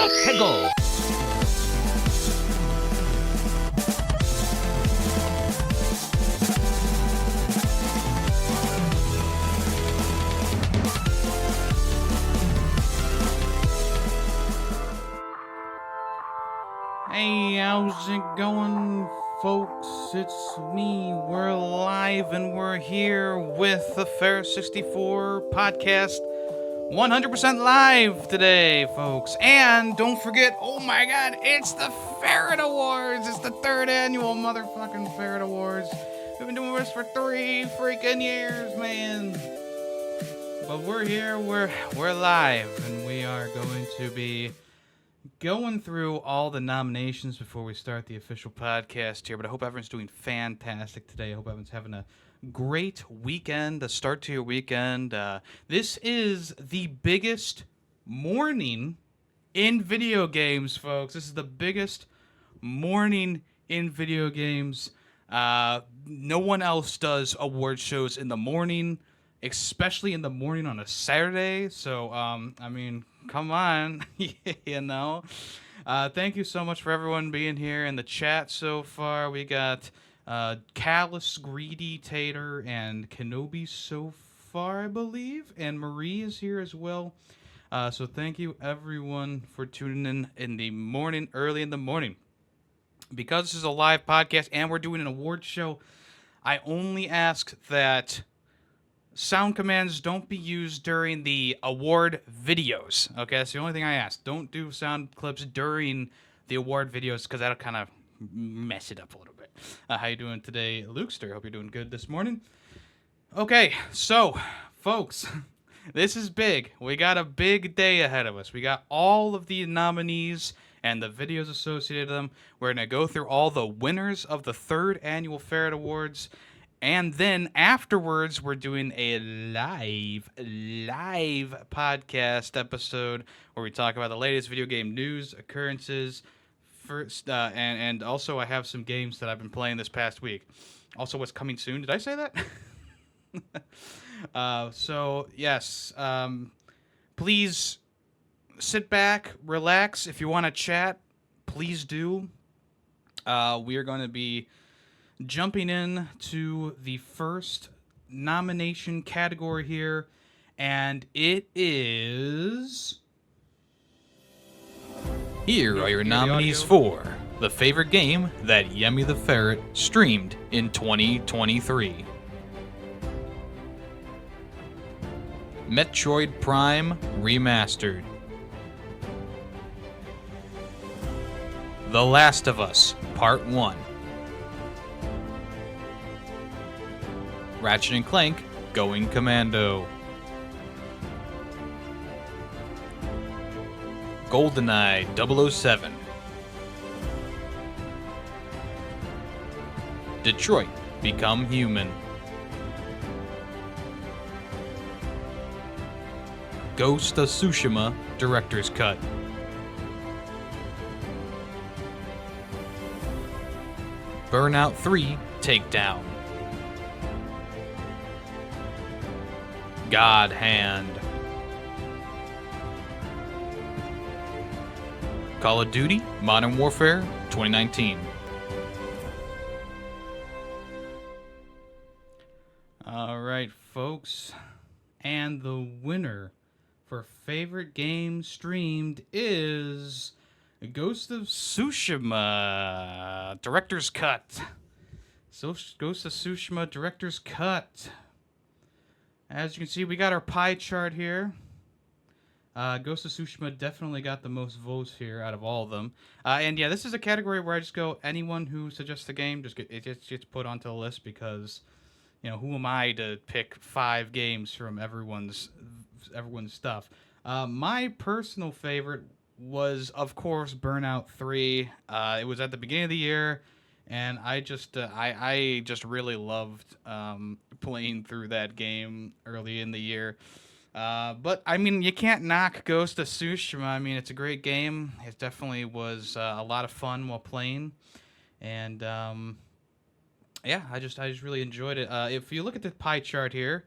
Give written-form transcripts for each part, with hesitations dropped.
최고. Hey, how's it going, folks? It's me. We're live and we're here with the Ferret 64 podcast. 100% live today, folks. And don't forget, oh my god, it's the Ferret Awards. It's the 3rd annual motherfucking Ferret Awards. We've been doing this for 3 freaking years, man. But we're here, we're live, and we are going to be going through all the nominations before we start the official podcast here, but I hope everyone's doing fantastic today. I hope everyone's having a great weekend, a start to your weekend. This is the biggest morning in video games, folks. This is the biggest morning in video games. No one else does award shows in the morning, especially in the morning on a Saturday. So, I mean, come on, you know. Thank you so much for everyone being here in the chat so far. We got Callous, Greedy, Tater, and Kenobi so far, I believe. And Marie is here as well. So thank you, everyone, for tuning in the morning, early in the morning. Because this is a live podcast and we're doing an award show, I only ask that sound commands don't be used during the award videos. Okay, that's the only thing I ask. Don't do sound clips during the award videos because that'll kind of mess it up a little bit. How you doing today, Lukester? Hope you're doing good this morning. Okay, so, folks, this is big. We got a big day ahead of us. We got all of the nominees and the videos associated with them. We're going to go through all the winners of the 3rd annual Ferret Awards. And then afterwards, we're doing a live podcast episode where we talk about the latest video game news, occurrences, first, and also I have some games that I've been playing this past week. Also, what's coming soon? Did I say that? So yes, please sit back, relax. If you want to chat, please do. We are going to be jumping in to the first nomination category here, and it is... Here are your nominees for the favorite game that YemmytheFerret streamed in 2023. Metroid Prime Remastered. The Last of Us Part 1. Ratchet & Clank Going Commando. GoldenEye 007. Detroit Become Human. Ghost of Tsushima Director's Cut. Burnout 3 Takedown. God Hand. Call of Duty Modern Warfare 2019. Alright, folks. And the winner for favorite game streamed is Ghost of Tsushima Director's Cut. So, Ghost of Tsushima Director's Cut. As you can see, we got our pie chart here. Ghost of Tsushima definitely got the most votes here out of all of them. And yeah, this is a category where I just go, anyone who suggests the game, it just gets put onto the list because, you know, who am I to pick 5 games from everyone's stuff? My personal favorite was, of course, Burnout 3. It was at the beginning of the year, and I just really loved playing through that game early in the year. But I mean, you can't knock Ghost of Tsushima. I mean, it's a great game. It definitely was a lot of fun while playing, and yeah, I just really enjoyed it. If you look at the pie chart here,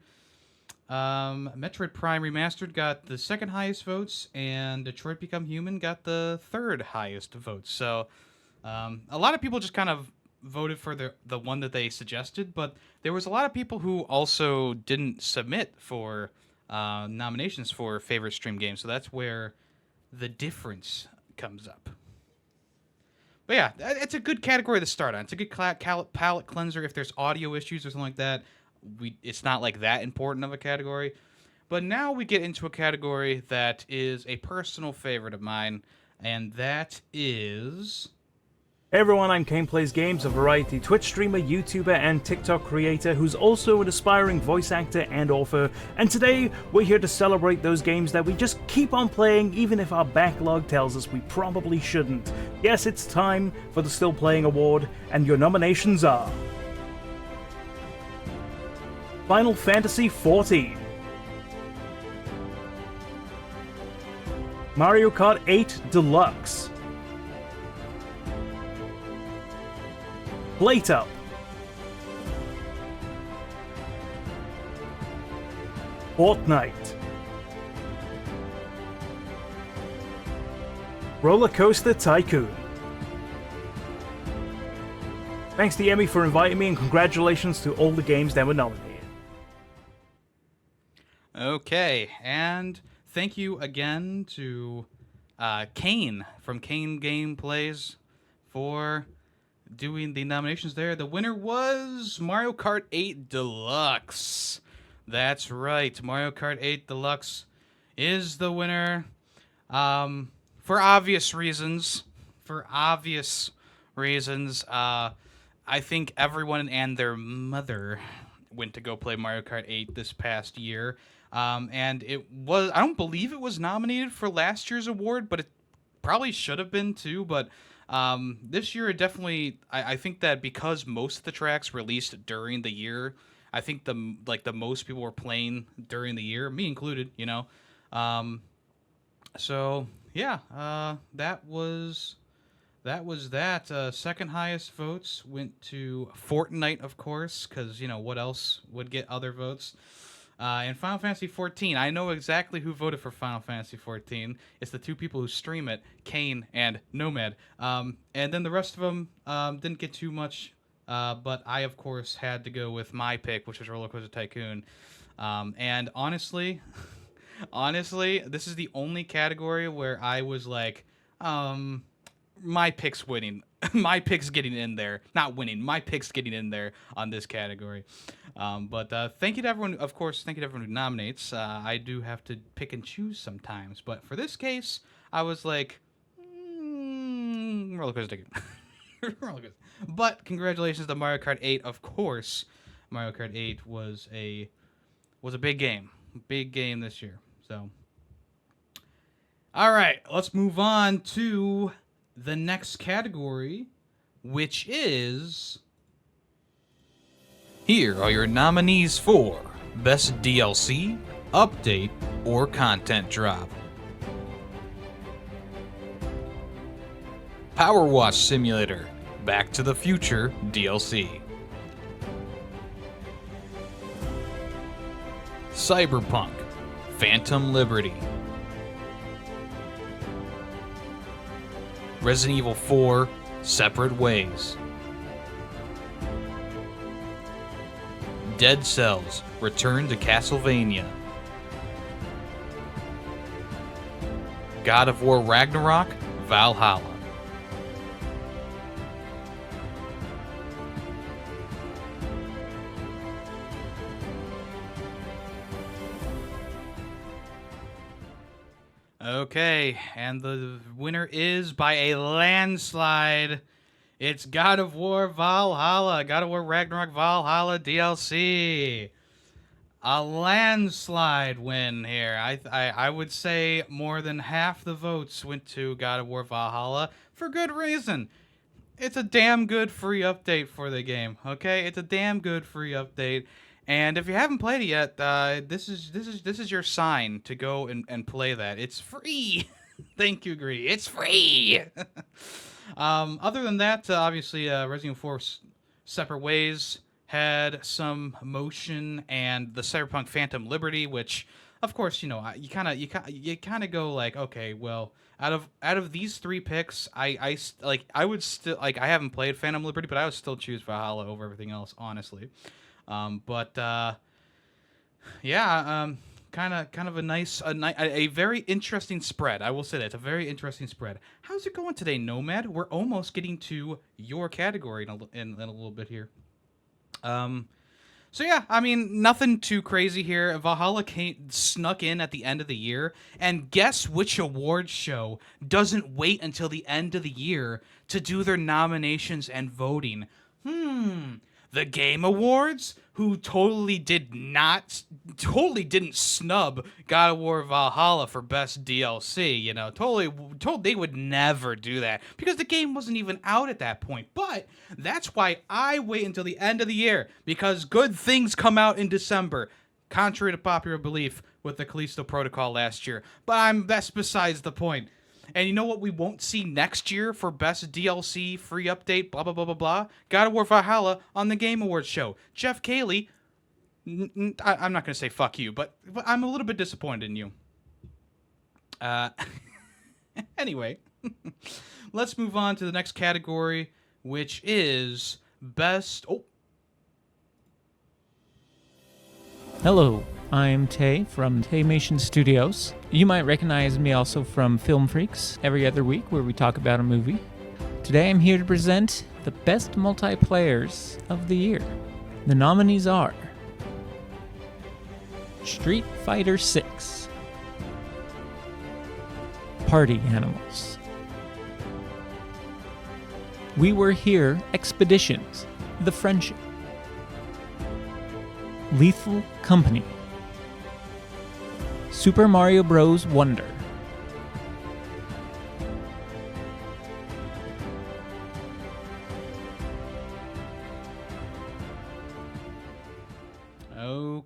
Metroid Prime Remastered got the second highest votes, and Detroit Become Human got the third highest votes. So a lot of people just kind of voted for the one that they suggested, but there was a lot of people who also didn't submit for nominations for favorite stream game. So that's where the difference comes up. But yeah, it's a good category to start on. It's a good palate cleanser. If there's audio issues or something like that, it's not like that important of a category. But now we get into a category that is a personal favorite of mine, and that is... Hey everyone, I'm Kane Plays Games, a variety Twitch streamer, YouTuber, and TikTok creator who's also an aspiring voice actor and author, and today we're here to celebrate those games that we just keep on playing even if our backlog tells us we probably shouldn't. Yes, it's time for the Still Playing Award, and your nominations are... Final Fantasy XIV, Mario Kart 8 Deluxe, Plate Up, Fortnite, Roller Coaster Tycoon. Thanks to Yemmy for inviting me, and congratulations to all the games that were nominated. Okay, and thank you again to Kane from Kane Gameplays for doing the nominations there. The winner was Mario Kart 8 Deluxe. That's right, Mario Kart 8 Deluxe is the winner. For obvious reasons. I think everyone and their mother went to go play Mario Kart 8 this past year. And I don't believe it was nominated for last year's award, but it probably should have been too. But this year, it definitely, I think that because most of the tracks released during the year, I think the most people were playing during the year, me included, you know. So yeah, that was that. Second highest votes went to Fortnite, of course, because you know what else would get other votes. And Final Fantasy XIV, I know exactly who voted for Final Fantasy XIV. It's the two people who stream it, Kane and Nomad. And then the rest of them didn't get too much, but I, of course, had to go with my pick, which was Roller Coaster Tycoon. And honestly, this is the only category where I was like, my pick's winning. My pick's getting in there. Not winning. My pick's getting in there on this category. But thank you to everyone. Of course, thank you to everyone who nominates. I do have to pick and choose sometimes. But for this case, I was like, Roller Coaster Tycoon. Roller Coaster. But congratulations to Mario Kart 8. Of course, Mario Kart 8 was a big game. Big game this year. So, all right, let's move on to the next category, which is... Here are your nominees for Best DLC, Update, or Content Drop. Power Wash Simulator, Back to the Future DLC. Cyberpunk, Phantom Liberty. Resident Evil 4, Separate Ways. Dead Cells, Return to Castlevania. God of War Ragnarok, Valhalla. Okay, and the winner is by a landslide. It's God of War Valhalla, God of War Ragnarok Valhalla DLC. A landslide win here. I would say more than half the votes went to God of War Valhalla for good reason. It's a damn good free update for the game. Okay, it's a damn good free update. And if you haven't played it yet, this is your sign to go and play that. It's free. Thank you, Greedy. It's free. Other than that, obviously, Resident Evil 4 Separate Ways had some motion, and the Cyberpunk Phantom Liberty, which, of course, you kind of go like, okay, well, out of these three picks, I would still like, I haven't played Phantom Liberty, but I would still choose Valhalla over everything else, honestly. Yeah, kind of a very interesting spread. I will say that it's a very interesting spread. How's it going today, Nomad? We're almost getting to your category in a little bit here. So yeah, I mean, nothing too crazy here. Valhalla snuck in at the end of the year, and guess which awards show doesn't wait until the end of the year to do their nominations and voting? The Game Awards, who totally didn't snub God of War Valhalla for best DLC, they would never do that because the game wasn't even out at that point. But that's why I wait until the end of the year, because good things come out in December, contrary to popular belief with the Callisto Protocol last year. But that's besides the point. And you know what we won't see next year for best DLC, free update, blah, blah, blah, blah, blah? God of War Valhalla on the Game Awards show. Jeff Keighley, I'm not going to say fuck you, but I'm a little bit disappointed in you. Anyway, let's move on to the next category, which is best... Oh. Hello, I'm Tay from Taymation Studios. You might recognize me also from Film Freaks every other week, where we talk about a movie. Today I'm here to present the best multiplayers of the year. The nominees are Street Fighter 6, Party Animals, We Were Here Expeditions, The Friendship, Lethal Company, Super Mario Bros. Wonder,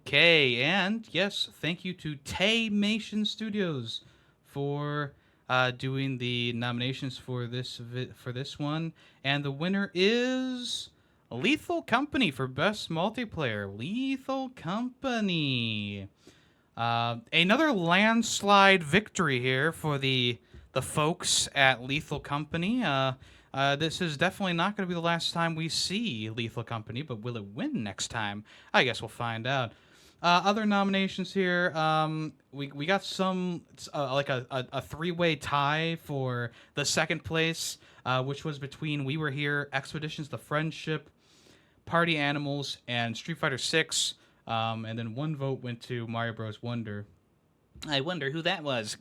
Okay, and yes, thank you to Taymation Studios for doing the nominations for this one, and the winner is Lethal Company for best multiplayer. Lethal Company. Another landslide victory here for the folks at Lethal Company. This is definitely not going to be the last time we see Lethal Company, but will it win next time? I guess we'll find out. Other nominations here, we got some, like a three-way tie for the second place, which was between We Were Here, Expeditions, The Friendship, Party Animals, and Street Fighter 6. And then one vote went to Mario Bros. Wonder. I wonder who that was.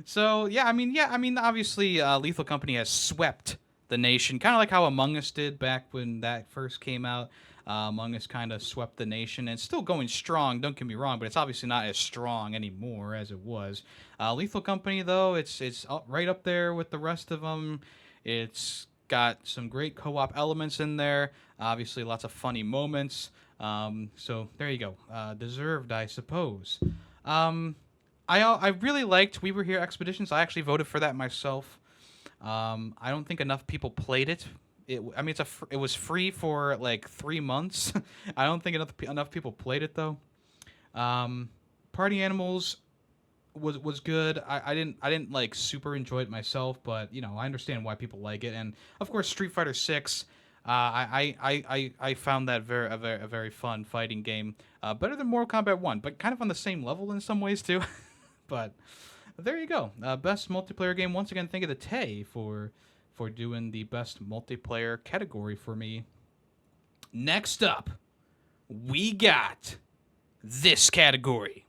So yeah, I mean, obviously, Lethal Company has swept the nation, kind of like how Among Us did back when that first came out. Among Us kind of swept the nation, and it's still going strong. Don't get me wrong, but it's obviously not as strong anymore as it was. Lethal Company, though, it's right up there with the rest of them. It's got some great co-op elements in there. Obviously, lots of funny moments. So there you go. Deserved, I suppose. I really liked We Were Here Expeditions. I actually voted for that myself. I don't think enough people played it. It was free for like 3 months. I don't think enough people played it though. Party Animals was good. I didn't like super enjoy it myself, but I understand why people like it. And of course, Street Fighter 6. I found that a very fun fighting game. Better than Mortal Kombat 1, but kind of on the same level in some ways too. But there you go. Best multiplayer game. Once again, thank you to Tay for doing the best multiplayer category for me. Next up, we got this category.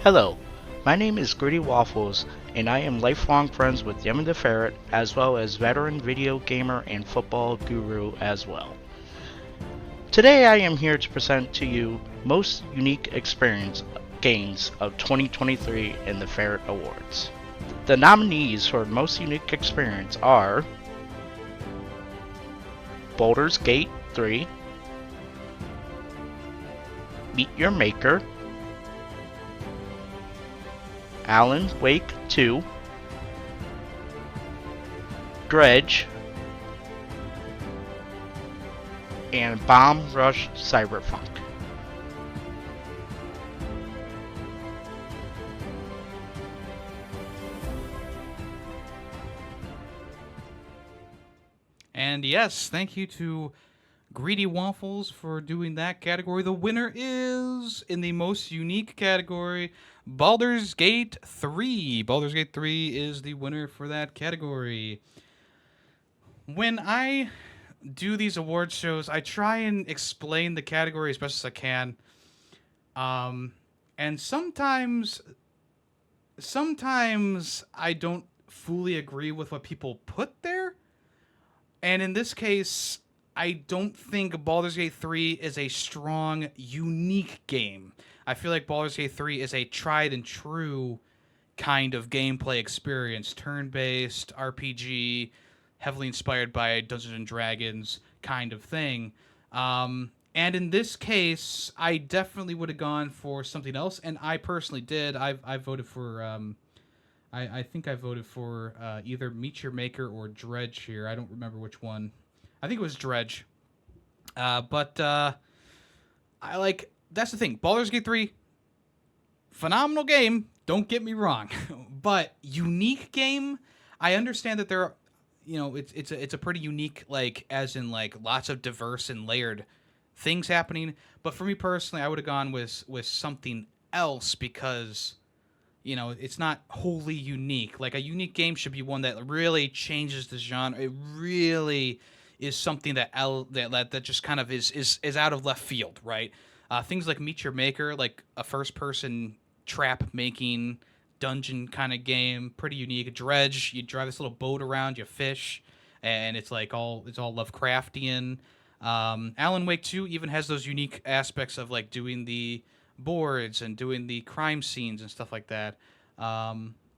Hello, my name is Gritty Waffles, and I am lifelong friends with YemmytheFerret, as well as veteran video gamer and football guru as well. Today I am here to present to you most unique experience games of 2023 in the Ferret Awards. The nominees for most unique experience are Baldur's Gate 3, Meet Your Maker, Alan Wake 2, Dredge, and Bomb Rush Cyberpunk. And yes, thank you to Greedy Waffles for doing that category. The winner is, in the most unique category, Baldur's Gate 3. Baldur's Gate 3 is the winner for that category. When I do these award shows, I try and explain the category as best as I can. And sometimes I don't fully agree with what people put there. And in this case, I don't think Baldur's Gate 3 is a strong, unique game. I feel like Baldur's Gate 3 is a tried and true kind of gameplay experience. Turn-based, RPG, heavily inspired by Dungeons and Dragons kind of thing. And in this case, I definitely would have gone for something else, and I personally did. I voted for... I think I voted for either Meet Your Maker or Dredge here. I don't remember which one. I think it was Dredge. But I like... That's the thing. Baldur's Gate 3, phenomenal game. Don't get me wrong. But unique game, I understand that there are... it's a pretty unique, like, as in, like, lots of diverse and layered things happening. But for me personally, I would have gone with something else because... it's not wholly unique. Like, a unique game should be one that really changes the genre. It really is something that just kind of is out of left field, right? Things like Meet Your Maker, like a first-person trap-making dungeon kind of game, pretty unique. Dredge, you drive this little boat around, you fish, and it's all Lovecraftian. Alan Wake 2 even has those unique aspects of, like, doing the boards and doing the crime scenes and stuff like that.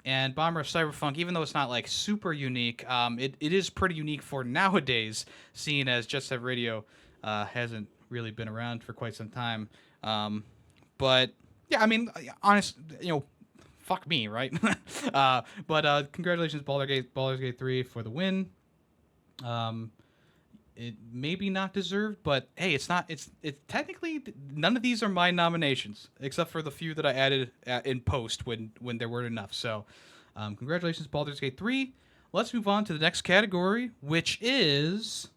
And Bomb Rush Cyberpunk, even though it's not, like, super unique, it is pretty unique for nowadays, seeing as Jet Set Radio hasn't really been around for quite some time. But yeah, I mean, honest, fuck me, right? But congratulations, Baldur's Gate 3 for the win. It may be not deserved, but hey, it's technically none of these are my nominations, except for the few that I added in post when there weren't enough. So, congratulations, Baldur's Gate 3. Let's move on to the next category, which is...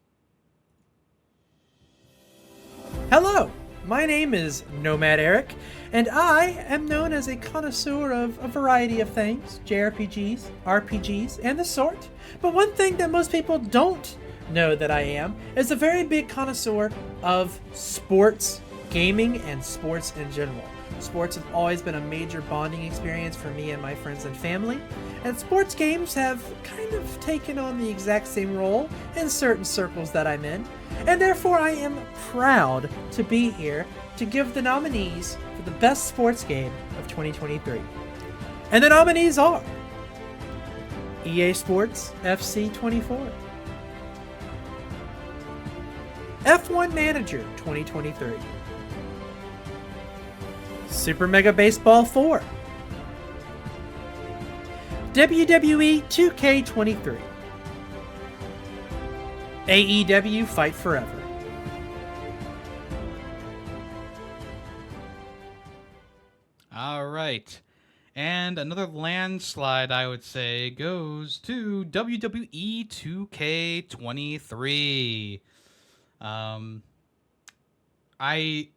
Hello, my name is Nomad Eric, and I am known as a connoisseur of a variety of things, JRPGs, RPGs, and the sort. But one thing that most people don't know that I am is a very big connoisseur of sports, gaming, and sports in general. Sports have always been a major bonding experience for me and my friends and family, and sports games have kind of taken on the exact same role in certain circles that I'm in, and therefore I am proud to be here to give the nominees for the best sports game of 2023. And the nominees are EA Sports FC 24, F1 Manager 2023, Super Mega Baseball 4, WWE 2K23, AEW Fight Forever. All right. And another landslide, I would say, goes to WWE 2K23. I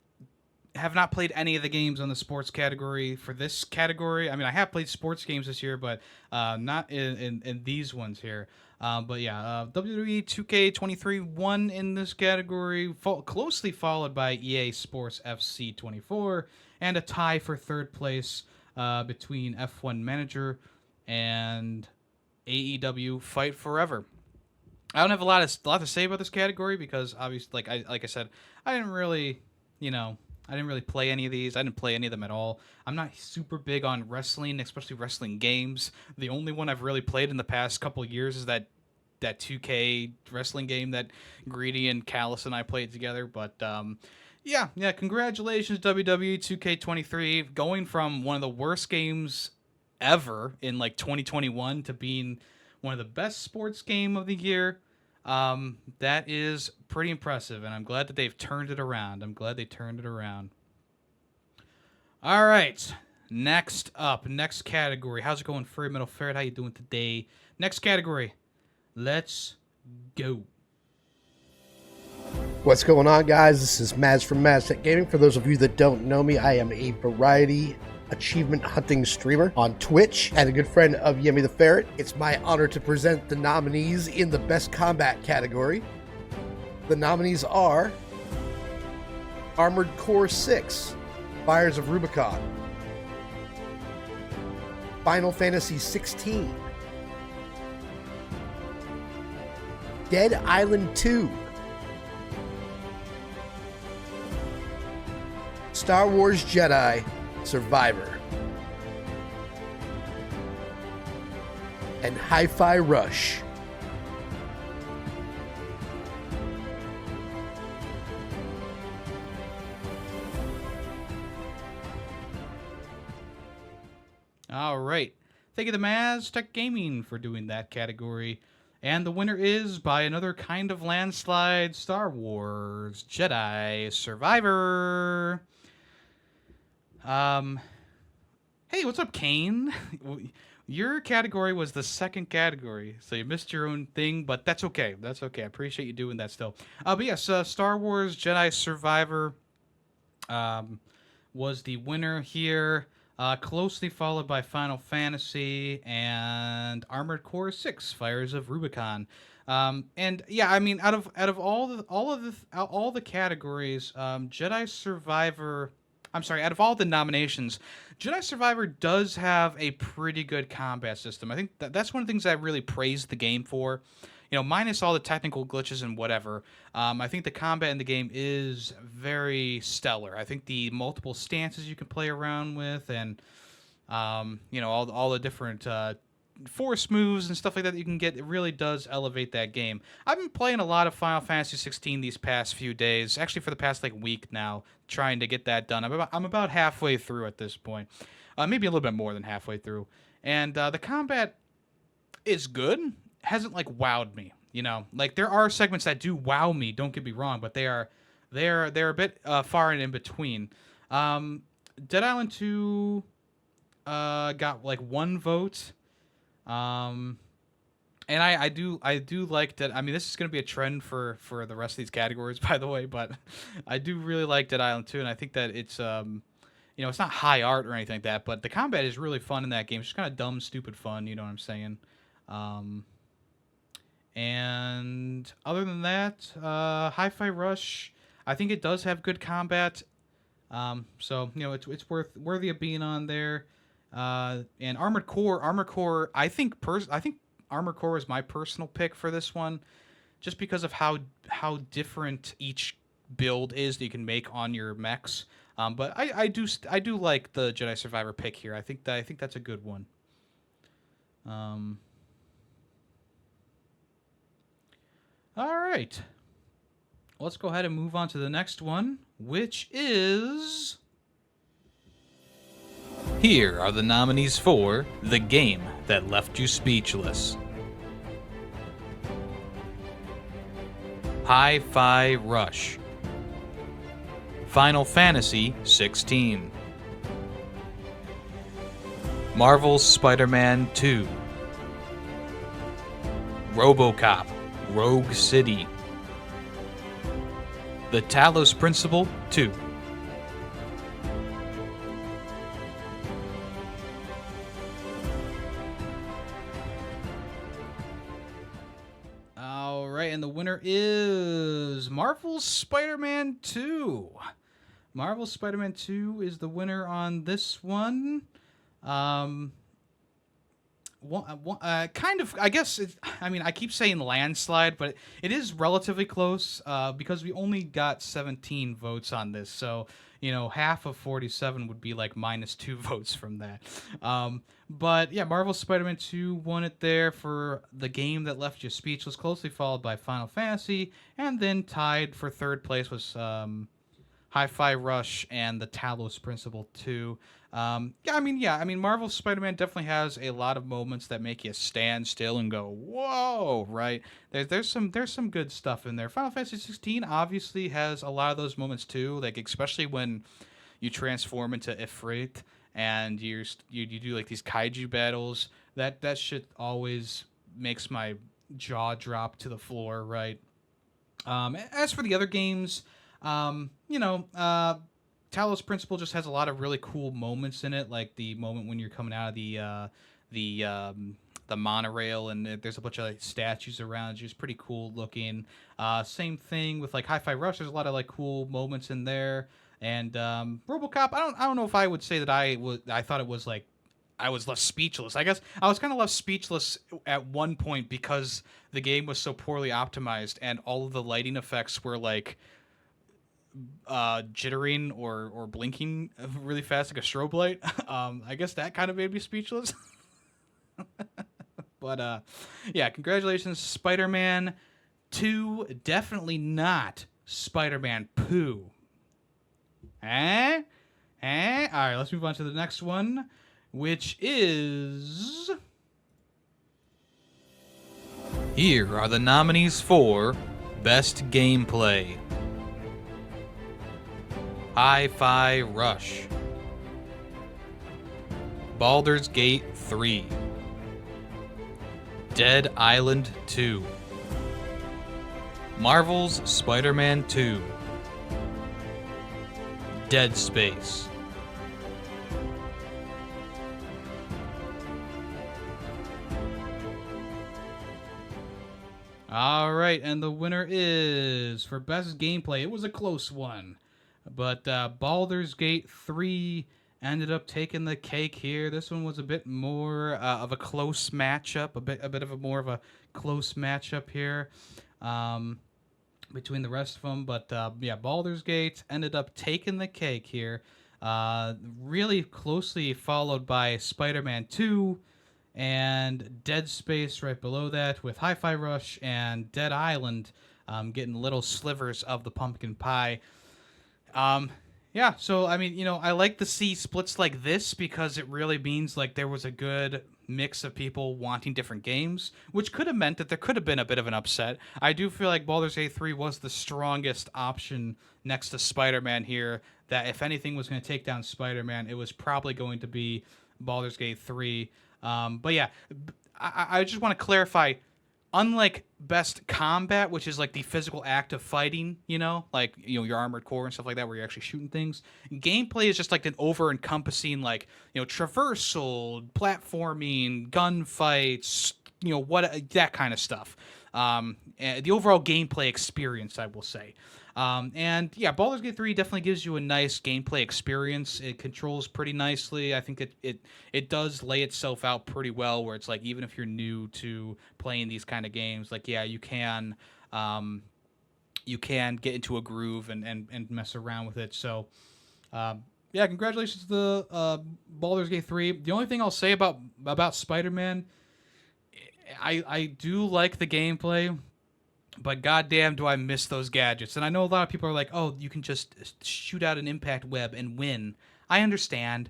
have not played any of the games on the sports category for this category. I mean, I have played sports games this year, but not in these ones here. But yeah, WWE 2K23 won in this category, closely followed by EA Sports FC 24, and a tie for third place between F1 Manager and AEW Fight Forever. I don't have a lot to say about this category because obviously, like I said, I didn't really play any of these. I didn't play any of them at all. I'm not super big on wrestling, especially wrestling games. The only one I've really played in the past couple of years is that 2K wrestling game that Greedy and Callus and I played together. But yeah, congratulations, WWE 2K23, going from one of the worst games ever in like 2021 to being one of the best sports game of the year. That is pretty impressive, and I'm glad that they've turned it around. I'm glad they turned it around. All right, next up, next category. How's it going, YemmytheFerret? How you doing today? Next category. Let's go. What's going on, guys? This is Maz from MazTech Gaming. For those of you that don't know me, I am a variety achievement hunting streamer on Twitch and a good friend of YemmytheFerret. It's my honor to present the nominees in the Best Combat category. The nominees are Armored Core 6, Fires of Rubicon, Final Fantasy 16, Dead Island 2, Star Wars Jedi Survivor, and Hi-Fi Rush. All right. Thank you to MazTech Gaming for doing that category. And the winner is, by another kind of landslide, Star Wars Jedi Survivor. Hey, what's up, Kane? Your category was the second category, so you missed your own thing, but that's okay. That's okay. I appreciate you doing that still. But yes, Star Wars Jedi Survivor was the winner here. Closely followed by Final Fantasy and Armored Core 6: Fires of Rubicon. And yeah, I mean, out of all the categories, Jedi Survivor. I'm sorry, out of all the nominations, Jedi Survivor does have a pretty good combat system. I think that's one of the things I really praised the game for. You know, minus all the technical glitches and whatever, I think the combat in the game is very stellar. I think the multiple stances you can play around with, and you know, all the different force moves and stuff like that you can get, it really does elevate that game. I've been playing a lot of Final Fantasy 16 these past few days, actually for the past like week now, trying to get that done. I'm about halfway through at this point, maybe a little bit more than halfway through, and the combat is good. Hasn't like wowed me, you know. Like there are segments that do wow me, don't get me wrong, but they're a bit far and in between. Dead Island 2 got like 1 vote. And I do like that. I mean, this is going to be a trend for the rest of these categories, by the way, but I do really like Dead Island 2, and I think that it's you know, it's not high art or anything like that, but the combat is really fun in that game. It's just kind of dumb, stupid fun, you know what I'm saying? And other than that, Hi-Fi Rush, I think it does have good combat. So you know, it's worthy of being on there. And Armored Core, I think Armored Core is my personal pick for this one, just because of how different each build is that you can make on your mechs. But I do like the Jedi Survivor pick here. I think that's a good one. All right. Let's go ahead and move on to the next one, which is... Here are the nominees for The Game That Left You Speechless. Hi-Fi Rush, Final Fantasy 16, Marvel's Spider-Man 2, RoboCop Rogue City, The Talos Principle 2. All right, and the winner is Marvel's Spider-Man 2. Marvel's Spider-Man 2 is the winner on this one. Kind of, I guess, I mean, I keep saying landslide, but it is relatively close because we only got 17 votes on this. So, you know, half of 47 would be like -2 votes from that. But yeah, Marvel's Spider-Man 2 won it there for The Game That Left You Speechless, closely followed by Final Fantasy, and then tied for third place was Hi-Fi Rush and the Talos Principle 2. Marvel's Spider-Man definitely has a lot of moments that make you stand still and go, "Whoa!" Right? There's some good stuff in there. Final Fantasy 16 obviously has a lot of those moments too, like especially when you transform into Ifrit and you do like these kaiju battles. That shit always makes my jaw drop to the floor, right? As for the other games, Talos Principle just has a lot of really cool moments in it, like the moment when you're coming out of the monorail and there's a bunch of like, statues around you. It's pretty cool looking. Same thing with like Hi-Fi Rush. There's a lot of like cool moments in there. And RoboCop, I don't know if I would say that I thought it was like I was left speechless. I guess I was kind of left speechless at one point because the game was so poorly optimized and all of the lighting effects were like jittering or blinking really fast like a strobe light. I guess that kind of made me speechless. But yeah, congratulations, Spider-Man 2. Definitely not Spider-Man Poo. Eh? Alright, let's move on to the next one, which is... Here are the nominees for Best Gameplay. Hi-Fi Rush, Baldur's Gate 3, Dead Island 2, Marvel's Spider-Man 2, Dead Space. All right, and the winner is, for best gameplay, it was a close one, but Baldur's Gate 3 ended up taking the cake here. This one was a bit more of a close matchup, a bit of a more of a close matchup here between the rest of them. But yeah, Baldur's Gate ended up taking the cake here. Really closely followed by Spider-Man 2 and Dead Space right below that, with Hi-Fi Rush and Dead Island getting little slivers of the pumpkin pie. Yeah, so I mean, I like to see splits like this because it really means like there was a good mix of people wanting different games, which could have meant that there could have been a bit of an upset. I do feel like Baldur's Gate 3 was the strongest option next to Spider-Man here, that if anything was going to take down Spider-Man, it was probably going to be Baldur's Gate 3. But yeah, I just want to clarify, unlike Best Combat, which is like the physical act of fighting, like, your Armored Core and stuff like that, where you're actually shooting things, gameplay is just like an over-encompassing, like, traversal, platforming, gunfights, that kind of stuff. The overall gameplay experience, I will say. And yeah, Baldur's Gate 3 definitely gives you a nice gameplay experience. It controls pretty nicely. I think it does lay itself out pretty well, where it's like, even if you're new to playing these kind of games, like, yeah, you can get into a groove and mess around with it. So yeah, congratulations to the Baldur's Gate 3. The only thing I'll say about Spider-Man, I do like the gameplay, but goddamn do I miss those gadgets. And I know a lot of people are like, oh, you can just shoot out an impact web and win. I understand,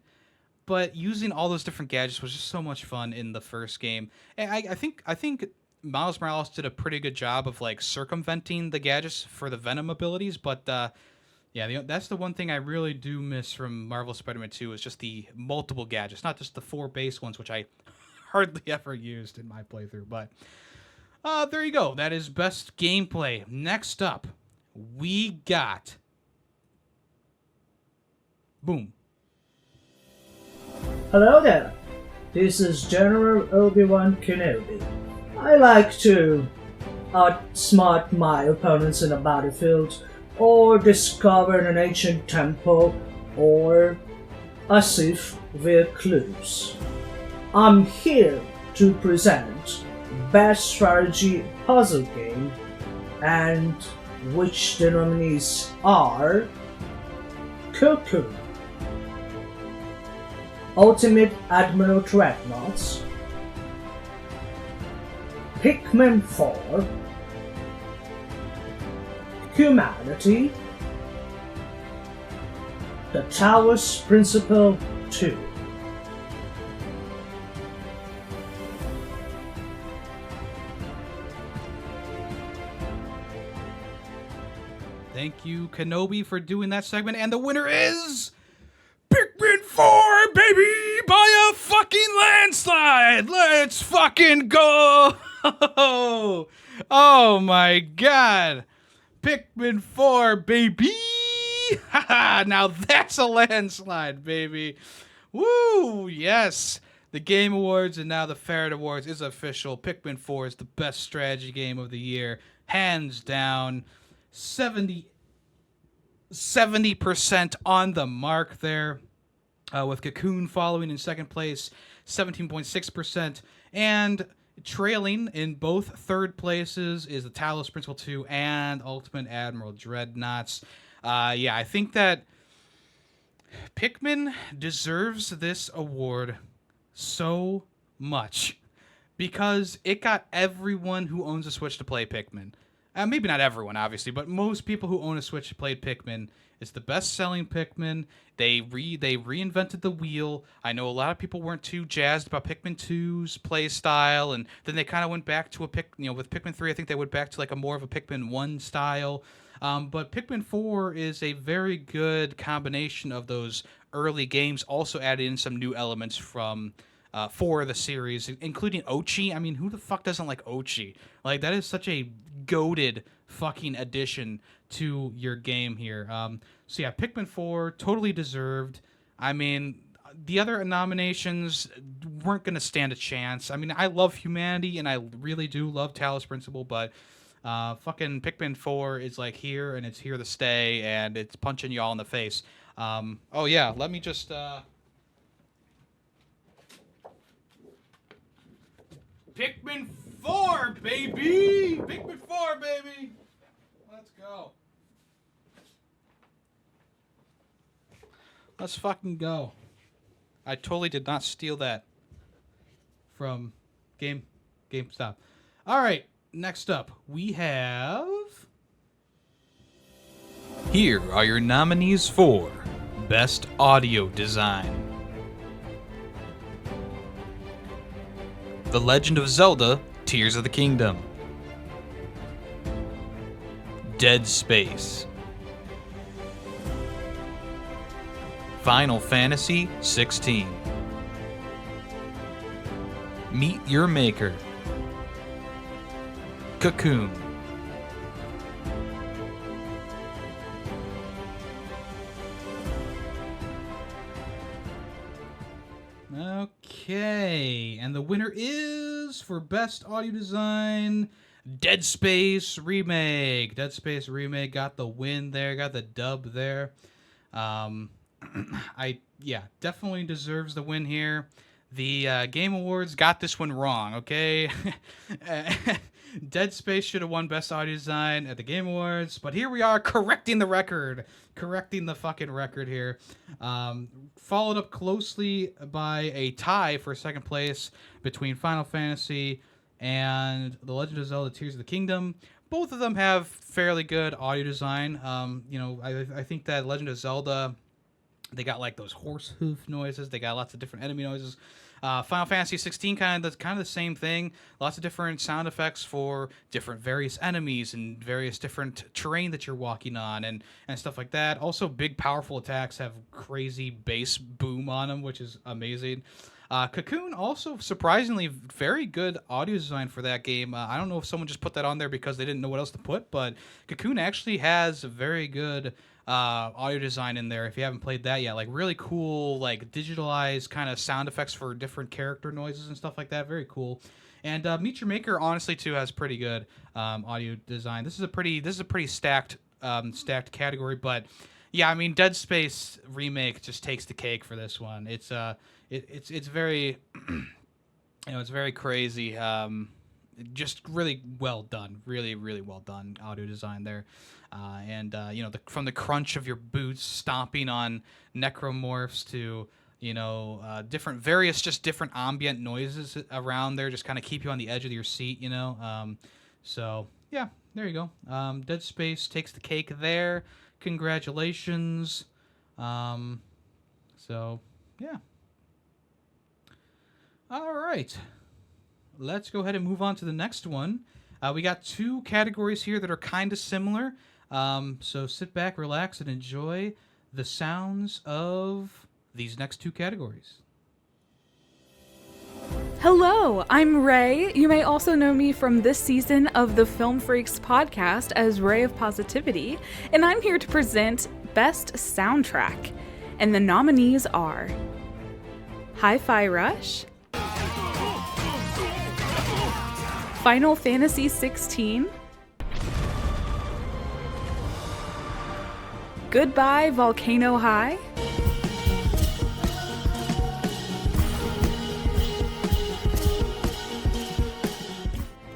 but using all those different gadgets was just so much fun in the first game. And I think Miles Morales did a pretty good job of like circumventing the gadgets for the Venom abilities, but yeah, that's the one thing I really do miss from Marvel Spider-Man 2 is just the multiple gadgets, not just the 4 base ones, which I hardly ever used in my playthrough. But there you go. That is best gameplay. Next up, we got... Boom. Hello there. This is General Obi-Wan Kenobi. I like to outsmart my opponents in a battlefield, or discover an ancient temple, or a sieve via clues. I'm here to present Best Strategy Puzzle Game, and which the nominees are Cocoon, Ultimate Admiral Dreadnoughts, Pikmin 4, Humanity, The Talos Principle 2. Thank you, Kenobi, for doing that segment. And the winner is Pikmin 4, baby, by a fucking landslide. Let's fucking go. Oh, my God. Pikmin 4, baby. Now that's a landslide, baby. Woo, yes. The Game Awards and now the Ferret Awards is official. Pikmin 4 is the best strategy game of the year. Hands down. 70% on the mark there, with Cocoon following in second place, 17.6%, and trailing in both third places is the Talos Principle 2 and Ultimate Admiral Dreadnoughts. I think that Pikmin deserves this award so much because it got everyone who owns a Switch to play Pikmin. Maybe not everyone, obviously, but most people who own a Switch played Pikmin. It's the best-selling Pikmin. They reinvented the wheel. I know a lot of people weren't too jazzed about Pikmin 2's play style, and then they kind of went back to with Pikmin 3, I think they went back to like a more of a Pikmin 1 style. But Pikmin 4 is a very good combination of those early games. Also added in some new elements from for the series, including Ochi. I mean, who the fuck doesn't like Ochi? Like, that is such a goated fucking addition to your game here. So yeah, Pikmin 4, totally deserved. I mean, the other nominations weren't going to stand a chance. I mean, I love Humanity, and I really do love Talos Principle, but fucking Pikmin 4 is like here, and it's here to stay, and it's punching y'all in the face. Oh yeah, let me just... Pikmin 4, baby! Pikmin 4, baby! Let's go. Let's fucking go. I totally did not steal that from GameStop. All right, next up, we have... Here are your nominees for Best Audio Design. The Legend of Zelda: Tears of the Kingdom. Dead Space. Final Fantasy 16. Meet Your Maker. Cocoon. Okay, and the winner is, for Best Audio Design, Dead Space Remake. Dead Space Remake got the win there, got the dub there. Definitely deserves the win here. The Game Awards got this one wrong, okay? Dead Space should have won Best Audio Design at the Game Awards, but here we are correcting the record. Correcting the fucking record here. Followed up closely by a tie for second place between Final Fantasy and The Legend of Zelda: Tears of the Kingdom. Both of them have fairly good audio design. I think that Legend of Zelda, they got like those horse hoof noises. They got lots of different enemy noises. Final Fantasy 16 kind of the same thing. Lots of different sound effects for different various enemies and various different terrain that you're walking on and stuff like that. Also, big powerful attacks have crazy bass boom on them, which is amazing. Cocoon, also surprisingly very good audio design for that game. I don't know if someone just put that on there because they didn't know what else to put, but Cocoon actually has very good audio design in there. If you haven't played that yet, like really cool, like digitalized kind of sound effects for different character noises and stuff like that. Very cool. And Meet Your Maker, honestly, too, has pretty good audio design. This is a pretty stacked category, but yeah, I mean, Dead Space Remake just takes the cake for this one. It's very, it's very crazy. Just really well done, really well done audio design there. From the crunch of your boots stomping on necromorphs to different ambient noises around there, just kind of keep you on the edge of your seat. So yeah, there you go. Dead Space takes the cake there. Congratulations. So, yeah. All right. Let's go ahead and move on to the next one. We got 2 categories here that are kind of similar. So sit back, relax, and enjoy the sounds of these next 2 categories. Hello, I'm Ray. You may also know me from this season of the Film Freaks podcast as Ray of Positivity, and I'm here to present Best Soundtrack. And the nominees are Hi-Fi Rush, Final Fantasy XVI, Goodbye Volcano High,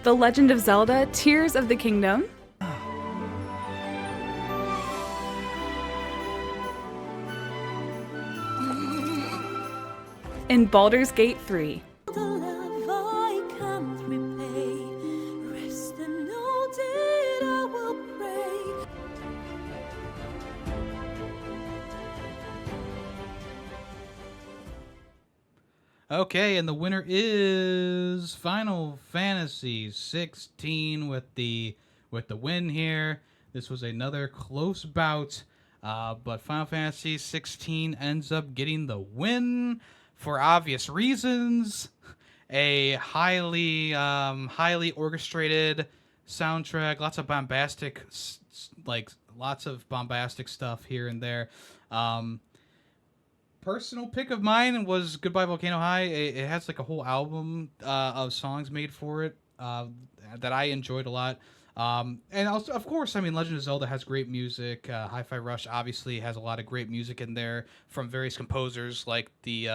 The Legend of Zelda: Tears of the Kingdom, and Baldur's Gate 3. Okay, and the winner is Final Fantasy 16 with the win here. This was another close bout, but Final Fantasy 16 ends up getting the win for obvious reasons. A highly orchestrated soundtrack, lots of bombastic stuff here and there. Personal pick of mine was Goodbye Volcano High. It has like a whole album of songs made for it that I enjoyed a lot. And also, of course, I mean, Legend of Zelda has great music. Hi-Fi Rush obviously has a lot of great music in there from various composers, like the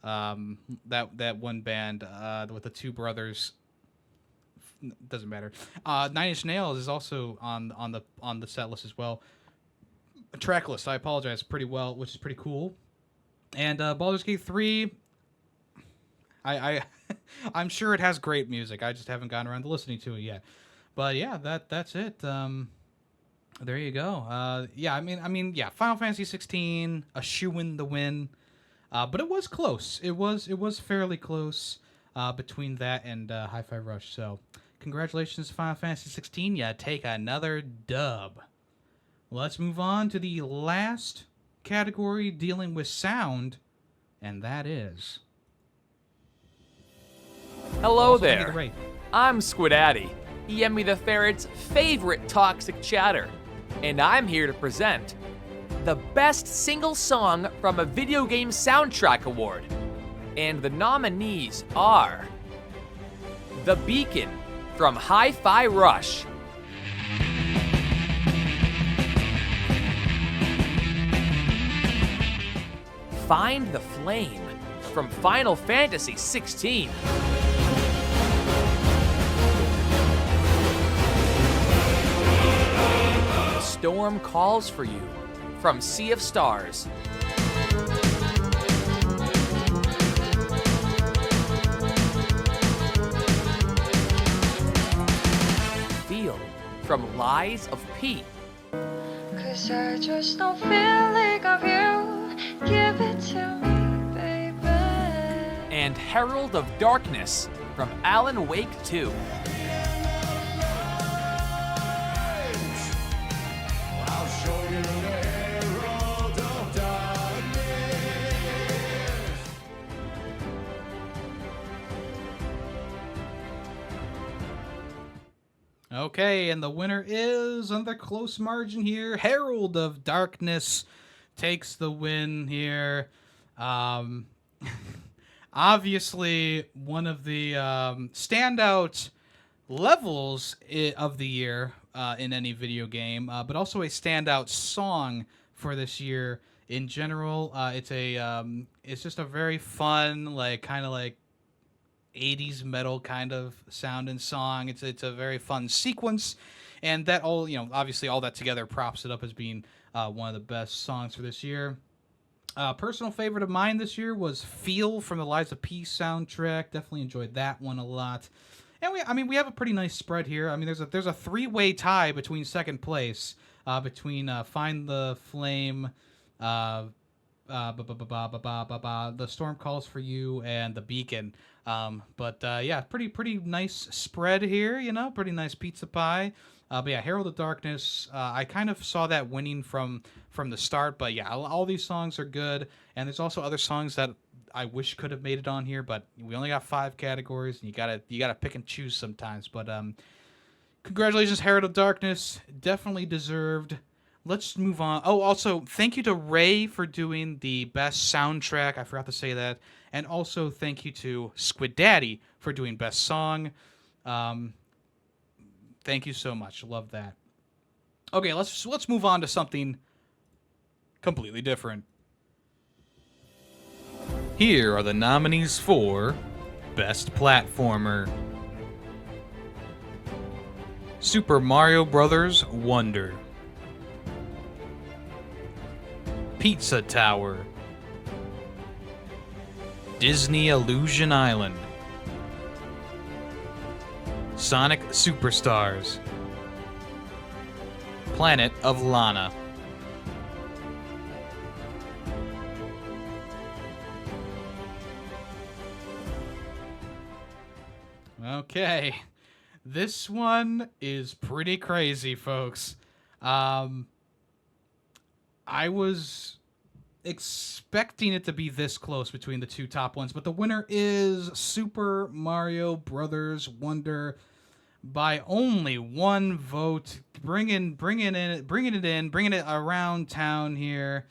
that one band with the 2 brothers. Doesn't matter. Nine Inch Nails is also on the set list as well. Track list, I apologize, pretty well, which is pretty cool. And Baldur's Gate 3, I'm sure it has great music. I just haven't gotten around to listening to it yet. But yeah, that's it. There you go. Yeah, I mean, yeah, Final Fantasy 16, a shoo-in the win. But it was close. It was fairly close between that and Hi-Fi Rush. So, congratulations, Final Fantasy 16. Yeah, take another dub. Let's move on to the last category dealing with sound, and that is... Hello there. I'm Squidaddy, YemmytheFerret's favorite toxic chatter, and I'm here to present the Best Single Song from a Video Game Soundtrack Award. And the nominees are The Beacon from Hi-Fi Rush, Find the Flame from Final Fantasy XVI, The Storm Calls for You from Sea of Stars, Feel from Lies of P, 'Cause I just don't feel like of you. Give it to me, baby. and Herald of Darkness from Alan Wake 2. Okay, and the winner is, under close margin here, Herald of Darkness takes the win here. Obviously, one of the standout levels of the year in any video game, but also a standout song for this year in general. It's just a very fun, kind of 80s metal kind of sound and song. It's a very fun sequence, and that all, obviously all that together props it up as being one of the best songs for this year. Personal favorite of mine this year was Feel from the Lies of P soundtrack. Definitely enjoyed that one a lot. And we have a pretty nice spread here. I mean, there's a three-way tie between second place, between Find the Flame, The Storm Calls for You, and The Beacon. Yeah, pretty nice spread here, pretty nice pizza pie. But yeah, Herald of Darkness, I kind of saw that winning from the start, but yeah, all these songs are good, and there's also other songs that I wish could have made it on here, but we only got 5 categories, and you gotta pick and choose sometimes. But congratulations, Herald of Darkness, definitely deserved. Let's move on. Oh, also, thank you to Ray for doing the best soundtrack. I forgot to say that. And also, thank you to Squid Daddy for doing best song. Thank you so much. Love that. Okay, let's move on to something completely different. Here are the nominees for Best Platformer. Super Mario Bros. Wonder. Pizza Tower. Disney Illusion Island. Sonic Superstars. Planet of Lana. Okay. This one is pretty crazy, folks. I was expecting it to be this close between the 2 top ones, but the winner is Super Mario Brothers Wonder by only 1 vote, bringing it around town here.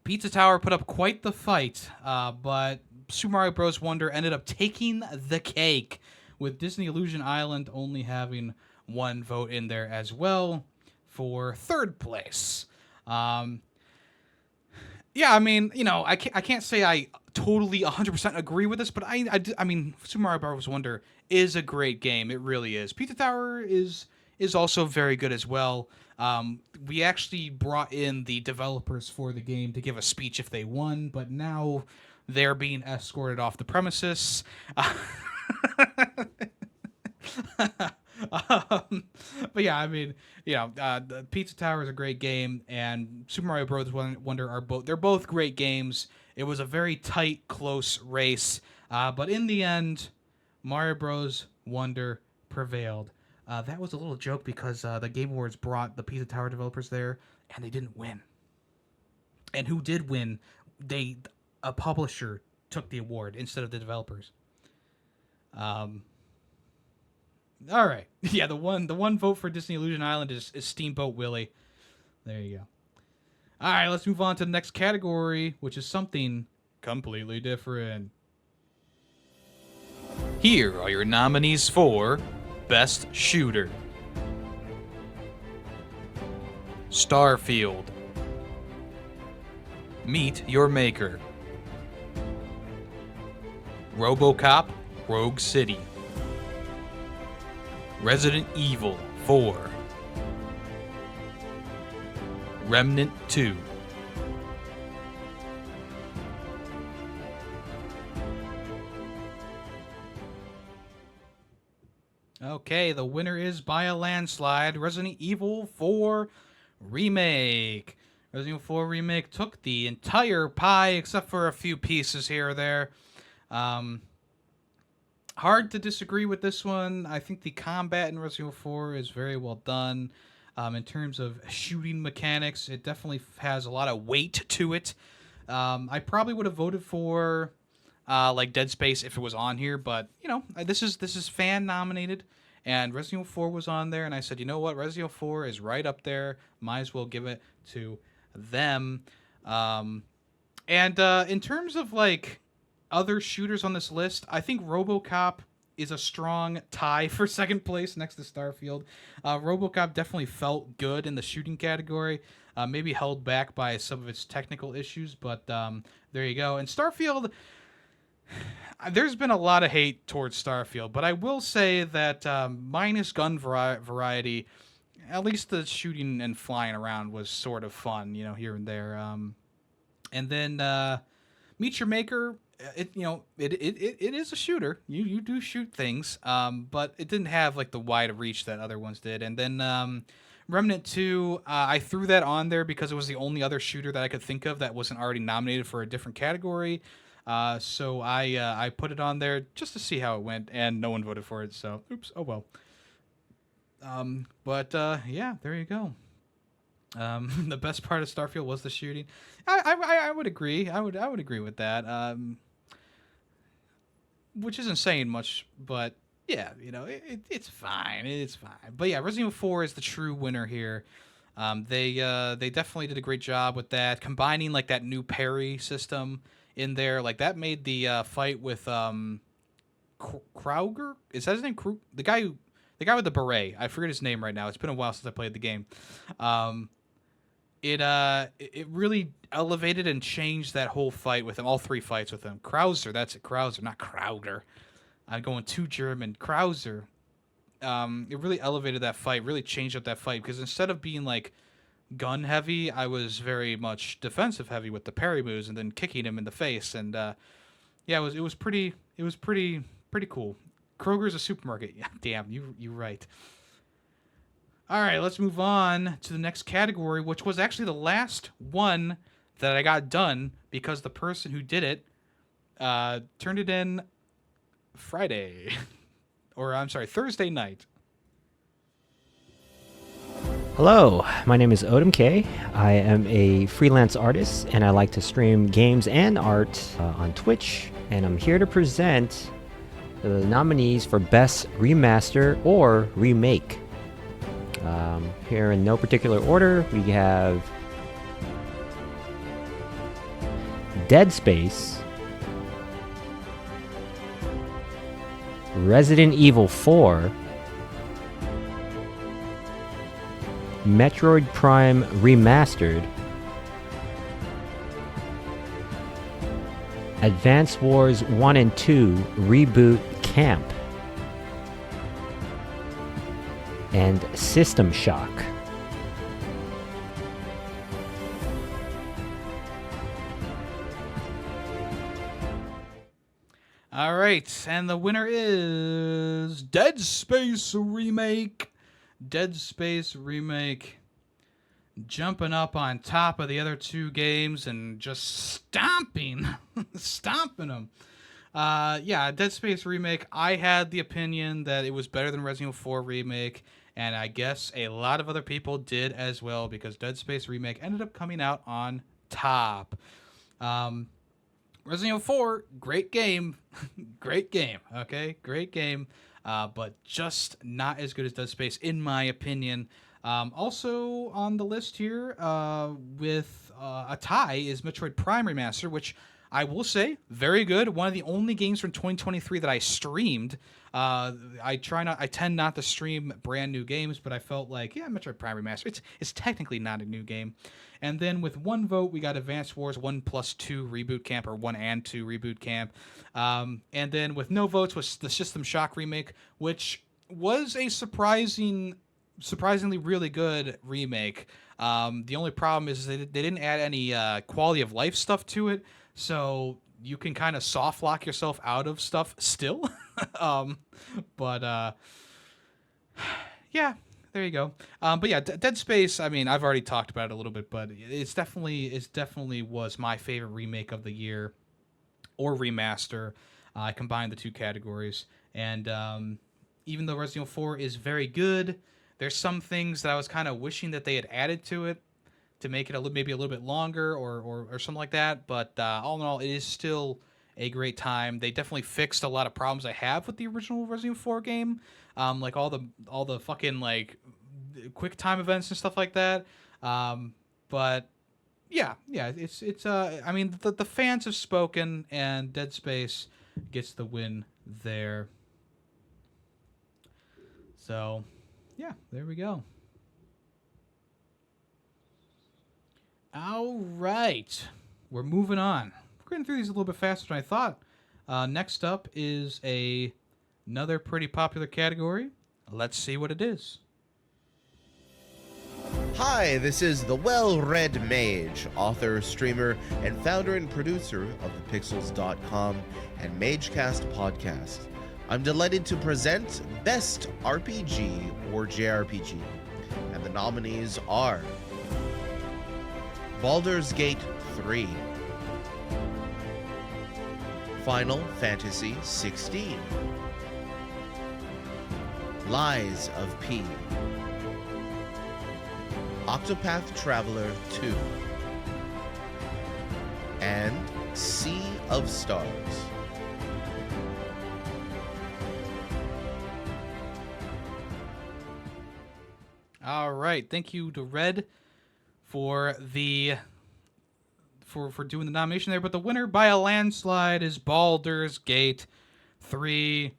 Pizza Tower put up quite the fight, but Super Mario Bros. Wonder ended up taking the cake, with Disney Illusion Island only having 1 vote in there as well for 3rd place. Yeah, I mean, I can't say I totally 100% agree with this, but I mean, Super Mario Bros. Wonder is a great game. It really is. Pizza Tower is also very good as well. We actually brought in the developers for the game to give a speech if they won, but now they're being escorted off the premises. But yeah, I mean, the Pizza Tower is a great game, and Super Mario Bros. Wonder they're both great games. It was a very tight, close race, but in the end, Mario Bros. Wonder prevailed. That was a little joke because the Game Awards brought the Pizza Tower developers there, and they didn't win. And who did win? A publisher took the award instead of the developers. All right. Yeah, the one vote for Disney Illusion Island is Steamboat Willie. There you go. All right, let's move on to the next category, which is something completely different. Here are your nominees for Best Shooter. Starfield. Meet Your Maker. RoboCop Rogue City. Resident Evil 4. Remnant 2. Okay, the winner is by a landslide, Resident Evil 4 Remake. Resident Evil 4 Remake took the entire pie except for a few pieces here or there. Hard to disagree with this one. I think the combat in Resident Evil 4 is very well done. In terms of shooting mechanics, it definitely has a lot of weight to it. I probably would have voted for like Dead Space if it was on here, but this is fan nominated, and Resident Evil 4 was on there, and I said, you know what, Resident Evil 4 is right up there. Might as well give it to them. And in terms of like other shooters on this list, I think RoboCop is a strong tie for second place next to Starfield. RoboCop definitely felt good in the shooting category, maybe held back by some of its technical issues, but there you go. And Starfield, there's been a lot of hate towards Starfield, but I will say that minus gun variety, at least the shooting and flying around was sort of fun, here and there. And then Meet Your Maker, it is a shooter. You do shoot things, but it didn't have like the wide reach that other ones did. And then Remnant 2, I threw that on there because it was the only other shooter that I could think of that wasn't already nominated for a different category. So I put it on there just to see how it went, and no one voted for it. So, oops. Oh well. Yeah, there you go. The best part of Starfield was the shooting. I would agree. I would agree with that. Which isn't saying much, but yeah, it's fine. It's fine. But yeah, Resident Evil 4 is the true winner here. They definitely did a great job with that, combining like that new parry system in there. Like that made the fight with Krauger. Is that his name? The guy with the beret. I forget his name right now. It's been a while since I played the game. It really elevated and changed that whole fight with him. All three fights with him. Krauser, that's it. Krauser, not Krauger. I'm going too German. Krauser. It really elevated that fight. Really changed up that fight because instead of being like gun heavy, I was very much defensive heavy with the parry moves and then kicking him in the face. And yeah, it was pretty cool. Kroger's a supermarket. Yeah, damn, you're right. All right, let's move on to the next category, which was actually the last one that I got done because the person who did it turned it in Friday. Or, I'm sorry, Thursday night. Hello, my name is Odom K. I am a freelance artist, and I like to stream games and art on Twitch. And I'm here to present the nominees for Best Remaster or Remake. Here in no particular order, we have Dead Space, Resident Evil 4, Metroid Prime Remastered, Advance Wars 1 and 2 Reboot Camp, and System Shock. All right, and the winner is Dead Space Remake. Dead Space Remake jumping up on top of the other two games and just stomping them. Yeah, Dead Space Remake, I had the opinion that it was better than Resident Evil 4 Remake, and I guess a lot of other people did as well because Dead Space Remake ended up coming out on top. Resident Evil 4, great game. Great game, okay? Great game, but just not as good as Dead Space, in my opinion. Also on the list here with a tie is Metroid Prime Remaster, which I will say, very good. One of the only games from 2023 that I streamed. I tend not to stream brand new games, but I felt like, yeah, Metroid Prime Remaster, it's technically not a new game. And then with one vote, we got Advance Wars 1+2 Reboot Camp, or 1 and 2 Reboot Camp. And then with no votes was the System Shock Remake, which was a surprisingly really good remake. The only problem is they didn't add any quality of life stuff to it, so you can kind of soft lock yourself out of stuff still. Yeah, there you go. But yeah, Dead Space, I mean, I've already talked about it a little bit, but it definitely was my favorite remake of the year, or remaster. I combined the two categories, and even though Resident Evil 4 is very good, there's some things that I was kind of wishing that they had added to it to make it maybe a little bit longer or something like that. But all in all, it is still a great time. They definitely fixed a lot of problems I have with the original Resident Evil 4 game, like all the fucking like quick time events and stuff like that. But yeah, it's I mean the fans have spoken, and Dead Space gets the win there. So yeah, there we go. All right, we're moving on. We're getting through these a little bit faster than I thought. Next up is another pretty popular category. Let's see what it is. Hi, this is the Well-Read Mage, author, streamer, and founder and producer of thepixels.com and MageCast podcast. I'm delighted to present Best RPG or JRPG. And the nominees are Baldur's Gate 3, Final Fantasy 16, Lies of P, Octopath Traveler 2, and Sea of Stars. All right, thank you to Red for doing the nomination there, but the winner by a landslide is Baldur's Gate 3.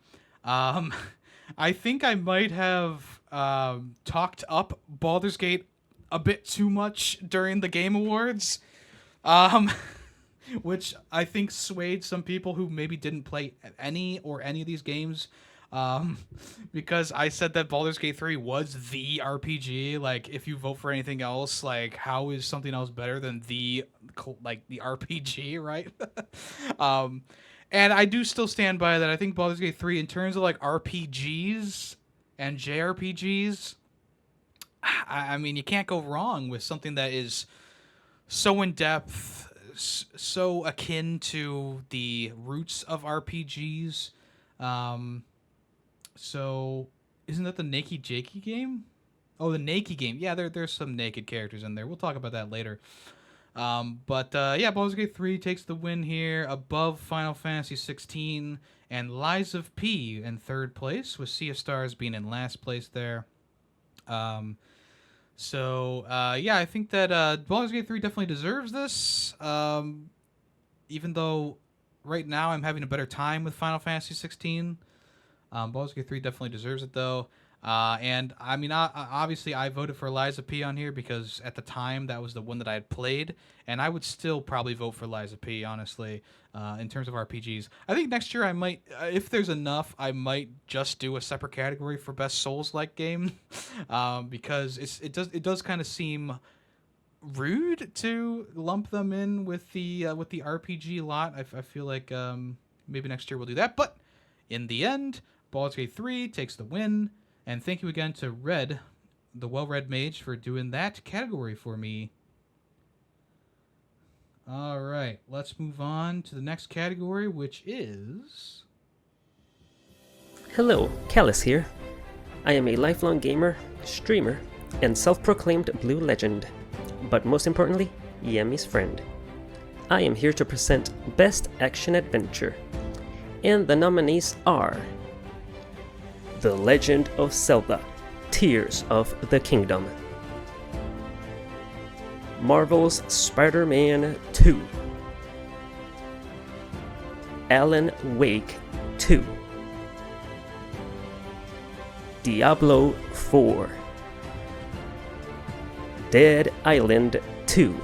I think I might have talked up Baldur's Gate a bit too much during the Game Awards, which I think swayed some people who maybe didn't play any of these games, because I said that Baldur's Gate 3 was the RPG. Like, if you vote for anything else, like, how is something else better than the RPG, right? And I do still stand by that. I think Baldur's Gate 3, in terms of like RPGs and JRPGs, I mean, you can't go wrong with something that is so in depth, so akin to the roots of RPGs. So isn't that the Naked Jakey game? Oh, the Naked game. Yeah, there's some naked characters in there. We'll talk about that later. But Baldur's Gate 3 takes the win here, above Final Fantasy 16 and Lies of P in third place, with Sea of Stars being in last place there. I think that Baldur's Gate 3 definitely deserves this. Even though right now I'm having a better time with Final Fantasy 16. Baldur's Gate 3 definitely deserves it, though. And I mean, obviously I voted for Lies of P on here because at the time that was the one that I had played, and I would still probably vote for Lies of P, honestly, in terms of RPGs. I think next year I might, if there's enough, I might just do a separate category for best Souls-like game, because it does kind of seem rude to lump them in with the RPG lot. I feel like maybe next year we'll do that, but in the end, Baldur's Gate 3 takes the win. And thank you again to Red, the well-read mage, for doing that category for me. All right, let's move on to the next category, which is... Hello, Callus here. I am a lifelong gamer, streamer, and self-proclaimed blue legend. But most importantly, Yemmy's friend. I am here to present Best Action Adventure. And the nominees are... The Legend of Zelda: Tears of the Kingdom, Marvel's Spider-Man 2, Alan Wake 2, Diablo 4, Dead Island 2,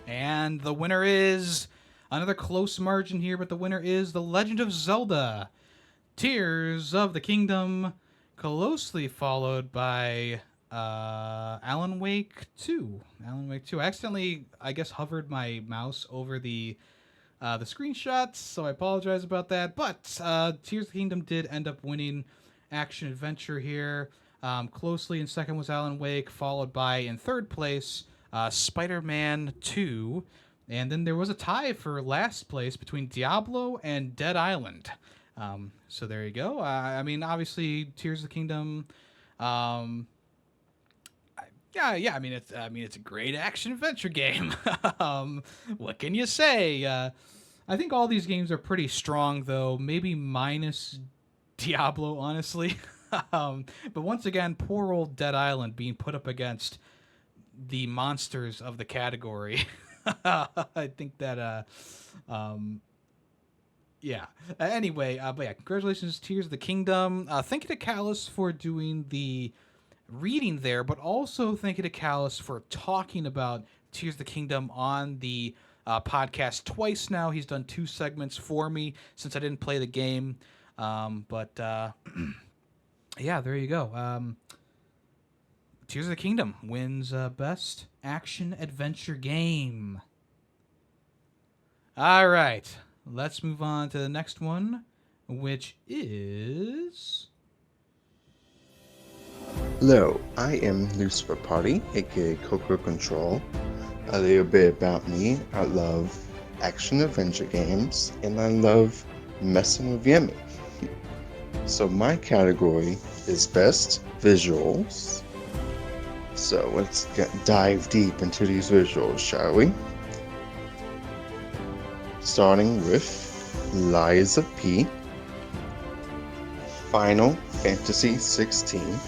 and the winner is another close margin here, but the winner is The Legend of Zelda: Tears of the Kingdom, closely followed by Alan Wake 2. Alan Wake 2. I accidentally, I guess, hovered my mouse over the screenshots, so I apologize about that. But Tears of the Kingdom did end up winning action adventure here. Closely in second was Alan Wake, followed by, in third place, Spider-Man 2. And then there was a tie for last place between Diablo and Dead Island. So there you go. I mean, obviously, Tears of the Kingdom. I mean, it's a great action adventure game. What can you say? I think all these games are pretty strong, though. Maybe minus Diablo, honestly. But once again, poor old Dead Island being put up against the monsters of the category. I think that anyway, congratulations, Tears of the Kingdom. Thank you to Callus for doing the reading there, but also thank you to Callus for talking about Tears of the Kingdom on the podcast twice now. He's done 2 segments for me since I didn't play the game. Yeah, there you go. Tears of the Kingdom wins Best Action Adventure Game. All right, let's move on to the next one, which is... Hello, I am Lucifer Party, aka Coco Control. A little bit about me, I love action adventure games, and I love messing with Yemmy. So my category is best visuals. So let's dive deep into these visuals, shall we? Starting with Lies of P, Final Fantasy XVI,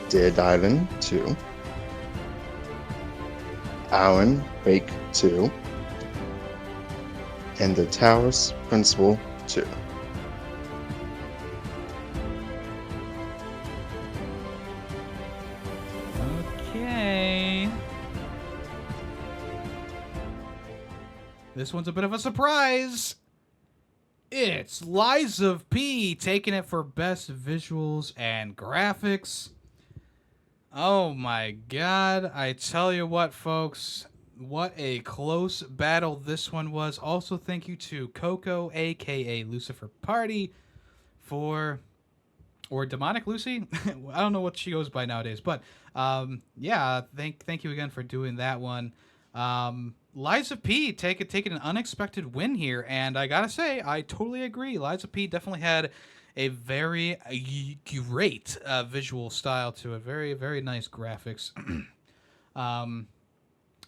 Dead Island 2, Alan Wake 2, and The Talos Principle 2. Okay. This one's a bit of a surprise. It's Lies of P taking it for best visuals and graphics. Oh my god, I tell you what, folks, what a close battle this one was. Also, thank you to Coco, aka Lucifer Party, or Demonic Lucy. I don't know what she goes by nowadays, but yeah, thank you again for doing that one. Lies of P taking an unexpected win here, and I gotta say, I totally agree. Lies of P definitely had a very great visual style to it. Very, very nice graphics. Final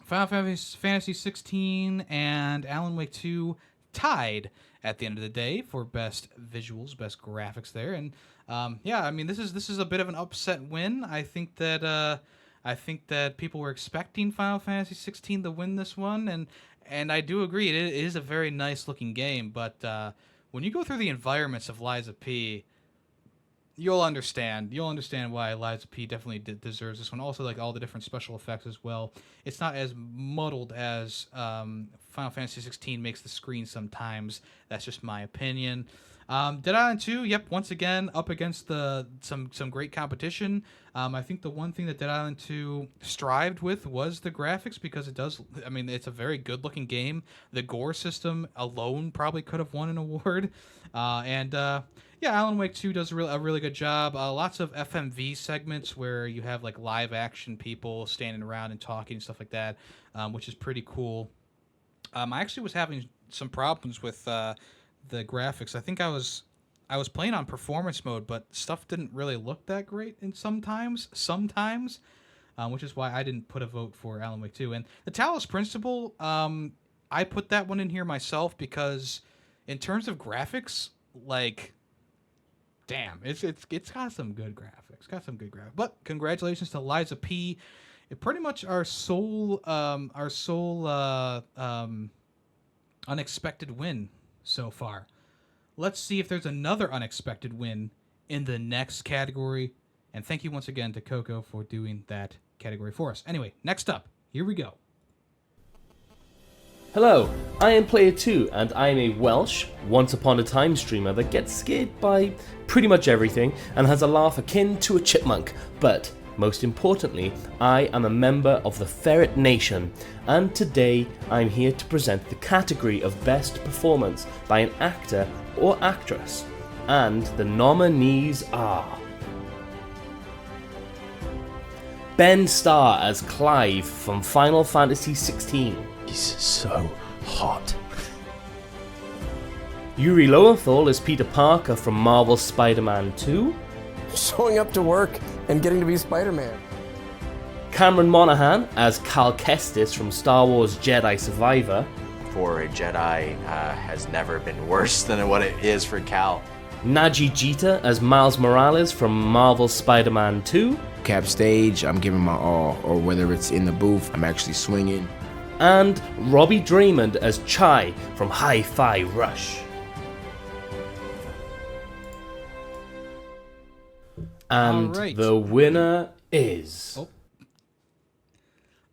Fantasy 16 and Alan Wake 2 tied at the end of the day for best visuals, best graphics there. And yeah, I mean, this is a bit of an upset win. I think that people were expecting Final Fantasy 16 to win this one, and I do agree, it is a very nice looking game, but when you go through the environments of Lies of P, you'll understand why Lies of P definitely deserves this one. Also, like all the different special effects as well. It's not as muddled as Final Fantasy 16 makes the screen sometimes. That's just my opinion. Dead Island 2, yep, once again up against some great competition. I think the one thing that Dead Island 2 strived with was the graphics, because it's a very good looking game. The gore system alone probably could have won an award. Yeah, Alan Wake 2 does a really good job. Lots of FMV segments where you have like live action people standing around and talking and stuff like that, which is pretty cool. I actually was having some problems with the graphics. I think I was playing on performance mode, but stuff didn't really look that great sometimes, which is why I didn't put a vote for Alan Wake 2. And the Talos Principle, I put that one in here myself because in terms of graphics, like, damn, it's got some good graphics. But congratulations to Lies of P. It pretty much our sole unexpected win so far. Let's see if there's another unexpected win in the next category. And thank you once again to Coco for doing that category for us. Anyway, next up, here we go. Hello, I am Player 2, and I am a Welsh, once-upon-a-time streamer that gets scared by pretty much everything and has a laugh akin to a chipmunk. But, most importantly, I am a member of the Ferret Nation, and today I'm here to present the category of Best Performance by an actor or actress. And the nominees are... Ben Starr as Clive from Final Fantasy XVI. He's so hot. Yuri Lowenthal as Peter Parker from Marvel's Spider-Man 2. Showing up to work and getting to be Spider-Man. Cameron Monaghan as Cal Kestis from Star Wars Jedi Survivor. For a Jedi has never been worse than what it is for Cal. Naji Jeter as Miles Morales from Marvel's Spider-Man 2. Cap stage, I'm giving my all, or whether it's in the booth, I'm actually swinging. And Robbie Draymond as Chai from Hi-Fi Rush. And right. The winner is... Oh.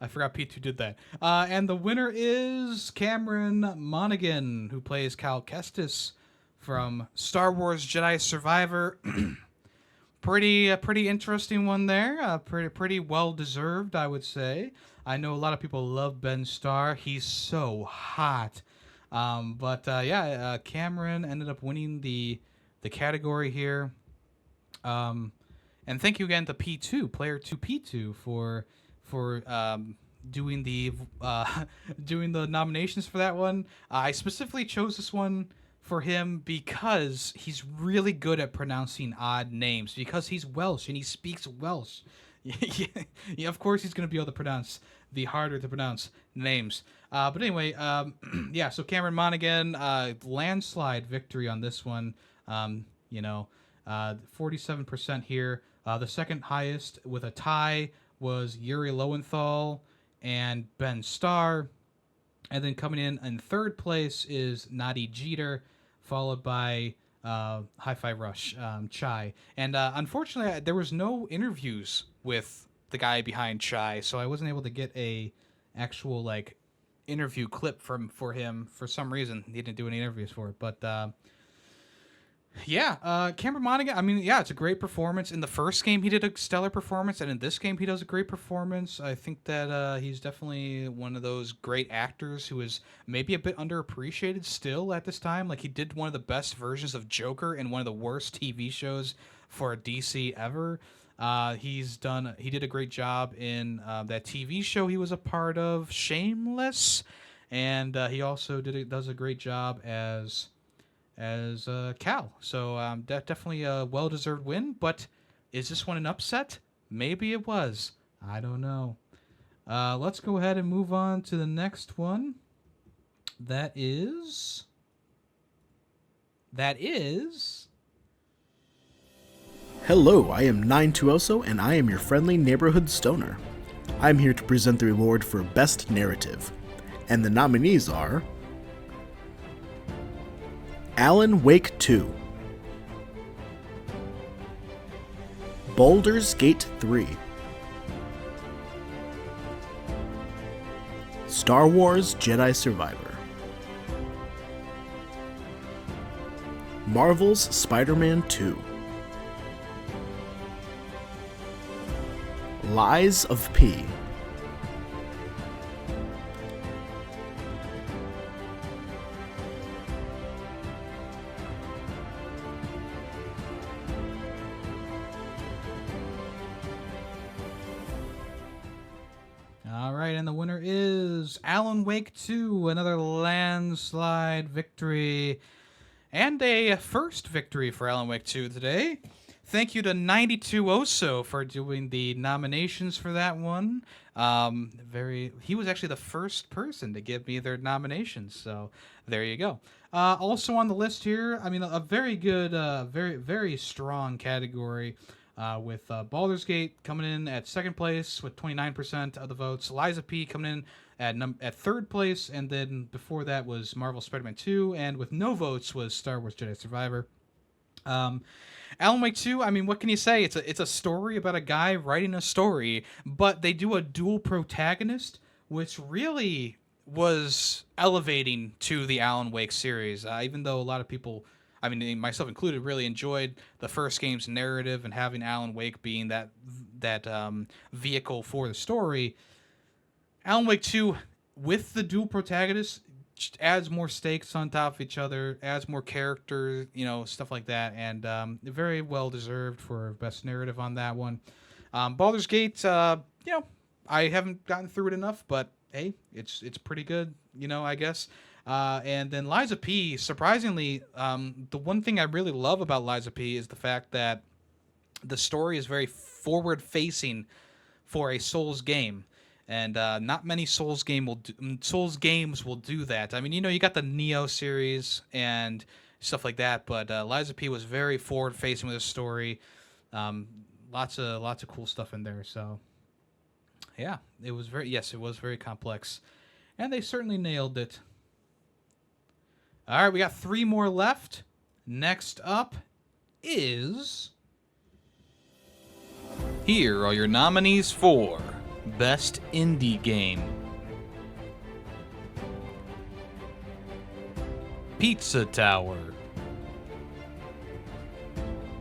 I forgot P2 did that. And the winner is Cameron Monaghan, who plays Cal Kestis from Star Wars Jedi Survivor. Pretty interesting one there. Pretty well deserved, I would say. I know a lot of people love Ben Starr. He's so hot. Cameron ended up winning the category here. And thank you again to P2, Player 2 P2, for doing the doing the nominations for that one. I specifically chose this one for him because he's really good at pronouncing odd names, because he's Welsh and he speaks Welsh. Yeah, of course he's going to be able to pronounce the harder to pronounce names. But anyway, so Cameron Monaghan, landslide victory on this one. 47% here. The second highest with a tie was Yuri Lowenthal and Ben Starr. And then coming in third place is Nadi Jeter, followed by Hi-Fi Rush, Chai. And unfortunately, there was no interviews with the guy behind Chai, so I wasn't able to get a actual interview clip for him for some reason. He didn't do any interviews for it, but Cameron Monaghan, I mean, it's a great performance. In the first game, he did a stellar performance, and in this game, he does a great performance. I think that he's definitely one of those great actors who is maybe a bit underappreciated still at this time. Like, he did one of the best versions of Joker in one of the worst TV shows for DC ever. He did a great job in that TV show he was a part of, Shameless, and he also does a great job as Cal. So definitely a well-deserved win, but is this one an upset? Maybe it was. I don't know. Let's go ahead and move on to the next one. That is... Hello, I am 920, and I am your friendly neighborhood stoner. I'm here to present the award for Best Narrative, and the nominees are Alan Wake 2, Baldur's Gate 3, Star Wars Jedi Survivor, Marvel's Spider-Man 2, Lies of P, All right, and the winner is Alan Wake 2, another landslide victory, and a first victory for Alan Wake 2 today. Thank you to 92 Oso for doing the nominations for that one. He was actually the first person to give me their nominations, so there you go. Also on the list here, I mean, a very good, very, very strong category. With Baldur's Gate coming in at second place with 29% of the votes. Lies of P coming in at third place, and then before that was Marvel Spider-Man 2, and with no votes was Star Wars Jedi Survivor. Alan Wake 2, I mean, what can you say? It's a story about a guy writing a story, but they do a dual protagonist, which really was elevating to the Alan Wake series. Even though a lot of people, I mean, myself included, really enjoyed the first game's narrative and having Alan Wake being that vehicle for the story, Alan Wake 2, with the dual protagonists, adds more stakes on top of each other, adds more character, stuff like that, and very well deserved for best narrative on that one. Baldur's Gate, I haven't gotten through it enough, but hey, it's pretty good, I guess. And then Lies of P, surprisingly, the one thing I really love about Lies of P is the fact that the story is very forward-facing for a Souls game. And not many Souls games will do that. I mean, you got the Neo series and stuff like that, but Lies of P was very forward-facing with the story. Lots of cool stuff in there. So, yeah, it was very complex, and they certainly nailed it. All right, we got 3 more left. Next up is... Here are your nominees for Best Indie Game. Pizza Tower,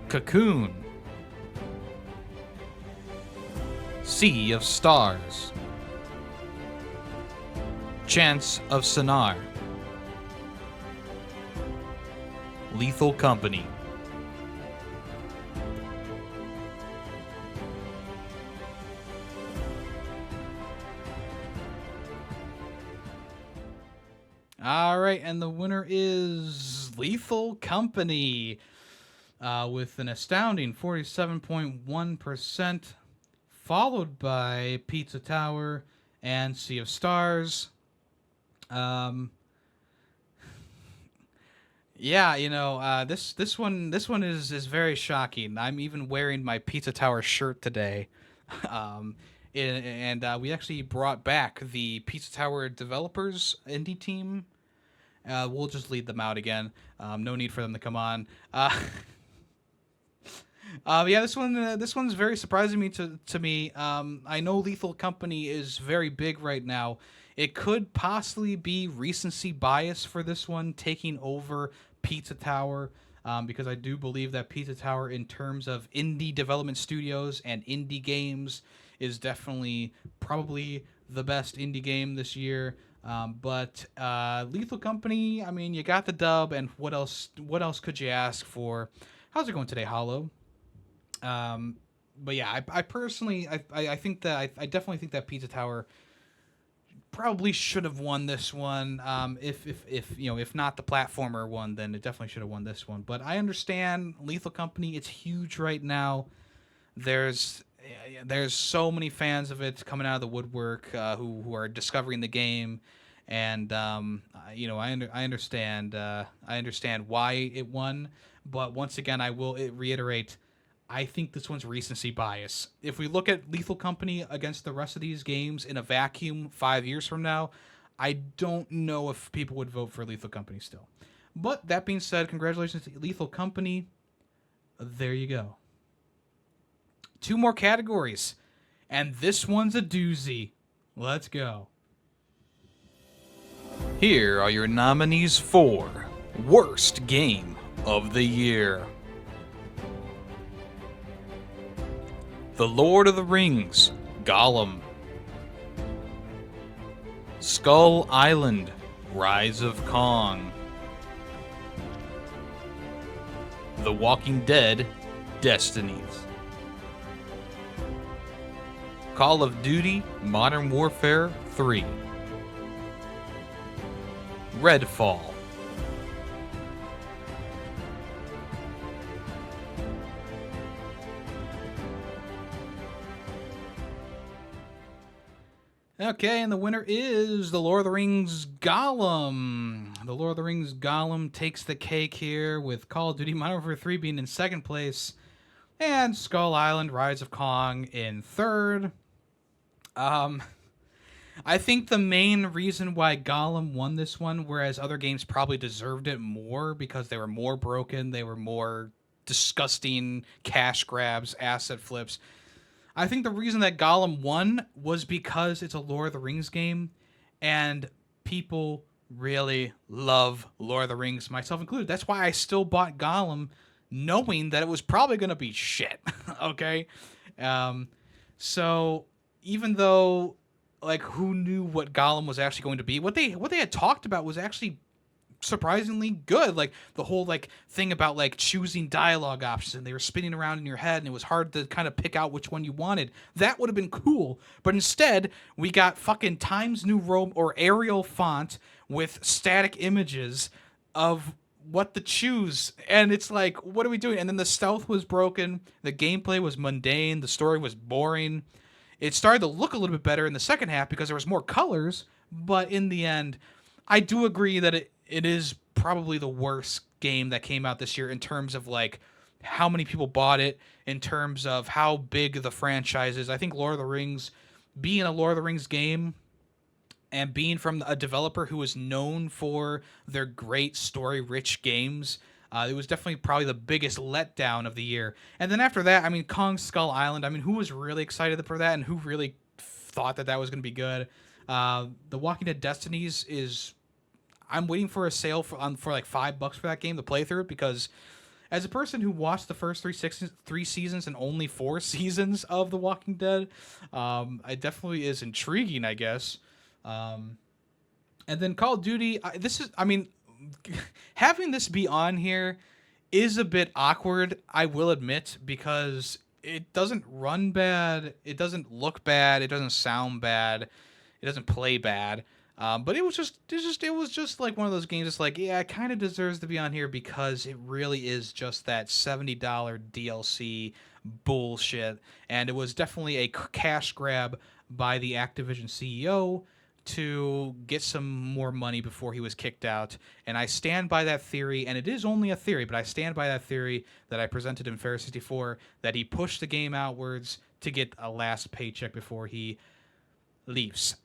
Cocoon, Sea of Stars, Chance of Sonar, Lethal Company. All right, and the winner is Lethal Company with an astounding 47.1%, followed by Pizza Tower and Sea of Stars. Yeah, this one is very shocking. I'm even wearing my Pizza Tower shirt today. We actually brought back the Pizza Tower developers indie team. We'll just lead them out again. No need for them to come on. Yeah, this one's very surprising to me. I know Lethal Company is very big right now. It could possibly be recency bias for this one taking over Pizza Tower, because I do believe that Pizza Tower, in terms of indie development studios and indie games, is definitely probably the best indie game this year. But Lethal Company, I mean, you got the dub, and what else could you ask for? How's it going today, Hollow? But yeah, I personally, I think that I definitely think that Pizza Tower probably should have won this one. If not the platformer one, then it definitely should have won this one. But I understand Lethal Company, it's huge right now. There's so many fans of it coming out of the woodwork, who are discovering the game, and I understand why it won. But once again, I will reiterate, I think this one's recency bias. If we look at Lethal Company against the rest of these games in a vacuum 5 years from now, I don't know if people would vote for Lethal Company still. But that being said, congratulations to Lethal Company. There you go. 2 more categories, and this one's a doozy. Let's go. Here are your nominees for Worst Game of the Year. The Lord of the Rings, Gollum. Skull Island, Rise of Kong. The Walking Dead, Destinies. Call of Duty Modern Warfare 3. Redfall. Okay, and the winner is The Lord of the Rings Gollum. The Lord of the Rings Gollum takes the cake here, with Call of Duty Modern Warfare 3 being in second place, and Skull Island Rise of Kong in third. I think the main reason why Gollum won this one, whereas other games probably deserved it more because they were more broken, they were more disgusting cash grabs, asset flips, I think the reason that Gollum won was because it's a Lord of the Rings game, and people really love Lord of the Rings, myself included. That's why I still bought Gollum, knowing that it was probably going to be shit, okay? So even though, like, who knew what Gollum was actually going to be? What they had talked about was actually surprisingly good. Like, the whole, like, thing about, like, choosing dialogue options, and they were spinning around in your head, and it was hard to kind of pick out which one you wanted. That would have been cool. But instead, we got fucking Times New Roman or Arial font with static images of what to choose, and it's like, what are we doing? And then the stealth was broken, the gameplay was mundane, the story was boring. It started to look a little bit better in the second half because there was more colors, but in the end, I do agree that it is probably the worst game that came out this year in terms of, like, how many people bought it, in terms of how big the franchise is. I think Lord of the Rings, being a Lord of the Rings game, and being from a developer who is known for their great story-rich games, it was definitely probably the biggest letdown of the year. And then after that, I mean, Kong Skull Island, I mean, who was really excited for that, and who really thought that was going to be good? The Walking Dead Destinies is... I'm waiting for a sale for like $5 for that game to play through it, because as a person who watched the first three seasons and only 4 seasons of The Walking Dead, it definitely is intriguing, I guess. And then Call of Duty, having this be on here is a bit awkward, I will admit, because it doesn't run bad, it doesn't look bad, it doesn't sound bad, it doesn't play bad. But it was just like one of those games. It's like, yeah, it kind of deserves to be on here because it really is just that $70 DLC bullshit, and it was definitely a cash grab by the Activision CEO to get some more money before he was kicked out. And I stand by that theory, and it is only a theory, but I stand by that theory that I presented in Ferret 64, that he pushed the game outwards to get a last paycheck before he leaves.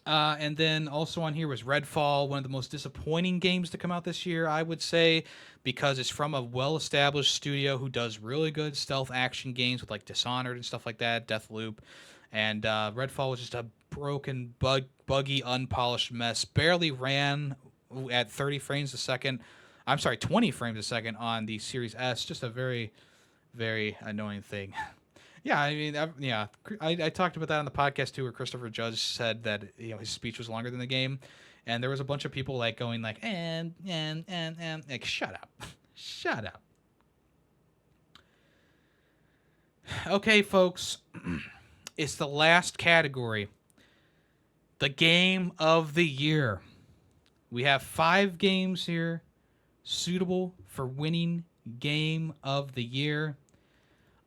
And then also on here was Redfall, one of the most disappointing games to come out this year, I would say, because it's from a well-established studio who does really good stealth action games with like Dishonored and stuff like that, Deathloop. And Redfall was just a broken, buggy, unpolished mess. Barely ran at 30 frames a second. I'm sorry, 20 frames a second on the Series S. Just a very, very annoying thing. Yeah, I mean, I talked about that on the podcast too, where Christopher Judge said that his speech was longer than the game, and there was a bunch of people like going like and like shut up. Okay, folks, it's the last category, the game of the year. We have 5 games here suitable for winning game of the year.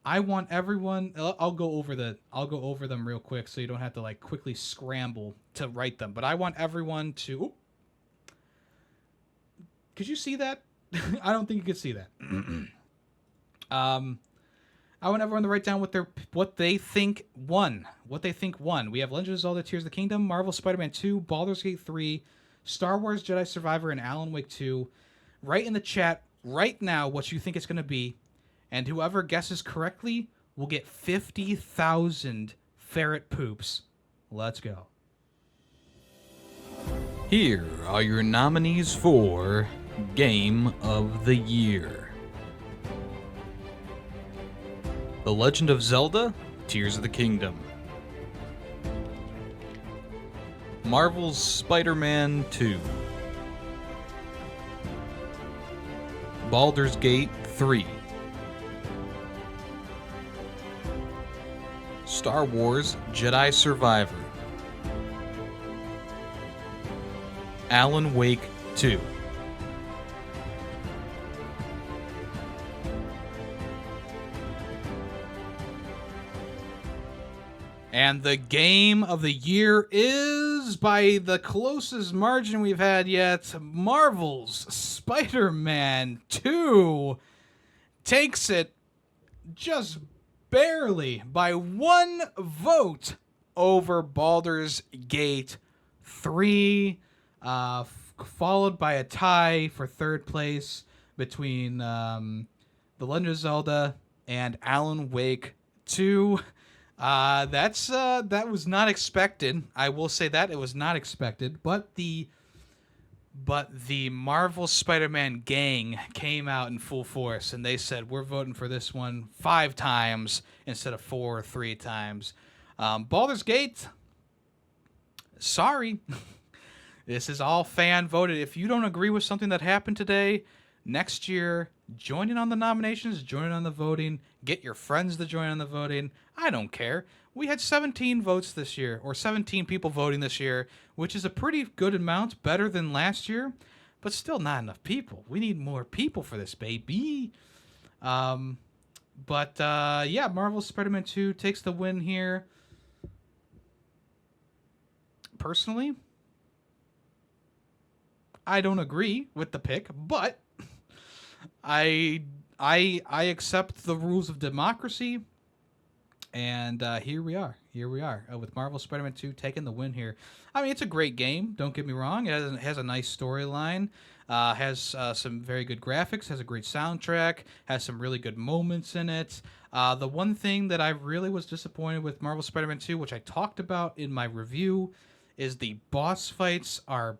I want everyone. I'll go over them real quick, so you don't have to like quickly scramble to write them. But I want everyone to. Could you see that? I don't think you could see that. I want everyone to write down what they think won. We have Legend of Zelda: Tears of the Kingdom, Marvel Spider-Man 2, Baldur's Gate 3, Star Wars Jedi Survivor, and Alan Wake 2. Write in the chat right now what you think it's going to be. And whoever guesses correctly will get 50,000 ferret poops. Let's go. Here are your nominees for Game of the Year. The Legend of Zelda: Tears of the Kingdom. Marvel's Spider-Man 2. Baldur's Gate 3. Star Wars Jedi Survivor. Alan Wake 2. And the game of the year is, by the closest margin we've had yet, Marvel's Spider-Man 2 takes it just barely by 1 vote over Baldur's Gate 3, followed by a tie for 3rd place between The Legend of Zelda and Alan Wake 2. That was not expected. I will say that it was not expected, but the Marvel Spider-Man gang came out in full force, and they said, we're voting for this one 5 times instead of 4 or 3 times. Baldur's Gate, sorry. This is all fan voted. If you don't agree with something that happened today, next year, join in on the nominations, join in on the voting, get your friends to join on the voting. I don't care. We had 17 votes this year, or 17 people voting this year, which is a pretty good amount, better than last year, but still not enough people. We need more people for this, baby. Yeah, Marvel's Spider-Man 2 takes the win here. Personally, I don't agree with the pick, but I accept the rules of democracy, and here we are with Marvel Spider-Man 2 taking the win here. I mean, it's a great game, don't get me wrong. It has a nice storyline, has some very good graphics, has a great soundtrack, has some really good moments in it. The one thing that I really was disappointed with Marvel Spider-Man 2, which I talked about in my review, is the boss fights are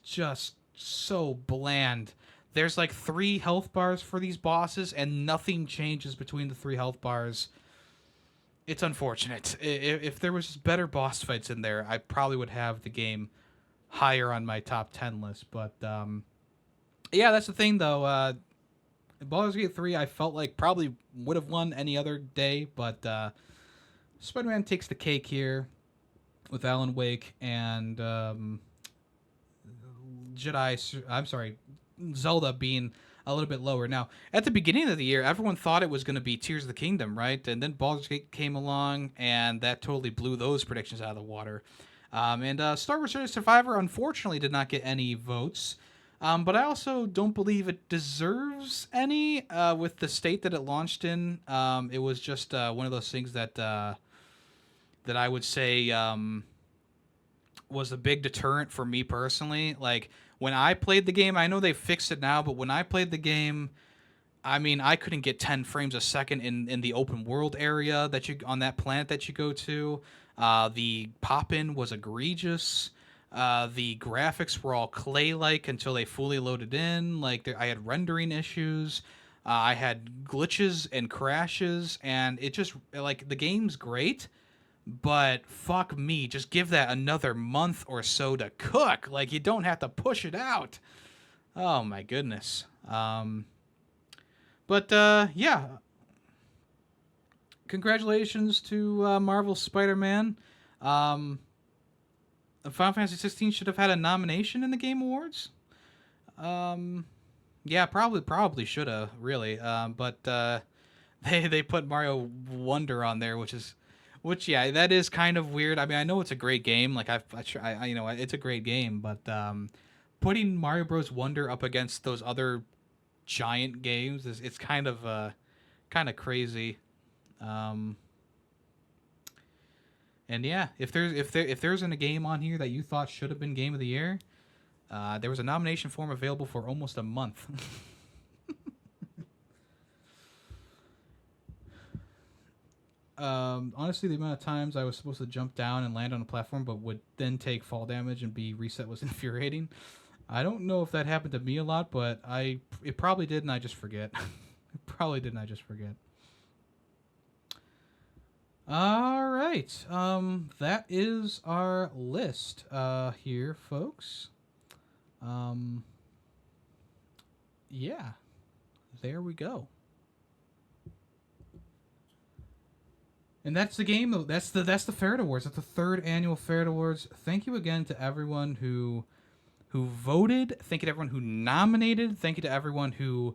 just so bland. There's like 3 health bars for these bosses, and nothing changes between the 3 health bars. It's unfortunate. If there was better boss fights in there, I probably would have the game higher on my top 10 list. But yeah, that's the thing though. Baldur's Gate 3, I felt like probably would have won any other day, but Spider-Man takes the cake here with Alan Wake and Zelda being a little bit lower. Now, at the beginning of the year, everyone thought it was going to be Tears of the Kingdom, right? And then Baldur's Gate came along, and that totally blew those predictions out of the water. And Star Wars Jedi Survivor, unfortunately, did not get any votes. But I also don't believe it deserves any with the state that it launched in. It was just one of those things that I would say was a big deterrent for me personally. Like, when I played the game, I know they fixed it now, but when I played the game, I mean, I couldn't get 10 frames a second in the open world area that you on that planet that you go to. The pop-in was egregious. The graphics were all clay-like until they fully loaded in. Like, I had rendering issues. I had glitches and crashes, and it just, like, the game's great, but fuck me, just give that another month or so to cook. Like, you don't have to push it out. Oh my goodness. But yeah. Congratulations to Marvel's Spider-Man. Final Fantasy 16 should have had a nomination in the Game Awards. Yeah, probably should have, really. But they put Mario Wonder on there, which yeah, that is kind of weird. I mean, I know it's a great game. Like I you know, it's a great game, but putting Mario Bros. Wonder up against those other giant games it's kind of crazy. And yeah, if there's a game on here that you thought should have been Game of the Year, there was a nomination form available for almost a month. Honestly, the amount of times I was supposed to jump down and land on a platform but would then take fall damage and be reset was infuriating. I don't know if that happened to me a lot, but it probably did, and I just forget. It probably did, and I just forget. All right. That is our list here, folks. Yeah. There we go. And that's the game, though. That's the Ferret Awards. That's the 3rd annual Ferret Awards. Thank you again to everyone who voted. Thank you to everyone who nominated. Thank you to everyone who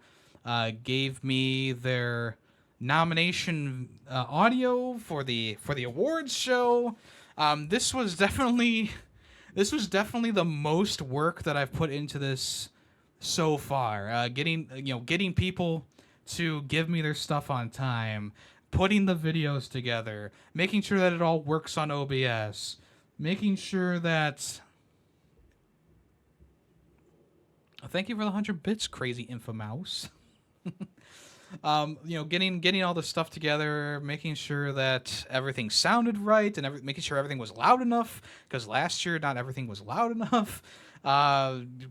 gave me their nomination audio for the awards show. This was definitely the most work that I've put into this so far. Getting people to give me their stuff on time, putting the videos together, making sure that it all works on OBS, making sure that... Thank you for the 100 bits, crazy Infomouse. Getting all the stuff together, making sure that everything sounded right, and making sure everything was loud enough, because last year not everything was loud enough.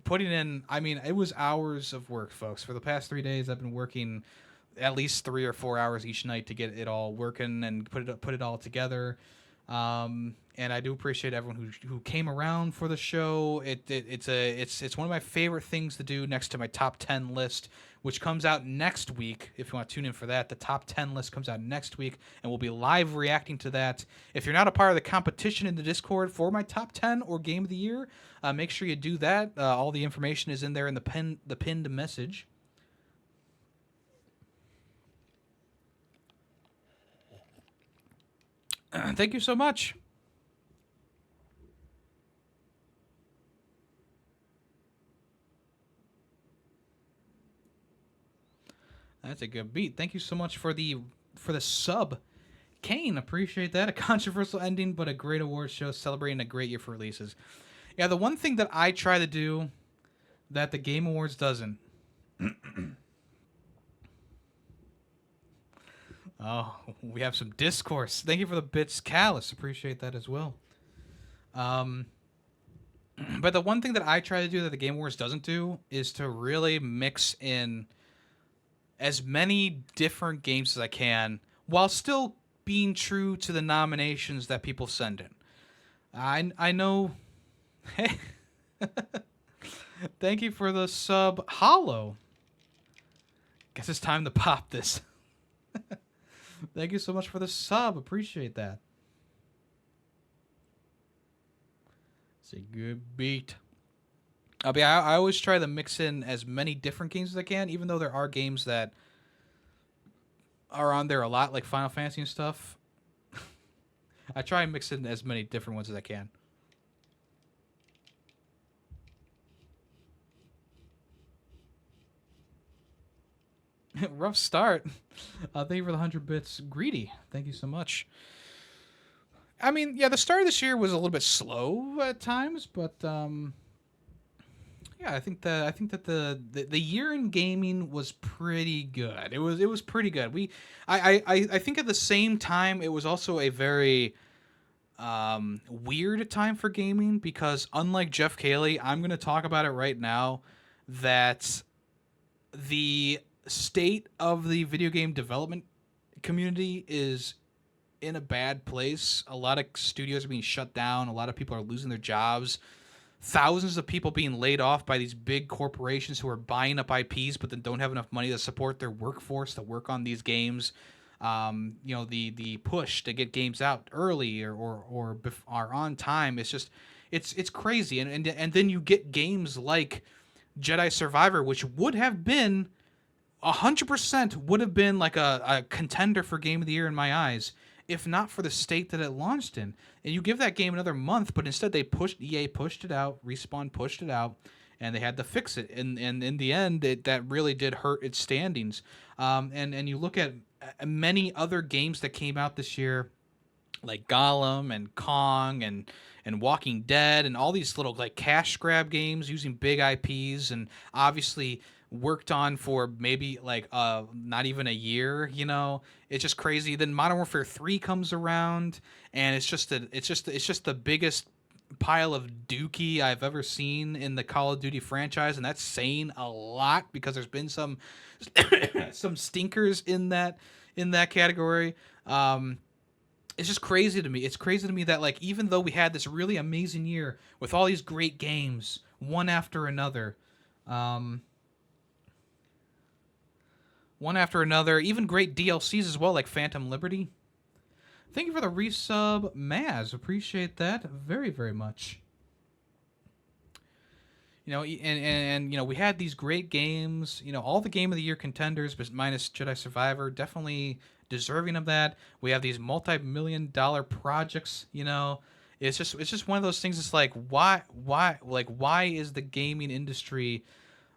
Putting in, I mean, it was hours of work, folks. For the past 3 days, I've been working at least 3 or 4 hours each night to get it all working and put it all together. And I do appreciate everyone who came around for the show. It's one of my favorite things to do next to my top 10 list, which comes out next week. If you want to tune in for that, the top 10 list comes out next week, and we'll be live reacting to that. If you're not a part of the competition in the Discord for my top 10 or Game of the Year, make sure you do that. All the information is in there in the pinned message. Thank you so much. That's a good beat. Thank you so much for the sub, Kane. Appreciate that. A controversial ending, but a great awards show celebrating a great year for releases. Yeah, the one thing that I try to do that the Game Awards doesn't. Oh, we have some discourse. Thank you for the bits, Callus. Appreciate that as well. But the one thing that I try to do that the Game Awards doesn't do is to really mix in as many different games as I can while still being true to the nominations that people send in. I know... Thank you for the sub, Hollow. Guess it's time to pop this. Thank you so much for the sub. Appreciate that. It's a good beat. I always try to mix in as many different games as I can, even though there are games that are on there a lot, like Final Fantasy and stuff. I try and mix in as many different ones as I can. Rough start. Thank you for the 100 bits. Greedy. Thank you so much. I mean, yeah, the start of this year was a little bit slow at times, but yeah, I think that the year in gaming was pretty good. It was pretty good. I think at the same time it was also a very weird time for gaming, because unlike Jeff Cayley, I'm going to talk about it right now, that the state of the video game development community is in a bad place. A lot of studios are being shut down. A lot of people are losing their jobs. Thousands of people being laid off by these big corporations who are buying up IPs but then don't have enough money to support their workforce to work on these games. The push to get games out early or on time. It's just it's crazy. And then you get games like Jedi Survivor, which would have been 100% would have been like a contender for Game of the Year in my eyes, if not for the state that it launched in. And you give that game another month, but instead EA pushed it out, Respawn pushed it out, and they had to fix it. And in the end, that really did hurt its standings. And you look at many other games that came out this year, like Gollum and Kong and Walking Dead and all these little like cash grab games using big IPs, and obviously worked on for maybe like not even a year. It's just crazy. Then Modern Warfare 3 comes around, and it's just the biggest pile of dookie I've ever seen in the Call of Duty franchise, and that's saying a lot because there's been some some stinkers in that category. It's just crazy to me. It's crazy to me that, like, even though we had this really amazing year with all these great games, one after another, even great DLCs as well, like Phantom Liberty. Thank you for the resub, Maz. Appreciate that very, very much. And we had these great games. All the Game of the Year contenders, but minus Jedi Survivor, definitely deserving of that. We have these multi-million-dollar projects. It's just one of those things. It's like why is the gaming industry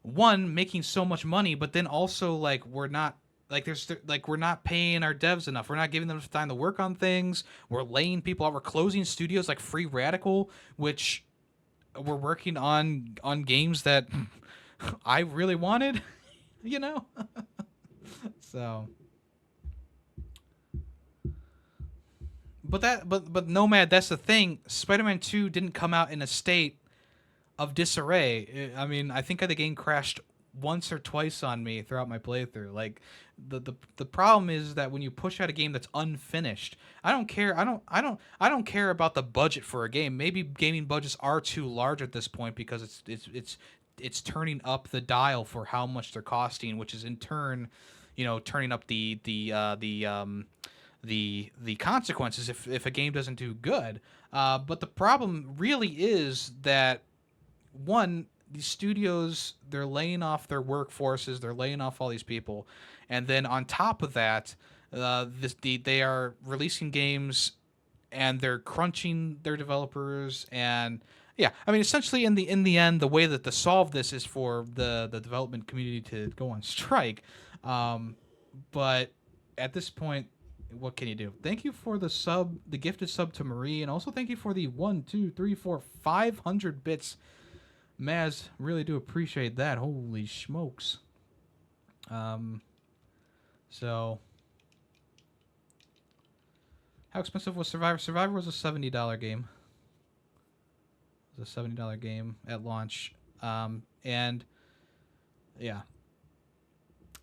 making so much money, but then also like we're not paying our devs enough. We're not giving them enough time to work on things. We're laying people out. We're closing studios like Free Radical, which we're working on games that I really wanted, So, but Nomad, that's the thing. Spider-Man 2 didn't come out in a state of disarray. I mean, I think the game crashed once or twice on me throughout my playthrough. Like the problem is that when you push out a game that's unfinished, I don't care about the budget for a game. Maybe gaming budgets are too large at this point because it's turning up the dial for how much they're costing, which is in turn, turning up the consequences if a game doesn't do good. But the problem really is that, one, these studios, they're laying off their workforces, they're laying off all these people, and then on top of that, they are releasing games and they're crunching their developers. And yeah, I mean, essentially in the end, the way that to solve this is for the development community to go on strike. But at this point, what can you do? Thank you for the gifted sub to Marie, and also thank you for the 500 bits. Maz, really do appreciate that. Holy smokes. So, how expensive was Survivor? Survivor was a $70 game. It was a $70 game at launch. And yeah,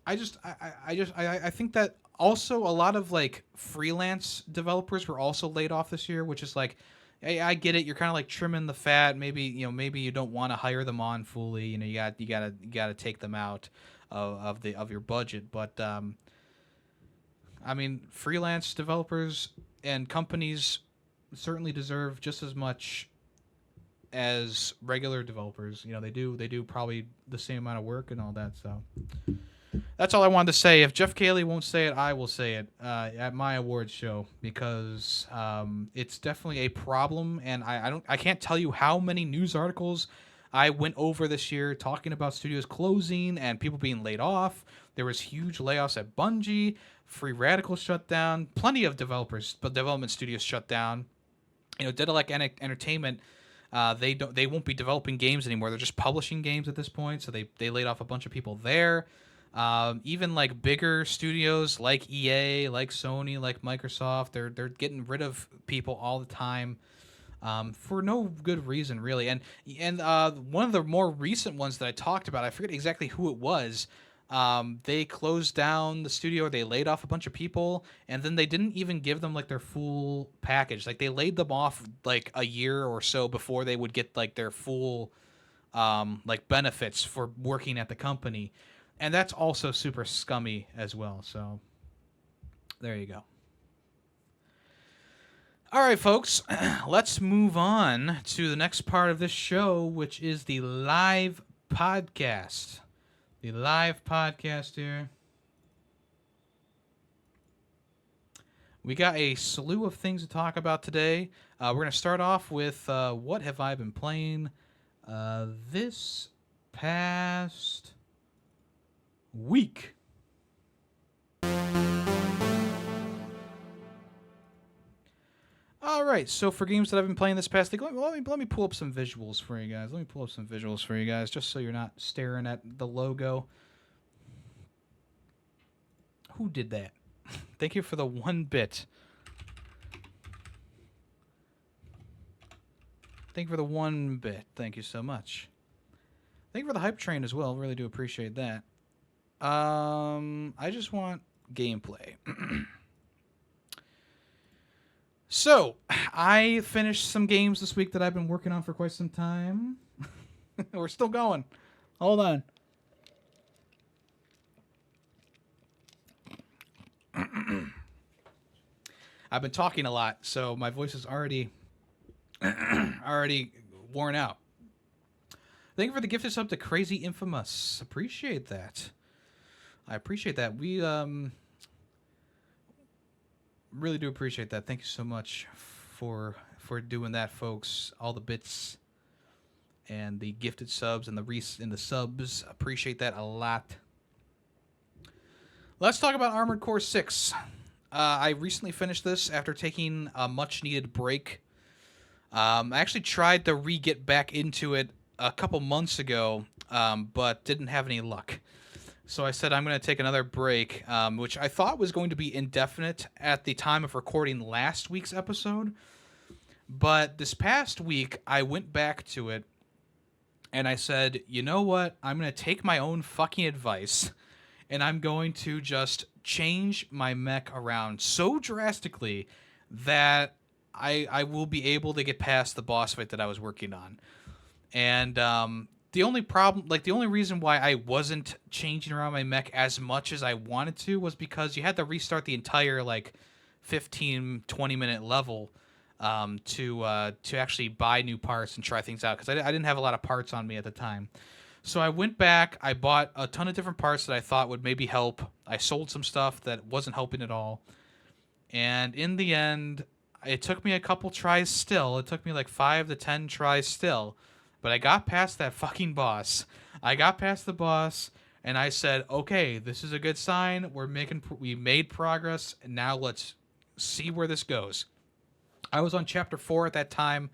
I think that also a lot of like freelance developers were also laid off this year, which is like I get it. You're kind of like trimming the fat. Maybe maybe you don't want to hire them on fully. You gotta take them out of your budget. But I mean, freelance developers and companies certainly deserve just as much as regular developers. They do probably the same amount of work and all that. So that's all I wanted to say. If Jeff Cayley won't say it, I will say it at my awards show, because it's definitely a problem, and I can't tell you how many news articles I went over this year talking about studios closing and people being laid off. There was huge layoffs at Bungie, Free Radical shut down, plenty of development studios shut down. Dedalek Entertainment, they won't be developing games anymore. They're just publishing games at this point. So they laid off a bunch of people there. Even like bigger studios like EA, like Sony, like Microsoft, they're getting rid of people all the time, for no good reason really. And one of the more recent ones that I talked about, I forget exactly who it was. They closed down the studio, or they laid off a bunch of people, and then they didn't even give them like their full package. Like they laid them off like a year or so before they would get like their full like benefits for working at the company. And that's also super scummy as well. So there you go. All right, folks, let's move on to the next part of this show, which is the live podcast. The live podcast here. We got a slew of things to talk about today. We're going to start off with what have I been playing this past week. All right, so for games that I've been playing this past week, let me pull up some visuals for you guys. Just so you're not staring at the logo. Who did that? Thank you for the 1 bit. Thank you for the 1 bit. Thank you so much. Thank you for the hype train as well. Really do appreciate that. I just want gameplay. So, I finished some games this week that I've been working on for quite some time. We're still going. Hold on. I've been talking a lot, so my voice is already worn out. Thank you for the gifted sub to Crazy Infamous. Appreciate that. I appreciate that. We really do appreciate that. Thank you so much for doing that, folks. All the bits and the gifted subs and the subs. Appreciate that a lot. Let's talk about Armored Core 6. I recently finished this after taking a much-needed break. I actually tried to get back into it a couple months ago, but didn't have any luck. So I said I'm going to take another break, which I thought was going to be indefinite at the time of recording last week's episode. But this past week, I went back to it, and I said, you know what? I'm going to take my own fucking advice, and I'm going to just change my mech around so drastically that I will be able to get past the boss fight that I was working on. And the only reason why I wasn't changing around my mech as much as I wanted to was because you had to restart the entire 15-20 minute level to actually buy new parts and try things out, because I didn't have a lot of parts on me at the time. So I went back, I bought a ton of different parts that I thought would maybe help. I sold some stuff that wasn't helping at all. And in the end, it took me a couple tries still. It took me 5 to 10 tries still. But I got past that fucking boss. I got past the boss, and I said, okay, this is a good sign. We made progress, and now let's see where this goes. I was on Chapter 4 at that time.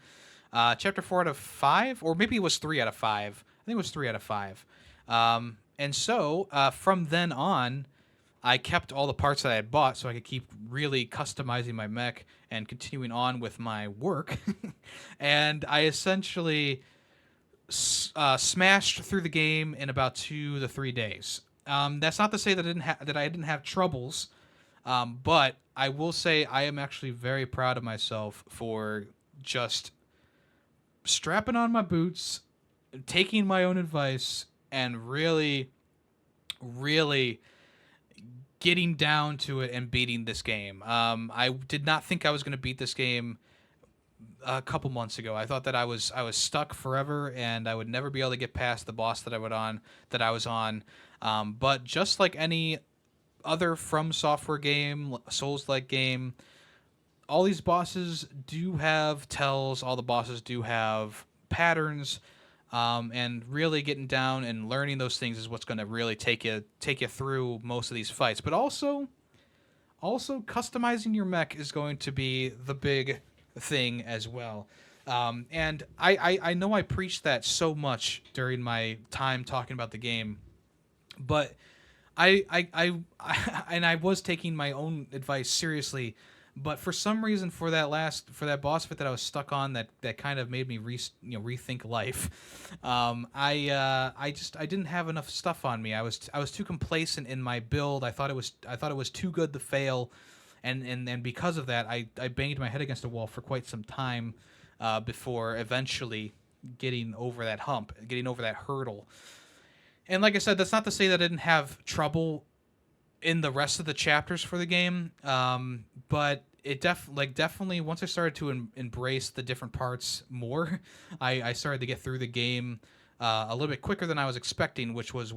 Chapter 4 out of 5? Or maybe it was 3 out of 5. I think it was 3 out of 5. And so, from then on, I kept all the parts that I had bought so I could keep really customizing my mech and continuing on with my work. And I essentially smashed through the game in about 2 to 3 days. That's not to say that I didn't have troubles, but I will say I am actually very proud of myself for just strapping on my boots, taking my own advice, and really, really getting down to it and beating this game. I did not think I was going to beat this game a couple months ago. I thought that I was stuck forever and I would never be able to get past the boss that I was on. But just like any other From Software game, Souls-like game, all these bosses do have tells. All the bosses do have patterns. And really getting down and learning those things is what's going to really take you through most of these fights. But also customizing your mech is going to be the big thing as well. And I know I preached that so much during my time talking about the game, but I was taking my own advice seriously. But for some reason, for that boss fight that I was stuck on, that kind of made me rethink life. I didn't have enough stuff on me. I was too complacent in my build. I thought it was too good to fail, and because of that, I banged my head against a wall for quite some time before eventually getting over that hump, getting over that hurdle. And like I said, that's not to say that I didn't have trouble in the rest of the chapters for the game, but it definitely once I started to embrace the different parts more, I started to get through the game a little bit quicker than I was expecting, which was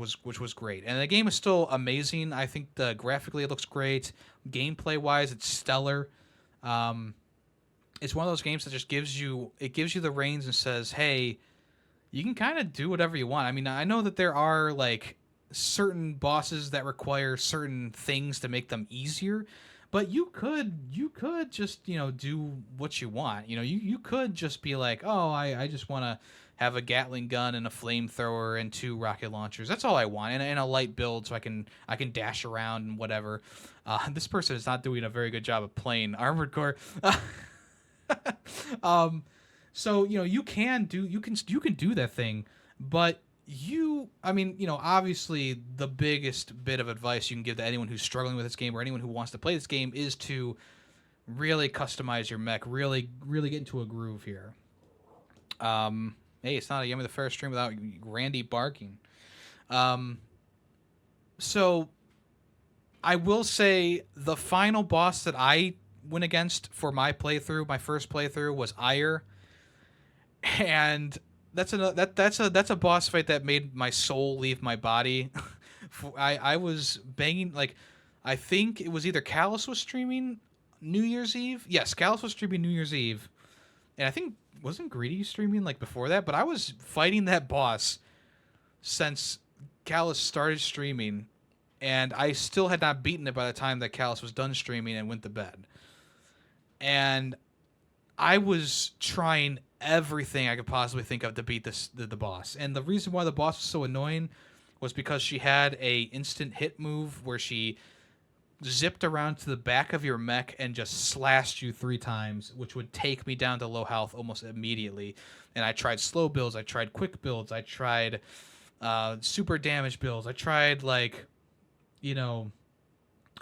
great. And the game is still amazing. I think graphically it looks great. Gameplay wise, it's stellar. It's one of those games that just gives you the reins and says, hey, you can kind of do whatever you want. I mean, I know that there are like certain bosses that require certain things to make them easier, but you could just do what you want. You could just be like, oh, I just want to have a Gatling gun and a flamethrower and 2 rocket launchers. That's all I want, and a light build so I can dash around and whatever. This person is not doing a very good job of playing Armored Core. So you can do that thing, but obviously the biggest bit of advice you can give to anyone who's struggling with this game or anyone who wants to play this game is to really customize your mech, really get into a groove here. Hey, it's not a Yummy the Ferret stream without Randy barking. So I will say the final boss that I went against for my first playthrough was Ire, and that's a boss fight that made my soul leave my body. I was banging, like, I think it was either Callus was streaming New Year's Eve. Yes, Callus was streaming New Year's Eve, and I think wasn't Greedy streaming like before that. But I was fighting that boss since Callus started streaming, and I still had not beaten it by the time that Callus was done streaming and went to bed. And I was trying everything I could possibly think of to beat the boss. And the reason why the boss was so annoying was because she had a instant hit move where she zipped around to the back of your mech and just slashed you 3 times, which would take me down to low health almost immediately. And I tried slow builds, I tried quick builds, I tried super damage builds, I tried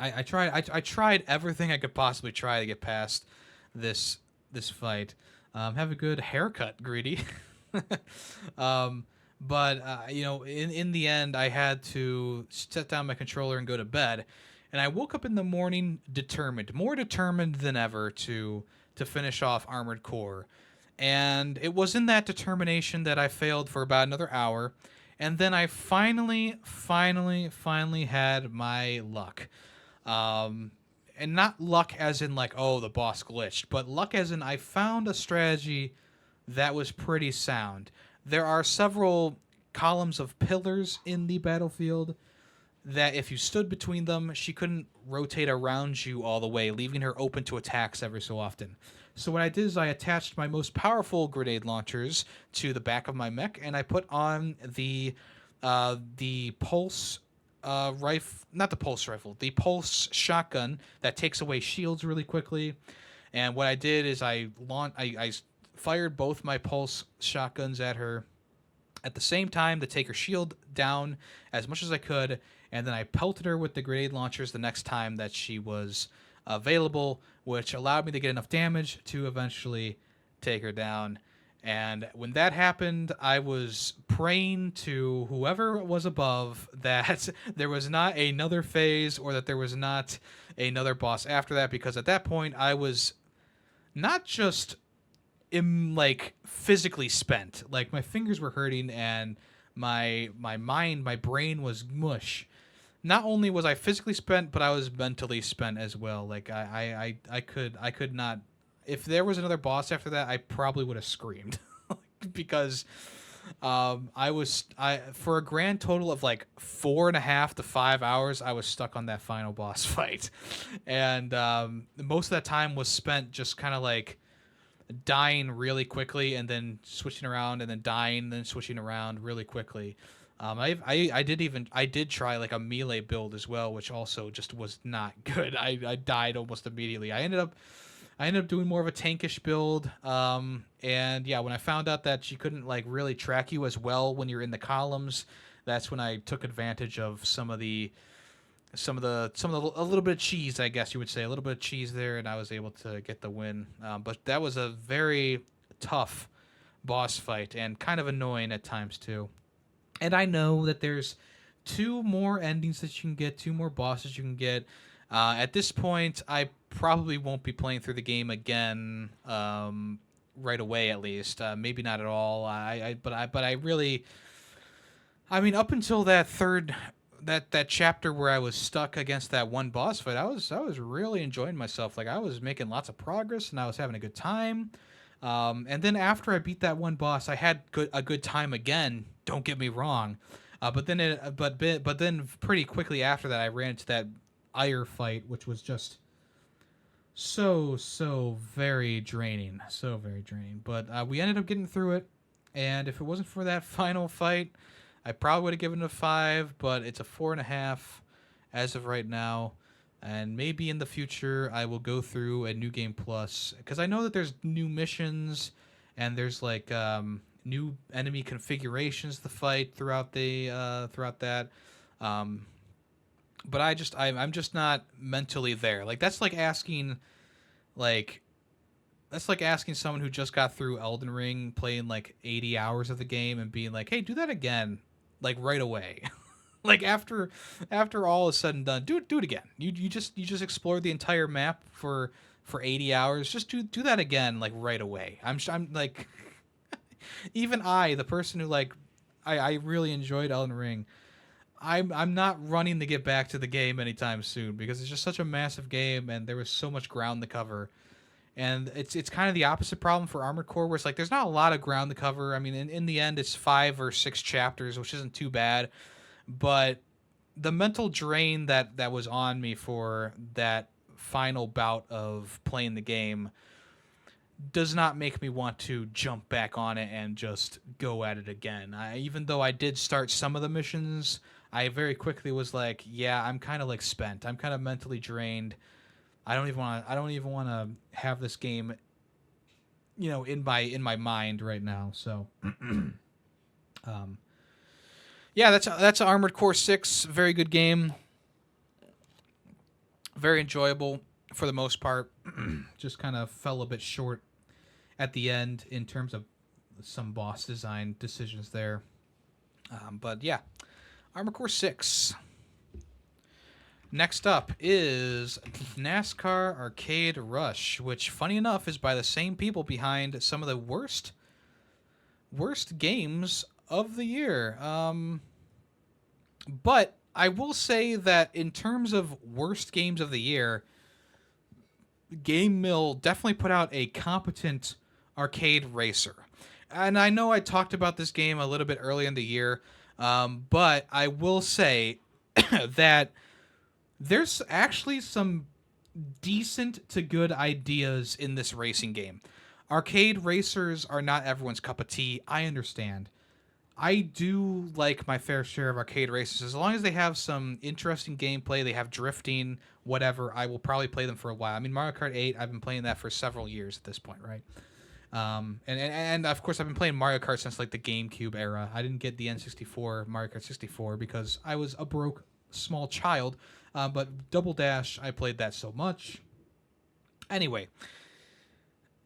I tried everything I could possibly try to get past this fight. Have a good haircut, Greedy. But in the end, I had to set down my controller and go to bed. And I woke up in the morning more determined than ever to finish off Armored Core. And it was in that determination that I failed for about another hour. And then I finally had my luck. And not luck as in like, oh, the boss glitched, but luck as in I found a strategy that was pretty sound. There are several columns of pillars in the battlefield that if you stood between them, she couldn't rotate around you all the way, leaving her open to attacks every so often. So what I did is I attached my most powerful grenade launchers to the back of my mech, and I put on the pulse rifle, not the pulse rifle, the pulse shotgun that takes away shields really quickly. And what I did is I fired both my pulse shotguns at her at the same time to take her shield down as much as I could, and then I pelted her with the grenade launchers the next time that she was available, which allowed me to get enough damage to eventually take her down. And when that happened, I was praying to whoever was above that there was not another phase or that there was not another boss after that, because at that point I was not just physically spent. Like, my fingers were hurting and my brain was mush. Not only was I physically spent, but I was mentally spent as well. Like, I could not. If there was another boss after that, I probably would have screamed because for a grand total of like 4.5 to 5 hours, I was stuck on that final boss fight, and most of that time was spent just kind of like dying really quickly and then switching around and then dying and then switching around really quickly. I did try like a melee build as well, which also just was not good. I died almost immediately. I ended up doing more of a tankish build. And yeah, when I found out that she couldn't like really track you as well when you're in the columns, that's when I took advantage of a little bit of cheese, I guess you would say, a little bit of cheese there, and I was able to get the win. But that was a very tough boss fight and kind of annoying at times too. And I know that there's 2 more endings that you can get, 2 more bosses you can get. At this point, I probably won't be playing through the game again right away, at least. Maybe not at all. But I really, I mean, up until that that chapter where I was stuck against that one boss fight, I was really enjoying myself. Like, I was making lots of progress and I was having a good time. And then after I beat that one boss, I had a good time again. Don't get me wrong. But then pretty quickly after that, I ran into that ire fight, which was just so very draining. So very draining. But we ended up getting through it. And if it wasn't for that final fight, I probably would have given it a 5, but it's a 4.5 as of right now. And maybe in the future I will go through a New Game Plus, because I know that there's new missions and there's like new enemy configurations to fight throughout that. But I'm just not mentally there. Like, that's like asking someone who just got through Elden Ring, playing like 80 hours of the game, and being like, "Hey, do that again, like right away." Like, after all is said and done, do it again. You just explored the entire map for 80 hours. Just do that again, like right away. I'm like, even I, the person who like, I really enjoyed Elden Ring, I'm not running to get back to the game anytime soon, because it's just such a massive game and there was so much ground to cover. And it's kind of the opposite problem for Armored Core, where it's like there's not a lot of ground to cover. I mean, in the end, it's 5 or 6 chapters, which isn't too bad. But the mental drain that was on me for that final bout of playing the game does not make me want to jump back on it and just go at it again. Even though I did start some of the missions, I very quickly was like, yeah, I'm kind of like spent. I'm kind of mentally drained. I don't even want to have this game, in my mind right now. So, yeah, that's Armored Core 6. Very good game. Very enjoyable for the most part. Just kind of fell a bit short at the end in terms of some boss design decisions there. But yeah, Armored Core 6. Next up is NASCAR Arcade Rush, which, funny enough, is by the same people behind some of the worst games of the year. But I will say that in terms of worst games of the year, Game Mill definitely put out a competent arcade racer. And I know I talked about this game a little bit earlier in the year, but I will say that there's actually some decent to good ideas in this racing game. Arcade racers are not everyone's cup of tea. I understand. I do like my fair share of arcade racers. As long as they have some interesting gameplay, they have drifting, whatever, I will probably play them for a while. I mean, Mario Kart 8, I've been playing that for several years at this point, right? And of course, I've been playing Mario Kart since like the GameCube era. I didn't get the N64 Mario Kart 64 because I was a broke small child. But Double Dash, I played that so much. Anyway,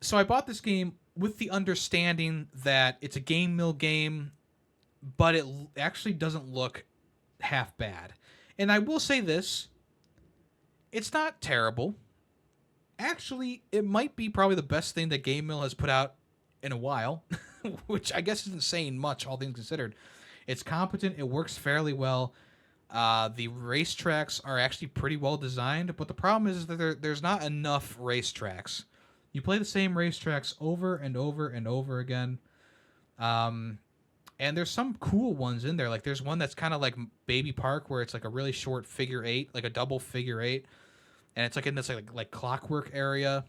so I bought this game with the understanding that it's a game mill game, but it actually doesn't look half bad. And I will say this, it's not terrible. Actually, it might be probably the best thing that Game Mill has put out in a while, which I guess isn't saying much, all things considered. It's competent. It works fairly well. The racetracks are actually pretty well designed, but the problem is that there's not enough racetracks. You play the same racetracks over and over and over again. And there's some cool ones in there. Like there's one that's kind of like Baby Park, where it's like a really short figure eight, like a double figure eight. And it's like in this like clockwork area.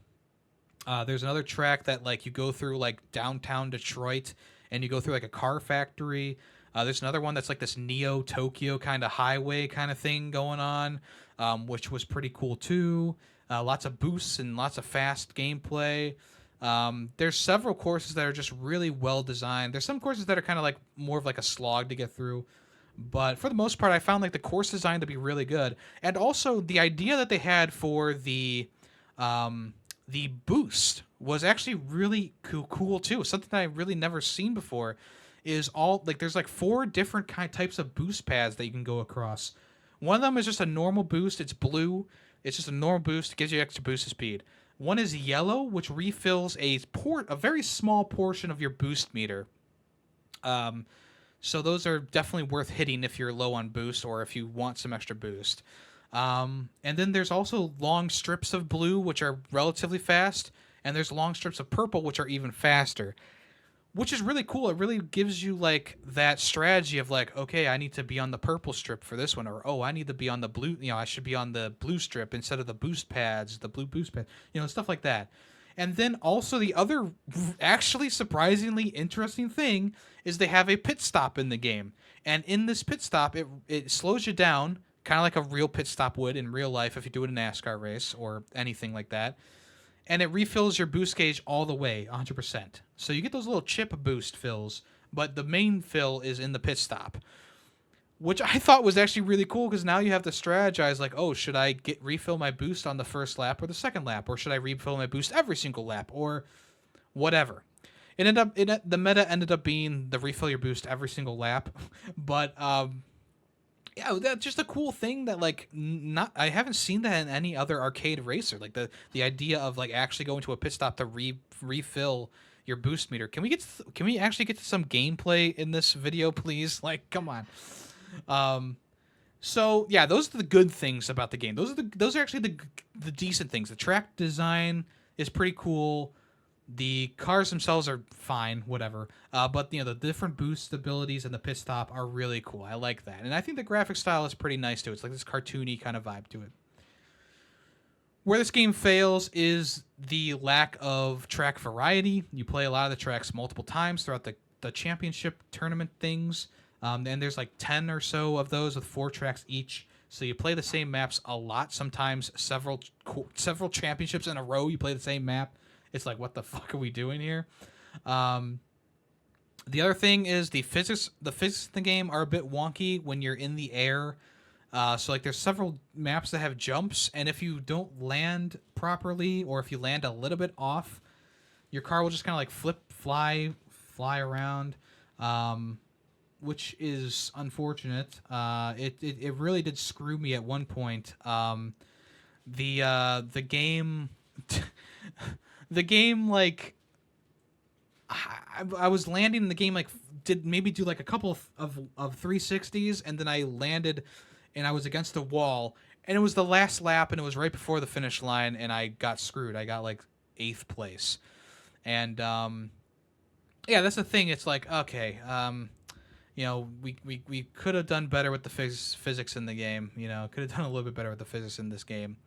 There's another track that like you go through like downtown Detroit, and you go through like a car factory. There's another one that's like this Neo Tokyo kind of highway kind of thing going on, which was pretty cool too. Lots of boosts and lots of fast gameplay. There's several courses that are just really well designed. There's some courses that are kind of like more of like a slog to get through. But for the most part, I found like the course design to be really good, and also the idea that they had for the boost was actually really cool too. Something that I really never seen before is all like there's like 4 different types of boost pads that you can go across. One of them is just a normal boost. It's blue. It's just a normal boost. It gives you extra boost speed. One is yellow, which refills a very small portion of your boost meter. So those are definitely worth hitting if you're low on boost or if you want some extra boost. And then there's also long strips of blue, which are relatively fast, and there's long strips of purple, which are even faster, which is really cool. It really gives you like that strategy of like, okay, I need to be on the purple strip for this one, or oh, I need to be on the blue, I should be on the blue strip instead of the boost pads, the blue boost pad, stuff like that. And then also the other actually surprisingly interesting thing is they have a pit stop in the game. And in this pit stop, it slows you down, kind of like a real pit stop would in real life if you do it in a NASCAR race or anything like that. And it refills your boost gauge all the way, 100%. So you get those little chip boost fills, but the main fill is in the pit stop, which I thought was actually really cool because now you have to strategize like, oh, should I refill my boost on the first lap or the second lap, or should I refill my boost every single lap, or whatever. The meta ended up being the refill your boost every single lap, but yeah, that's just a cool thing that like I haven't seen that in any other arcade racer. Like the idea of like actually going to a pit stop to refill your boost meter. Can we actually get to some gameplay in this video, please? Like, come on. So yeah, those are the good things about the game. Those are actually the decent things. The track design is pretty cool. The cars themselves are fine, whatever. But the different boost abilities and the pit stop are really cool. I like that, and I think the graphic style is pretty nice too. It's like this cartoony kind of vibe to it. Where this game fails is the lack of track variety. You play a lot of the tracks multiple times throughout the championship tournament things. And there's like 10 or so of those with 4 tracks each. So you play the same maps a lot. Sometimes several championships in a row you play the same map. It's like, what the fuck are we doing here? The other thing is the physics in the game are a bit wonky when you're in the air. So like there's several maps that have jumps, and if you don't land properly, or if you land a little bit off, your car will just kind of like fly around. Which is unfortunate. It really did screw me at one point. The game, the game like I was landing in the game like did like a couple of 360s, and then I landed, and I was against the wall, and it was the last lap, and it was right before the finish line, and I got screwed. I got like 8th place, and yeah, that's the thing. It's like, okay. We could have done better with the physics in the game. Could have done a little bit better with the physics in this game.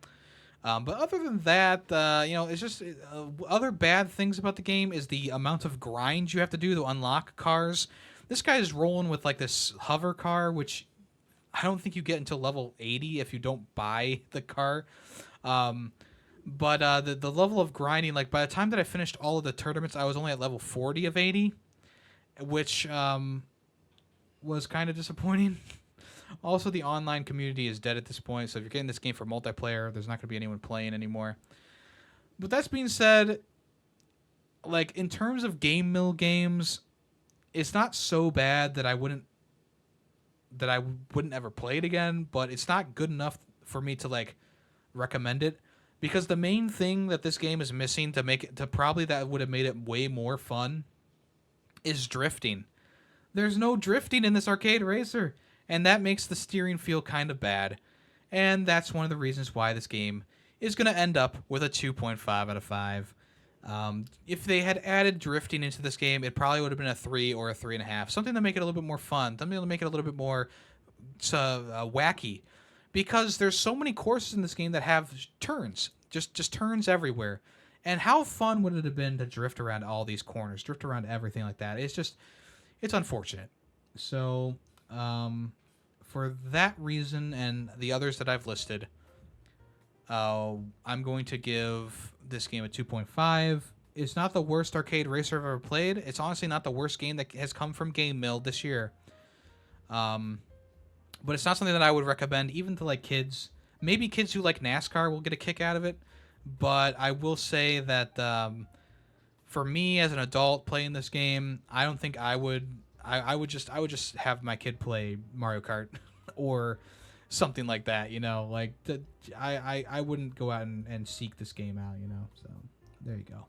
But other than that, it's just other bad things about the game is the amount of grind you have to do to unlock cars. This guy is rolling with like this hover car, which I don't think you get until level 80 if you don't buy the car. But the level of grinding, like by the time that I finished all of the tournaments, I was only at level 40 of 80, which was kind of disappointing. Also, the online community is dead at this point, so if you're getting this game for multiplayer, there's not going to be anyone playing anymore. But that being said, like, in terms of Game Mill games, it's not so bad that I wouldn't ever play it again, but it's not good enough for me to, like, recommend it, because the main thing that this game is missing that would have made it way more fun is drifting. There's no drifting in this arcade racer, and that makes the steering feel kind of bad. And that's one of the reasons why this game is going to end up with a 2.5 out of 5. If they had added drifting into this game, it probably would have been a 3 or a 3.5. Something to make it a little bit more fun. Something to make it a little bit more wacky. Because there's so many courses in this game that have turns. Just turns everywhere. And how fun would it have been to drift around all these corners, drift around everything like that? It's unfortunate. So, for that reason and the others that I've listed, I'm going to give this game a 2.5. It's not the worst arcade racer I've ever played. It's honestly not the worst game that has come from Game Mill this year. But it's not something that I would recommend even to, like, kids. Maybe kids who like NASCAR will get a kick out of it. But I will say that for me as an adult playing this game, I don't think I would. I would just have my kid play Mario Kart or something like that. You know, like I wouldn't go out and seek this game out. You know, so there you go.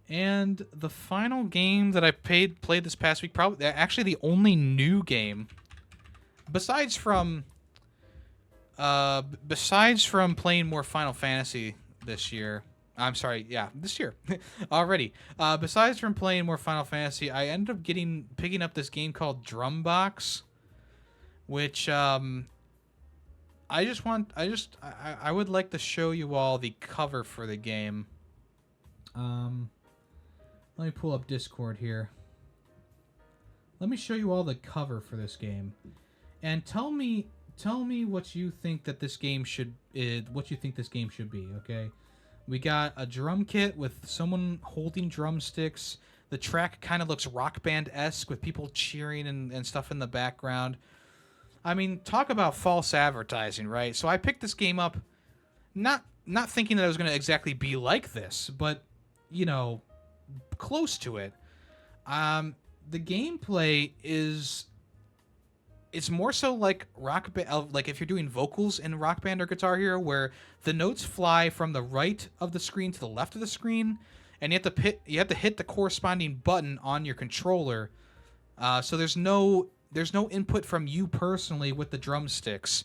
And the final game that I played this past week, probably actually the only new game, besides from playing more Final Fantasy this year. I'm sorry, yeah, this year already. Besides from playing more Final Fantasy, I ended up picking up this game called Drumbox, which I would like to show you all the cover for the game. Let me pull up Discord here. Let me show you all the cover for this game, and tell me what you think that this game should be. Okay, we got a drum kit with someone holding drumsticks. The track kind of looks Rock Band-esque with people cheering and stuff in the background. I mean, talk about false advertising, right? So I picked this game up, not thinking that it was going to exactly be like this, but you know, close to it. The gameplay it's more so like Rock Band, like if you're doing vocals in Rock Band or Guitar Hero, where the notes fly from the right of the screen to the left of the screen, and you have to hit the corresponding button on your controller. So there's no input from you personally with the drumsticks.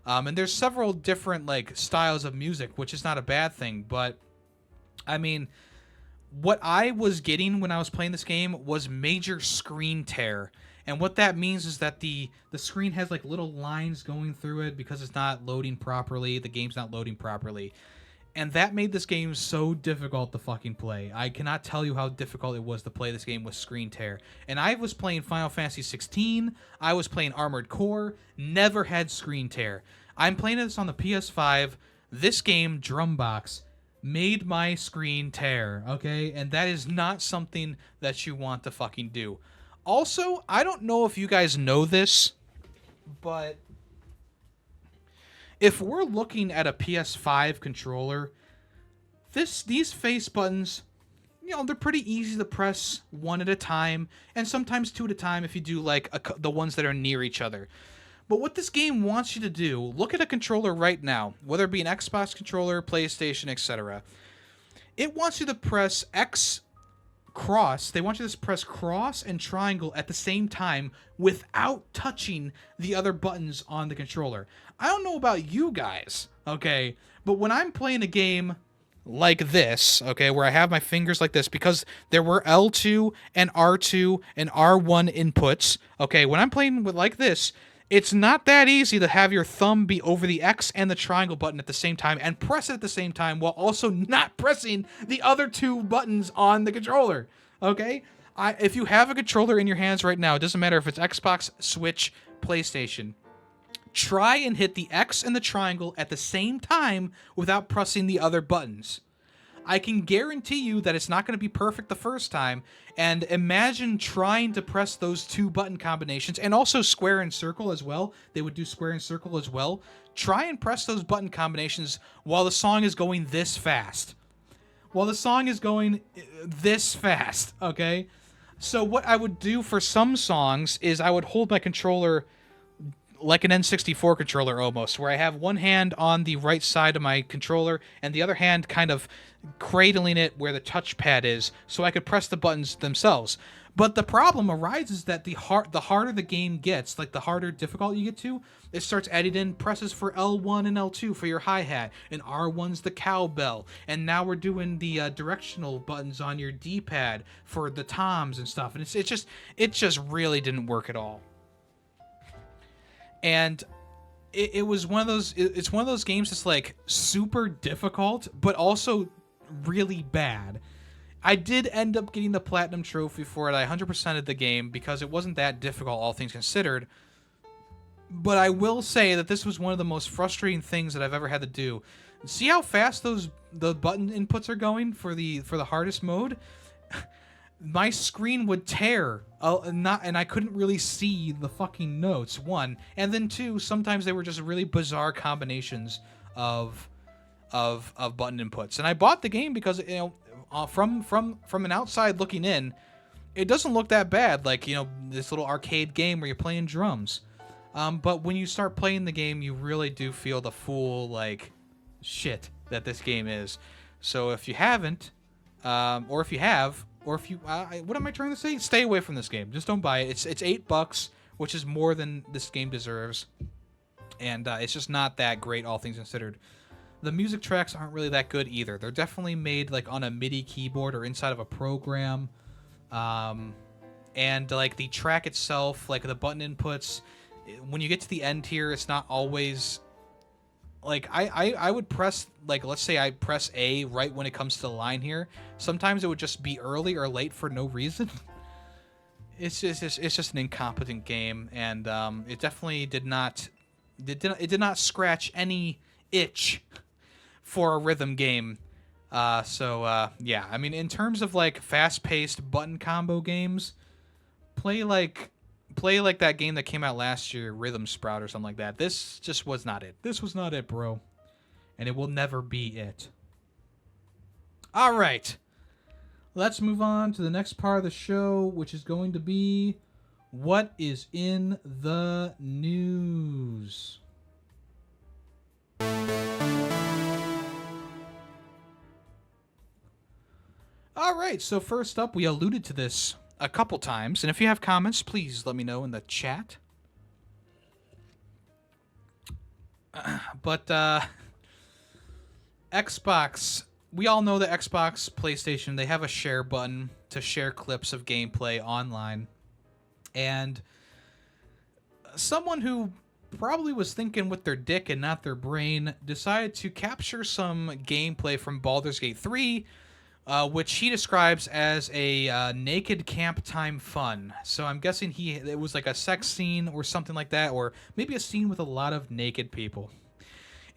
And there's several different like styles of music, which is not a bad thing, but I mean, what I was getting when I was playing this game was major screen tear. And what that means is that the screen has like little lines going through it because it's not loading properly. The game's not loading properly. And that made this game so difficult to fucking play. I cannot tell you how difficult it was to play this game with screen tear. And I was playing Final Fantasy 16. I was playing Armored Core. Never had screen tear. I'm playing this on the PS5. This game, Drumbox, made my screen tear, okay? And that is not something that you want to fucking do. Also, I don't know if you guys know this, but if we're looking at a PS5 controller, these face buttons, you know, they're pretty easy to press one at a time, and sometimes two at a time if you do like the ones that are near each other. But what this game wants you to do, look at a controller right now, whether it be an Xbox controller, PlayStation, etc. It wants you to press cross. They want you to press cross and triangle at the same time without touching the other buttons on the controller. I don't know about you guys, okay, but when I'm playing a game like this, okay, where I have my fingers like this, because there were L2 and R2 and R1 inputs, okay, when I'm playing with like this, it's not that easy to have your thumb be over the X and the triangle button at the same time and press it at the same time while also not pressing the other two buttons on the controller, okay? If you have a controller in your hands right now, it doesn't matter if it's Xbox, Switch, PlayStation, try and hit the X and the triangle at the same time without pressing the other buttons. I can guarantee you that it's not going to be perfect the first time, and imagine trying to press those two button combinations, and also square and circle as well. They would do square and circle as well. Try and press those button combinations while the song is going this fast. while the song is going this fast, okay? So what I would do for some songs is I would hold my controller like an N64 controller almost, where I have one hand on the right side of my controller and the other hand kind of cradling it where the touchpad is so I could press the buttons themselves. But the problem arises that the harder the game gets, like the harder difficult you get to, it starts adding in presses for L1 and L2 for your hi-hat, and R1's the cowbell, and now we're doing the directional buttons on your D-pad for the toms and stuff, and it just really didn't work at all. And it was one of those. It's one of those games that's like super difficult, but also really bad. I did end up getting the platinum trophy for it. I 100%ed the game because it wasn't that difficult, all things considered. But I will say that this was one of the most frustrating things that I've ever had to do. See how fast the button inputs are going for the hardest mode? My screen would tear, and I couldn't really see the fucking notes, one. And then two, sometimes they were just really bizarre combinations of button inputs. And I bought the game because, from an outside looking in, it doesn't look that bad, like, this little arcade game where you're playing drums. But when you start playing the game, you really do feel the full, like, shit that this game is. So if you haven't, or if you have, or if you, what am I trying to say? Stay away from this game. Just don't buy it. It's $8, which is more than this game deserves. And it's just not that great, all things considered. The music tracks aren't really that good either. They're definitely made like on a MIDI keyboard or inside of a program. And like the track itself, like the button inputs, when you get to the end here, it's not always like I would press, like, let's say I press A right when it comes to the line here. Sometimes it would just be early or late for no reason. It's just an incompetent game, and it definitely did not scratch any itch for a rhythm game. Yeah, I mean, in terms of like fast-paced button combo games, play like that game that came out last year, Rhythm Sprout or something like that. This just was not it. This was not it, bro. And it will never be it. All right. Let's move on to the next part of the show, which is going to be what is in the news. All right, so first up, we alluded to this a couple times, and if you have comments, please let me know in the chat. But Xbox, we all know that Xbox, PlayStation, they have a share button to share clips of gameplay online. And someone who probably was thinking with their dick and not their brain decided to capture some gameplay from Baldur's Gate 3, which he describes as a naked camp time fun. So I'm guessing it was like a sex scene or something like that, or maybe a scene with a lot of naked people.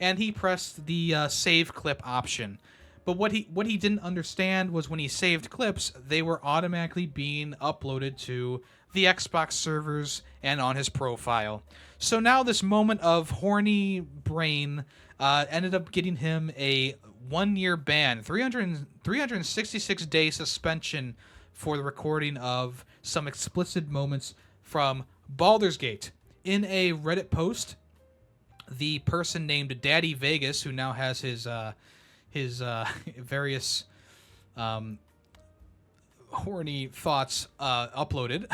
And he pressed the save clip option. But what he didn't understand was when he saved clips, they were automatically being uploaded to the Xbox servers and on his profile. So now this moment of horny brain ended up getting him a 1-year ban, 366-day suspension for the recording of some explicit moments from Baldur's Gate. In a Reddit post, the person named Daddy Vegas, who now has his various horny thoughts uploaded,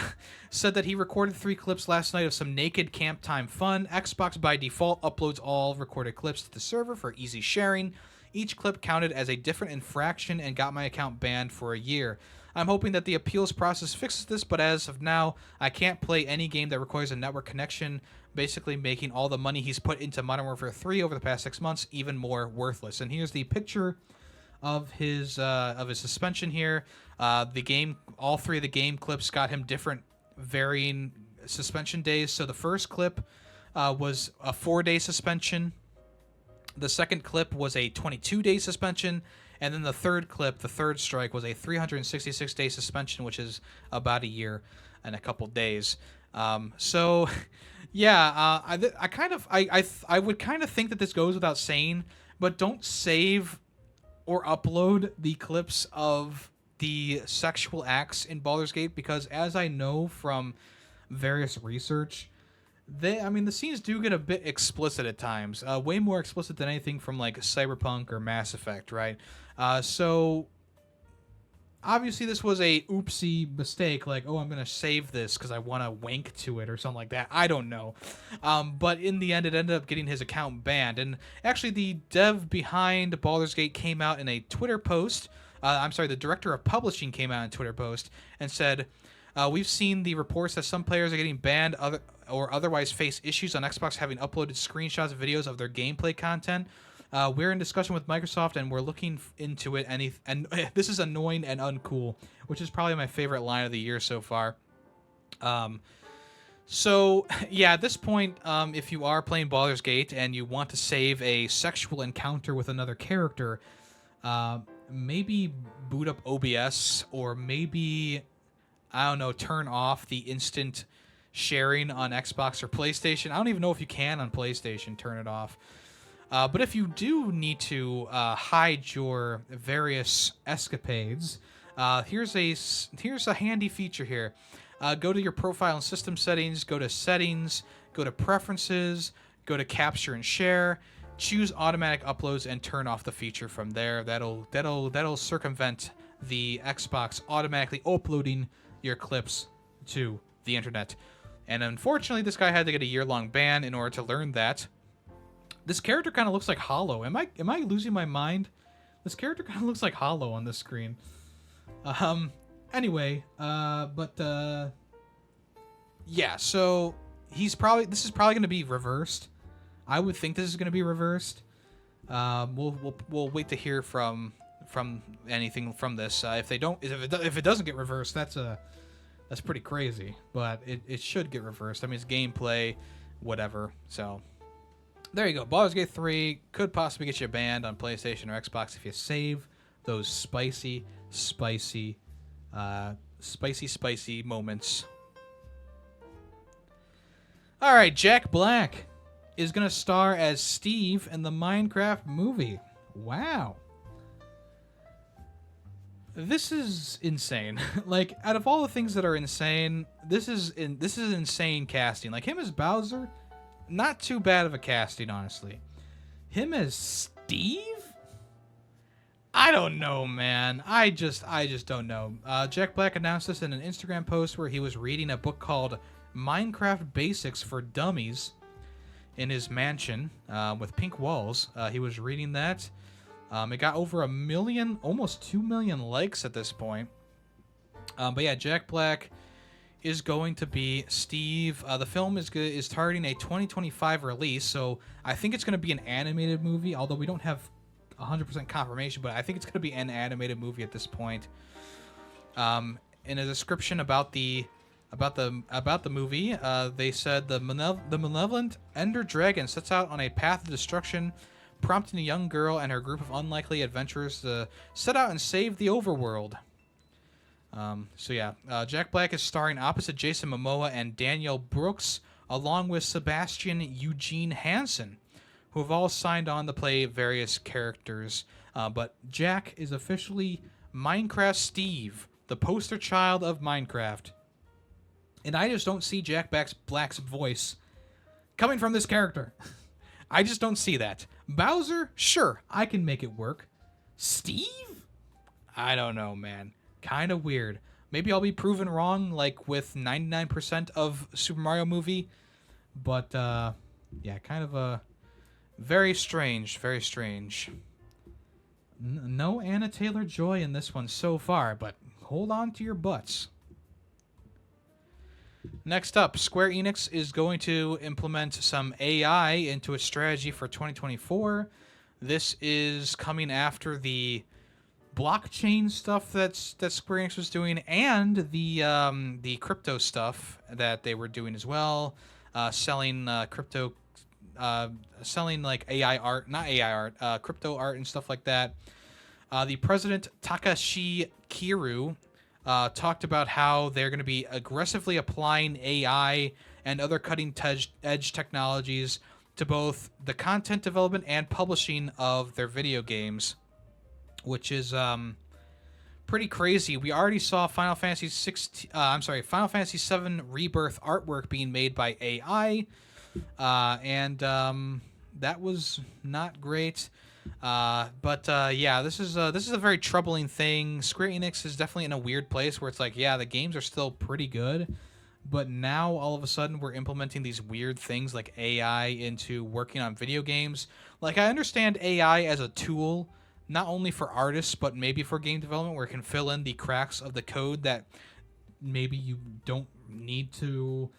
said that he recorded 3 clips last night of some naked camp time fun. Xbox by default uploads all recorded clips to the server for easy sharing. Each clip counted as a different infraction and got my account banned for a year. I'm hoping that the appeals process fixes this, but as of now, I can't play any game that requires a network connection, basically making all the money he's put into Modern Warfare 3 over the past 6 months even more worthless. And here's the picture of his suspension here. The game, all 3 of the game clips got him different varying suspension days. So the first clip was a 4-day suspension. The second clip was a 22-day suspension. And then the third clip, the third strike, was a 366-day suspension, which is about a year and a couple days. So, yeah, I would kind of think that this goes without saying, but don't save or upload the clips of the sexual acts in Baldur's Gate, because as I know from various research, the scenes do get a bit explicit at times, way more explicit than anything from like Cyberpunk or Mass Effect, right? So obviously this was a oopsie mistake, like, oh, I'm gonna save this because I want to wank to it or something like that. I don't know, but in the end, it ended up getting his account banned. And actually, the dev behind Baldur's Gate came out in a Twitter post. The director of publishing came out in a Twitter post and said, we've seen the reports that some players are getting banned or otherwise face issues on Xbox having uploaded screenshots of videos of their gameplay content. We're in discussion with Microsoft and we're looking into it. And this is annoying and uncool, which is probably my favorite line of the year so far. So yeah, at this point, if you are playing Baldur's Gate and you want to save a sexual encounter with another character, maybe boot up OBS, or maybe, I don't know, turn off the instant sharing on Xbox or PlayStation. I don't even know if you can on PlayStation turn it off. But if you do need to hide your various escapades, here's a handy feature here. Go to your profile and system settings, go to settings, go to preferences, go to capture and share, choose automatic uploads, and turn off the feature from there. That'll circumvent the Xbox automatically uploading your clips to the internet. And unfortunately, this guy had to get a year-long ban in order to learn that. This character kind of looks like Hollow. Am I losing my mind? This character kind of looks like Hollow on this screen. Anyway, yeah. So this is probably going to be reversed. I would think this is going to be reversed. We'll wait to hear from anything from this. If it doesn't get reversed, that's pretty crazy. But it should get reversed. I mean, it's gameplay, whatever. So there you go. Baldur's Gate 3 could possibly get you banned on PlayStation or Xbox if you save those spicy moments. All right, Jack Black is going to star as Steve in the Minecraft movie. Wow. This is insane. Like, out of all the things that are insane, this is insane casting. Like, him as Bowser, not too bad of a casting, honestly. Him as Steve? I don't know, man. I just don't know. Jack Black announced this in an Instagram post where he was reading a book called Minecraft Basics for Dummies in his mansion with pink walls. He was reading that. It got over 1 million, almost 2 million likes at this point. But yeah, Jack Black is going to be Steve. The film is targeting a 2025 release, so I think it's going to be an animated movie, although we don't have 100% confirmation, but I think it's going to be an animated movie at this point. In a description about the movie, they said the malevolent Ender Dragon sets out on a path of destruction, prompting a young girl and her group of unlikely adventurers to set out and save the overworld. So yeah, Jack Black is starring opposite Jason Momoa and Danielle Brooks, along with Sebastian Eugene Hansen, who have all signed on to play various characters. But Jack is officially Minecraft Steve, the poster child of Minecraft. And I just don't see Jack Black's voice coming from this character. I just don't see that. Bowser, sure, I can make it work. Steve? I don't know, man. Kind of weird. Maybe I'll be proven wrong, like with 99% of Super Mario movie. But, yeah, kind of a very strange, very strange. No Anna Taylor-Joy in this one so far, but hold on to your butts. Next up, Square Enix is going to implement some AI into its strategy for 2024. This is coming after the blockchain stuff that Square Enix was doing, and the crypto stuff that they were doing as well, selling crypto, selling like AI art, not AI art, crypto art and stuff like that. The president Takashi Kiru talked about how they're going to be aggressively applying AI and other cutting-edge technologies to both the content development and publishing of their video games. which is pretty crazy. We already saw Final Fantasy VII Rebirth artwork being made by AI, and that was not great. Yeah, this is a very troubling thing. Square Enix is definitely in a weird place where it's like, yeah, the games are still pretty good, but now all of a sudden we're implementing these weird things like AI into working on video games. Like, I understand AI as a tool, not only for artists, but maybe for game development, where it can fill in the cracks of the code that maybe you don't need to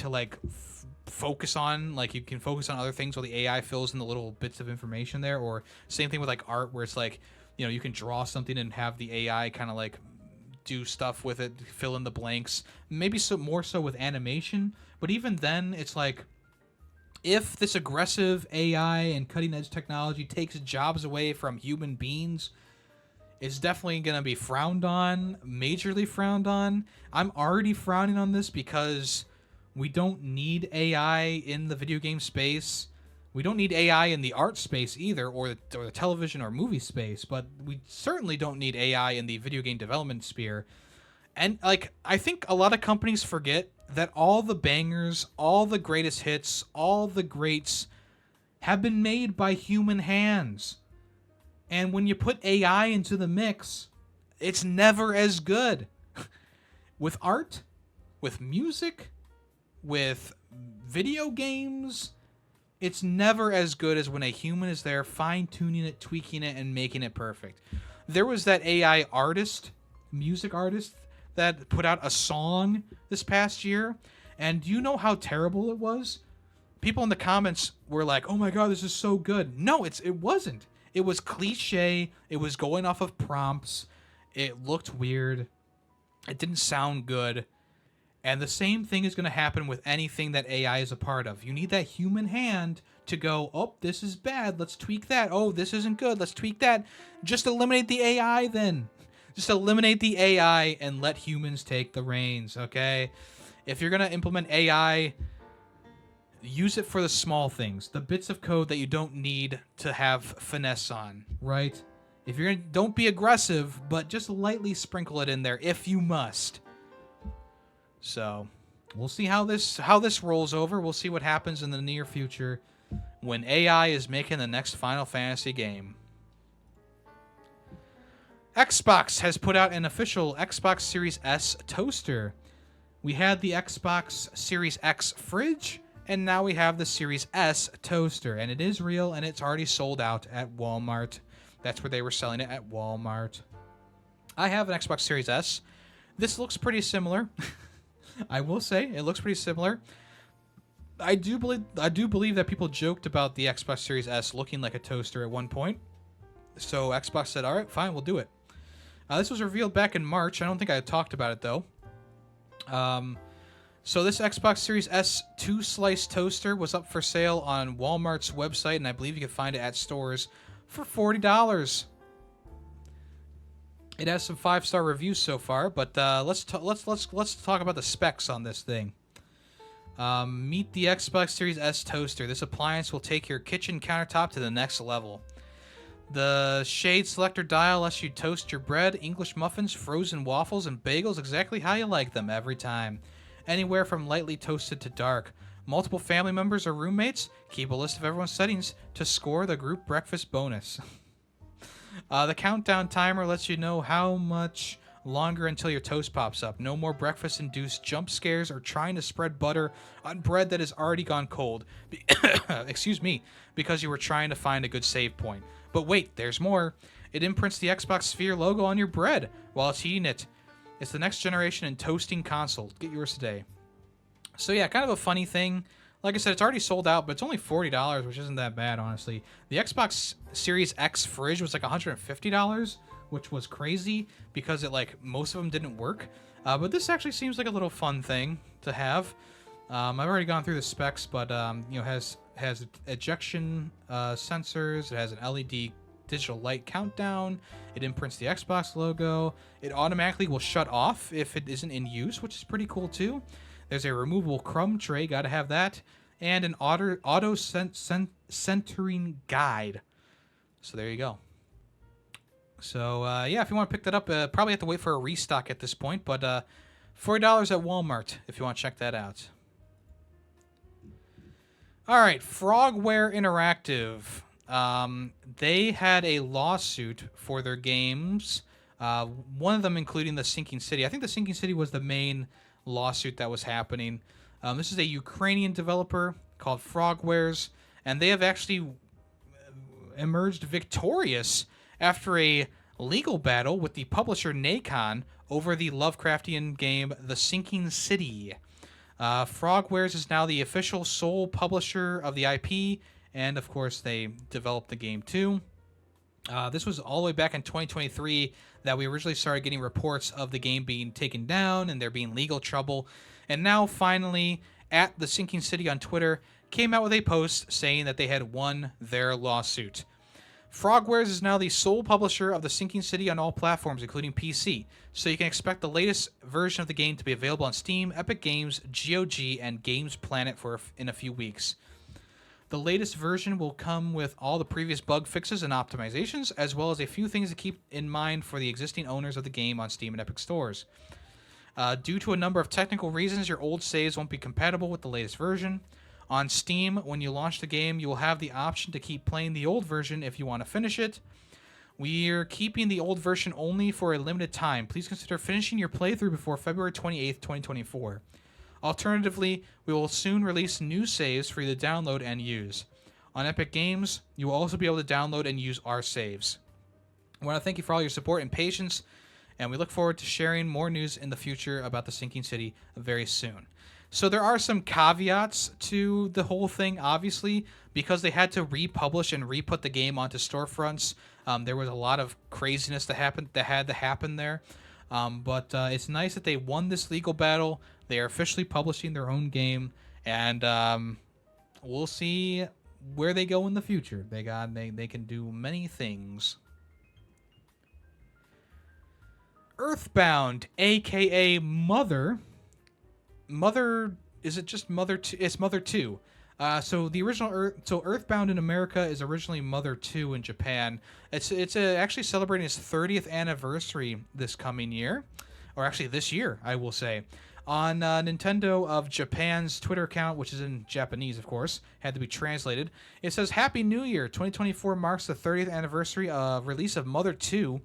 like focus on. Like, you can focus on other things while the AI fills in the little bits of information there. Or same thing with like art, where it's like, you know, you can draw something and have the AI kind of like do stuff with it, fill in the blanks. Maybe more so with animation, but even then, it's like, if this aggressive AI and cutting edge technology takes jobs away from human beings, it's definitely going to be frowned on, majorly frowned on. I'm already frowning on this because we don't need AI in the video game space. We don't need AI in the art space either, or the television or movie space, but we certainly don't need AI in the video game development sphere. And like, I think a lot of companies forget that all the bangers, all the greatest hits, all the greats have been made by human hands. And when you put AI into the mix, it's never as good. With art, with music, with video games, it's never as good as when a human is there fine-tuning it, tweaking it, and making it perfect. There was that AI artist, music artist, that put out a song this past year, and do you know how terrible it was? People in the comments were like, "Oh my god, this is so good." No, it wasn't. It was cliche. It was going off of prompts. It looked weird. It didn't sound good. And the same thing is going to happen with anything that AI is a part of. You need that human hand to go, "Oh, this is bad. Let's tweak that. Oh, this isn't good. Let's tweak that." Just eliminate the AI then. Just eliminate the AI and let humans take the reins, okay? If you're going to implement AI, use it for the small things, the bits of code that you don't need to have finesse on, right? If you're gonna, don't be aggressive, but just lightly sprinkle it in there if you must. So, we'll see how this rolls over. We'll see what happens in the near future when AI is making the next Final Fantasy game. Xbox has put out an official Xbox Series S toaster. We had the Xbox Series X fridge, and now we have the Series S toaster. And it is real, and it's already sold out at Walmart. That's where they were selling it, at Walmart. I have an Xbox Series S. This looks pretty similar. I will say, it looks pretty similar. I do believe that people joked about the Xbox Series S looking like a toaster at one point. So Xbox said, "All right, fine, we'll do it." This was revealed back in March. I don't think I had talked about it, though. So this Xbox Series S 2-slice toaster was up for sale on Walmart's website, and I believe you can find it at stores for $40. It has some 5-star reviews so far, but let's talk about the specs on this thing. Meet the Xbox Series S toaster. This appliance will take your kitchen countertop to the next level. The shade selector dial lets you toast your bread, English muffins, frozen waffles, and bagels exactly how you like them every time. Anywhere from lightly toasted to dark. Multiple family members or roommates? Keep a list of everyone's settings to score the group breakfast bonus. The countdown timer lets you know how much longer until your toast pops up. No more breakfast-induced jump scares or trying to spread butter on bread that has already gone cold. Excuse me, because you were trying to find a good save point. But wait, there's more. It imprints the Xbox Sphere logo on your bread while it's heating it. It's the next generation in toasting console. Get yours today. So yeah, kind of a funny thing. Like I said, it's already sold out, but it's only $40, which isn't that bad, honestly. The Xbox Series X fridge was like $150, which was crazy because most of them didn't work. But this actually seems like a little fun thing to have. I've already gone through the specs, but has ejection sensors. It has an LED digital light countdown. It imprints the Xbox logo. It automatically will shut off if it isn't in use, which is pretty cool too. There's a removable crumb tray, gotta have that, and an auto centering guide. So there you go. So, yeah, if you want to pick that up, probably have to wait for a restock at this point, but $40 at Walmart if you want to check that out. All right, Frogware Interactive. They had a lawsuit for their games, one of them including the Sinking City. I think the Sinking City was the main lawsuit that was happening. This is a Ukrainian developer called Frogwares, and they have actually emerged victorious after a legal battle with the publisher Nacon over the Lovecraftian game The Sinking City. Frogwares is now the official sole publisher of the IP, and of course they developed the game too. This was all the way back in 2023 that we originally started getting reports of the game being taken down and there being legal trouble. And now finally, at The Sinking City on Twitter, came out with a post saying that they had won their lawsuit. Frogwares is now the sole publisher of The Sinking City on all platforms, including PC, so you can expect the latest version of the game to be available on Steam, Epic Games, GOG, and Games Planet in a few weeks. The latest version will come with all the previous bug fixes and optimizations, as well as a few things to keep in mind for the existing owners of the game on Steam and Epic stores. Due to a number of technical reasons, your old saves won't be compatible with the latest version. On Steam, when you launch the game, you will have the option to keep playing the old version if you want to finish it. We're keeping the old version only for a limited time. Please consider finishing your playthrough before February 28th, 2024. Alternatively, we will soon release new saves for you to download and use. On Epic Games, you will also be able to download and use our saves. I want to thank you for all your support and patience, and we look forward to sharing more news in the future about the Sinking City very soon. So there are some caveats to the whole thing, obviously, because they had to republish and re-put the game onto storefronts. There was a lot of craziness that had to happen there. But it's nice that they won this legal battle. They are officially publishing their own game, and we'll see where they go in the future. They can do many things. Earthbound, aka Mother, is it just Mother 2? It's Mother 2. So the original Earthbound in America is originally Mother 2 in Japan. It's actually celebrating its 30th anniversary this coming year, or actually this year, I will say. On Nintendo of Japan's Twitter account, which is in Japanese, of course, had to be translated. It says, "Happy New Year! 2024 marks the 30th anniversary of release of Mother 2.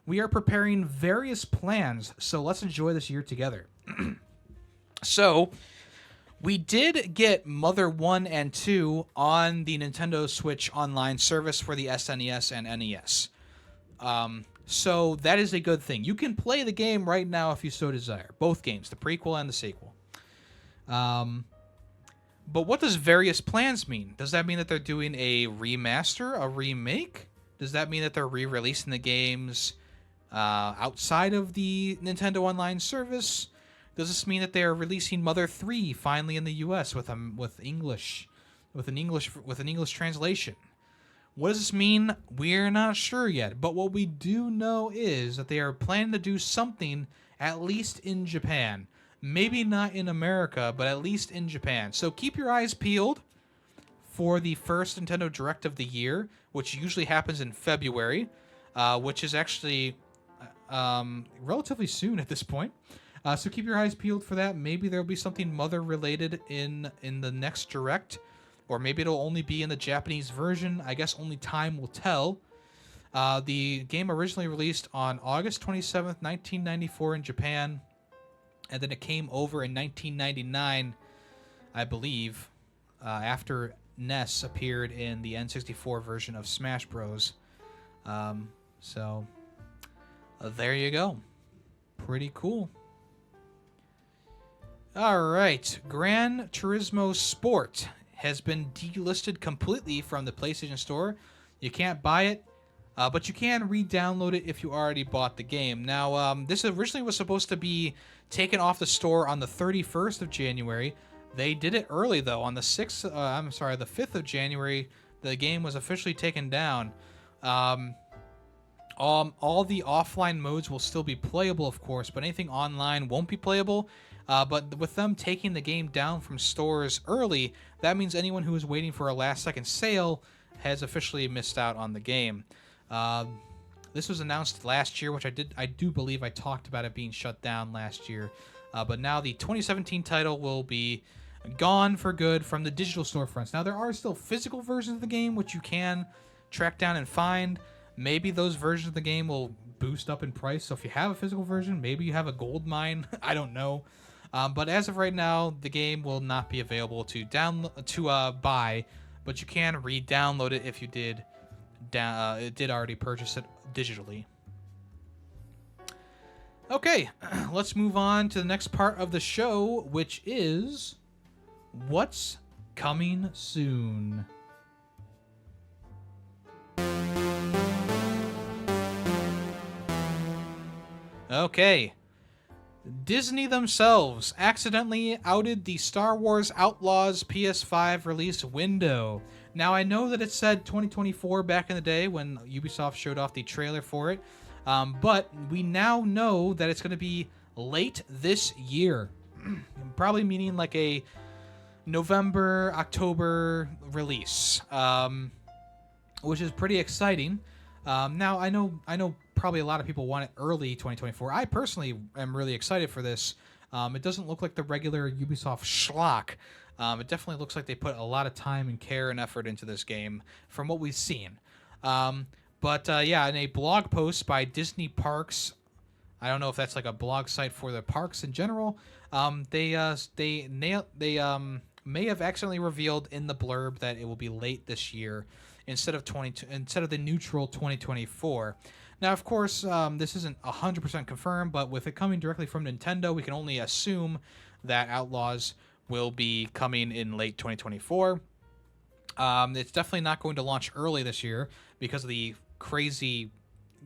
We are preparing various plans, so let's enjoy this year together." So, we did get Mother 1 and 2 on the Nintendo Switch Online service for the SNES and NES. So that is a good thing. You can play the game right now if you so desire. Both games, the prequel and the sequel. But what does various plans mean? Does that mean that they're doing a remaster, a remake? Does that mean that they're re-releasing the games outside of the Nintendo Online service? Does this mean that they are releasing Mother 3 finally in the U.S. with an English translation? What does this mean? We're not sure yet. But what we do know is that they are planning to do something at least in Japan. Maybe not in America, but at least in Japan. So keep your eyes peeled for the first Nintendo Direct of the year, which usually happens in February, which is actually relatively soon at this point. So keep your eyes peeled for that. Maybe there'll be something Mother related in the next Direct, or maybe it'll only be in the Japanese version. I guess only time will tell. The game originally released on August 27th, 1994 in Japan, and then it came over in 1999, I believe, after NES appeared in the N64 version of Smash Bros. So there you go. Pretty cool. Alright, Gran Turismo Sport has been delisted completely from the PlayStation Store. You can't buy it, but you can re-download it if you already bought the game. Now, this originally was supposed to be taken off the store on the 31st of January. They did it early, though. On the 5th of January, the game was officially taken down. All the offline modes will still be playable, of course, but anything online won't be playable. But with them taking the game down from stores early, that means anyone who is waiting for a last-second sale has officially missed out on the game. This was announced last year, which I do believe I talked about it being shut down last year. But now the 2017 title will be gone for good from the digital storefronts. Now, there are still physical versions of the game, which you can track down and find. Maybe those versions of the game will boost up in price. So if you have a physical version, maybe you have a gold mine. I don't know. But as of right now, the game will not be available to buy, but you can re-download it if you did already purchase it digitally. Okay, let's move on to the next part of the show, which is what's coming soon. Okay. Disney themselves accidentally outed the Star Wars Outlaws PS5 release window. Now, I know that it said 2024 back in the day when Ubisoft showed off the trailer for it, but we now know that it's going to be late this year. Probably meaning like a November, October release, which is pretty exciting. Now, I know probably a lot of people want it early 2024. I personally am really excited for this. It doesn't look like the regular Ubisoft schlock. It definitely looks like they put a lot of time and care and effort into this game from what we've seen. But in a blog post by Disney Parks, I don't know if that's like a blog site for the parks in general, they may have accidentally revealed in the blurb that it will be late this year instead of the neutral 2024. Now, of course, this isn't 100% confirmed, but with it coming directly from Nintendo, we can only assume that Outlaws will be coming in late 2024. It's definitely not going to launch early this year because of the crazy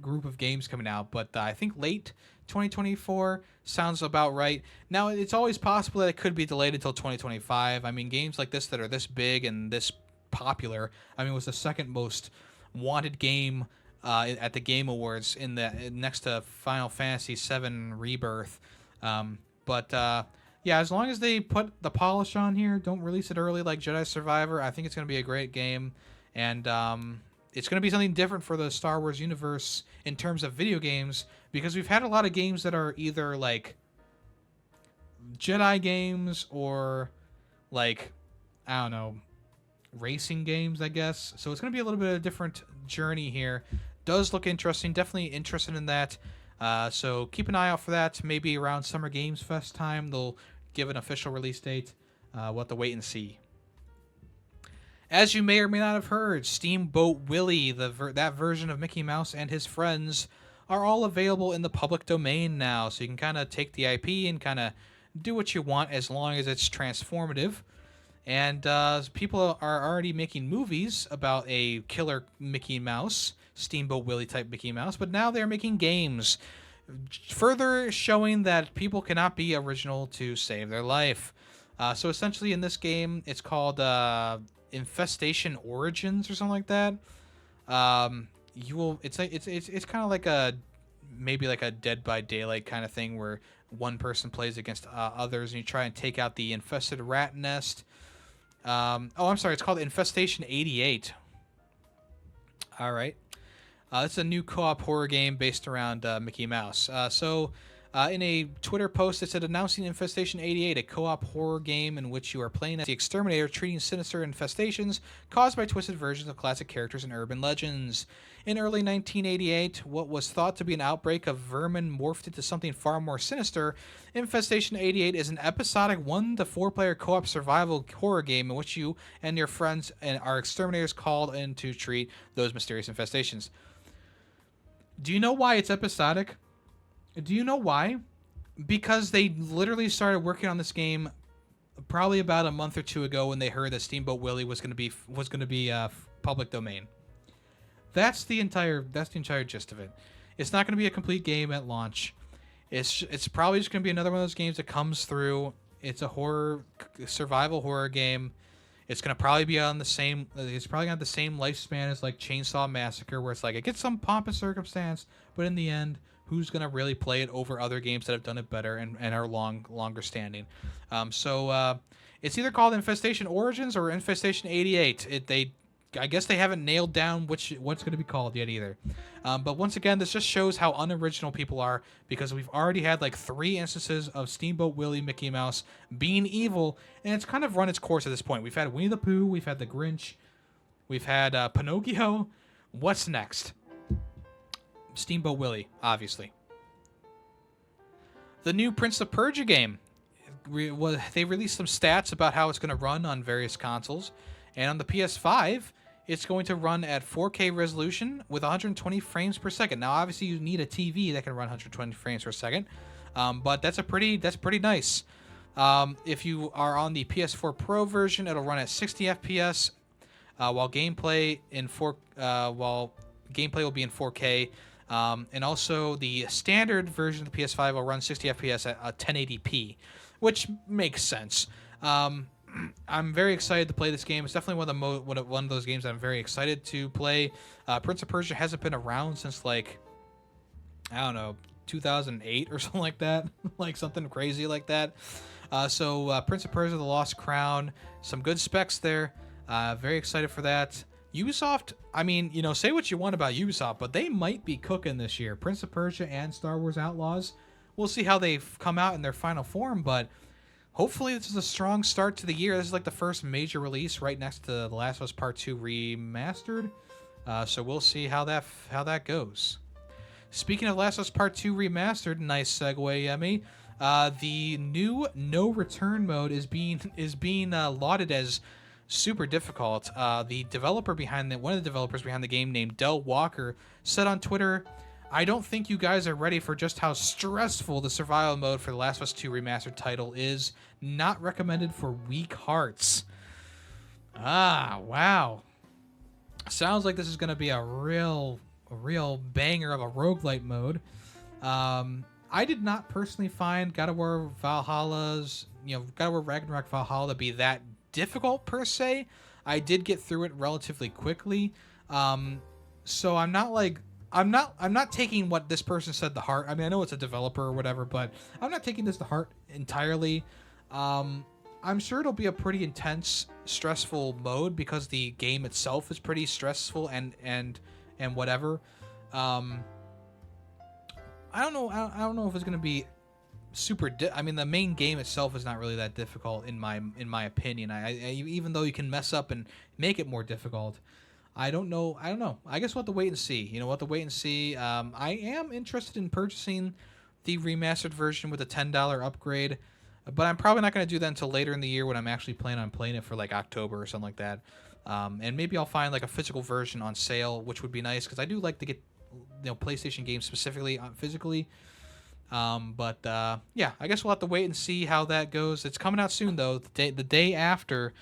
group of games coming out, but I think late 2024 sounds about right. Now, it's always possible that it could be delayed until 2025. I mean, games like this that are this big and this popular, I mean, it was the second most wanted game at the Game Awards next to Final Fantasy VII Rebirth. As long as they put the polish on here, don't release it early like Jedi Survivor, I think it's going to be a great game. And it's going to be something different for the Star Wars universe in terms of video games, because we've had a lot of games that are either like Jedi games or like, I don't know, racing games, I guess. So it's going to be a little bit of a different journey here. Does look interesting. Definitely interested in that. So keep an eye out for that. Maybe around Summer Games Fest time, they'll give an official release date. We'll have to wait and see. As you may or may not have heard, Steamboat Willie, that version of Mickey Mouse and his friends, are all available in the public domain now. So you can kind of take the IP and kind of do what you want as long as it's transformative. And people are already making movies about a killer Mickey Mouse, Steamboat Willie type Mickey Mouse, but now they're making games, further showing that people cannot be original to save their life. So essentially in this game, it's called Infestation Origins or something like that. It's kind of like maybe like a Dead by Daylight kind of thing where one person plays against others and you try and take out the infested rat nest. It's called Infestation 88. All right. It's a new co-op horror game based around Mickey Mouse. In a Twitter post, it said, announcing Infestation 88, a co-op horror game in which you are playing as the exterminator treating sinister infestations caused by twisted versions of classic characters and urban legends. In early 1988, what was thought to be an outbreak of vermin morphed into something far more sinister. Infestation 88 is an episodic 1 to 4 player co-op survival horror game in which you and your friends are exterminators called in to treat those mysterious infestations. Do you know why it's episodic? Do you know why? Because they literally started working on this game probably about a month or two ago when they heard that Steamboat Willie was going to be public domain. That's the entire gist of it. It's not going to be a complete game at launch. It's probably just going to be another one of those games that comes through. It's a survival horror game. It's going to probably be on the same. It's probably going to have the same lifespan as like Chainsaw Massacre, where it's like it gets some pomp and circumstance, but in the end, who's going to really play it over other games that have done it better and are longer standing? It's either called Infestation Origins or Infestation 88. I guess they haven't nailed down what's going to be called yet either. But once again, this just shows how unoriginal people are, because we've already had like 3 instances of Steamboat Willie Mickey Mouse being evil, and it's kind of run its course at this point. We've had Winnie the Pooh, we've had the Grinch, we've had Pinocchio. What's next? Steamboat Willie, obviously. The new Prince of Persia game. They released some stats about how it's going to run on various consoles. And on the PS5, it's going to run at 4K resolution with 120 frames per second. Now, obviously, you need a TV that can run 120 frames per second, but that's pretty nice. If you are on the PS4 Pro version, it'll run at 60 FPS, while gameplay will be in 4K. And also, the standard version of the PS5 will run 60 FPS at 1080p, which makes sense. I'm very excited to play this game. It's definitely one of those games that I'm very excited to play. Prince of Persia hasn't been around since, like, I don't know, 2008 or something like that. Like something crazy like that. So Prince of Persia: The Lost Crown, some good specs there. Very excited for that. Ubisoft, I mean, you know, say what you want about Ubisoft, but they might be cooking this year. Prince of Persia and Star Wars Outlaws. We'll see how they come out in their final form, but hopefully this is a strong start to the year. This is like the first major release right next to The Last of Us Part 2 Remastered. So we'll see how that goes. Speaking of Last of Us Part 2 Remastered, nice segue, Yemmy. The new No Return mode is being lauded as super difficult. One of the developers behind the game, named Del Walker, said on Twitter, "I don't think you guys are ready for just how stressful the survival mode for The Last of Us 2 Remastered title is. Not recommended for weak hearts." Ah, wow. Sounds like this is going to be a real banger of a roguelite mode. I did not personally find God of War Ragnarok Valhalla to be that difficult per se. I did get through it relatively quickly. So I'm not taking what this person said to heart. I mean, I know it's a developer or whatever, but I'm not taking this to heart entirely. I'm sure it'll be a pretty intense, stressful mode because the game itself is pretty stressful and whatever. I don't know if it's gonna be super. I mean, the main game itself is not really that difficult in my opinion. I even though you can mess up and make it more difficult. I don't know. I guess we'll have to wait and see. We'll have to wait and see. I am interested in purchasing the remastered version with a $10 upgrade, but I'm probably not going to do that until later in the year when I'm actually planning on playing it for like October or something like that. And maybe I'll find like a physical version on sale, which would be nice because I do like to get PlayStation games specifically physically. But yeah, I guess we'll have to wait and see how that goes. It's coming out soon though, the day after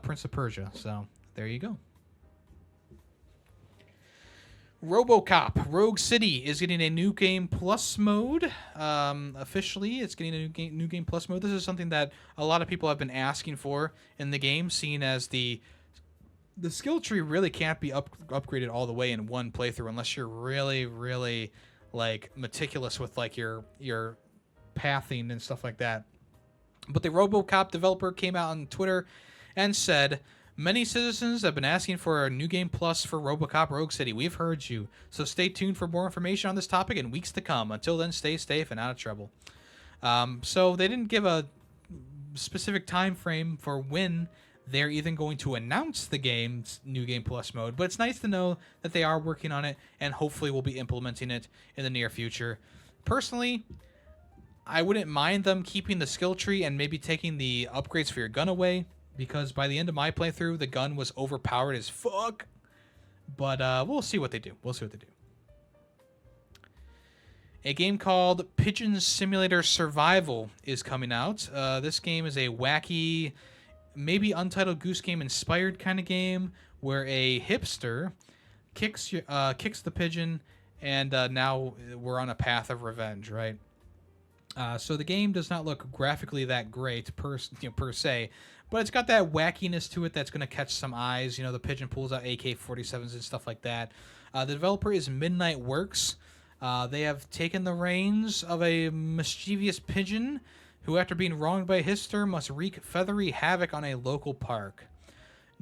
Prince of Persia. So there you go. RoboCop Rogue City is getting a new game plus mode. Officially, it's getting a new game plus mode. This is something that a lot of people have been asking for in the game, seeing as the skill tree really can't be upgraded all the way in one playthrough unless you're really like meticulous with like your pathing and stuff like that. But the RoboCop developer came out on Twitter and said, "Many citizens have been asking for a new game plus for RoboCop Rogue City. We've heard you. So stay tuned for more information on this topic in weeks to come. Until then, stay safe and out of trouble." So they didn't give a specific time frame for when they're even going to announce the game's new game plus mode, but it's nice to know that they are working on it and hopefully will be implementing it in the near future. Personally, I wouldn't mind them keeping the skill tree and maybe taking the upgrades for your gun away, because by the end of my playthrough, the gun was overpowered as fuck. But we'll see what they do. A game called Pigeon Simulator Survival is coming out. This game is a wacky, maybe Untitled Goose Game inspired kind of game where a hipster kicks the pigeon, and now we're on a path of revenge, right? So the game does not look graphically that great per se, but it's got that wackiness to it that's going to catch some eyes. The pigeon pulls out AK-47s and stuff like that. The developer is Midnight Works. They have taken the reins of a mischievous pigeon who, after being wronged by a hipster, must wreak feathery havoc on a local park.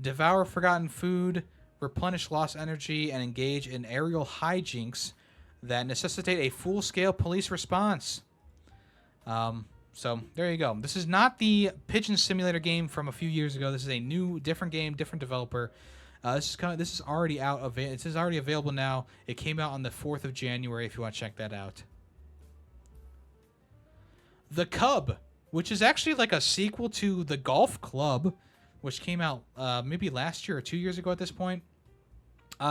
devour forgotten food, replenish lost energy, and engage in aerial hijinks that necessitate a full-scale police response. So there you go. This is not the Pigeon Simulator game from a few years ago. This is a new, different game, different developer. This is already out. It is already available now. It came out on the 4th of January. If you want to check that out. The Cub, which is actually like a sequel to The Golf Club, which came out maybe last year or 2 years ago at this point.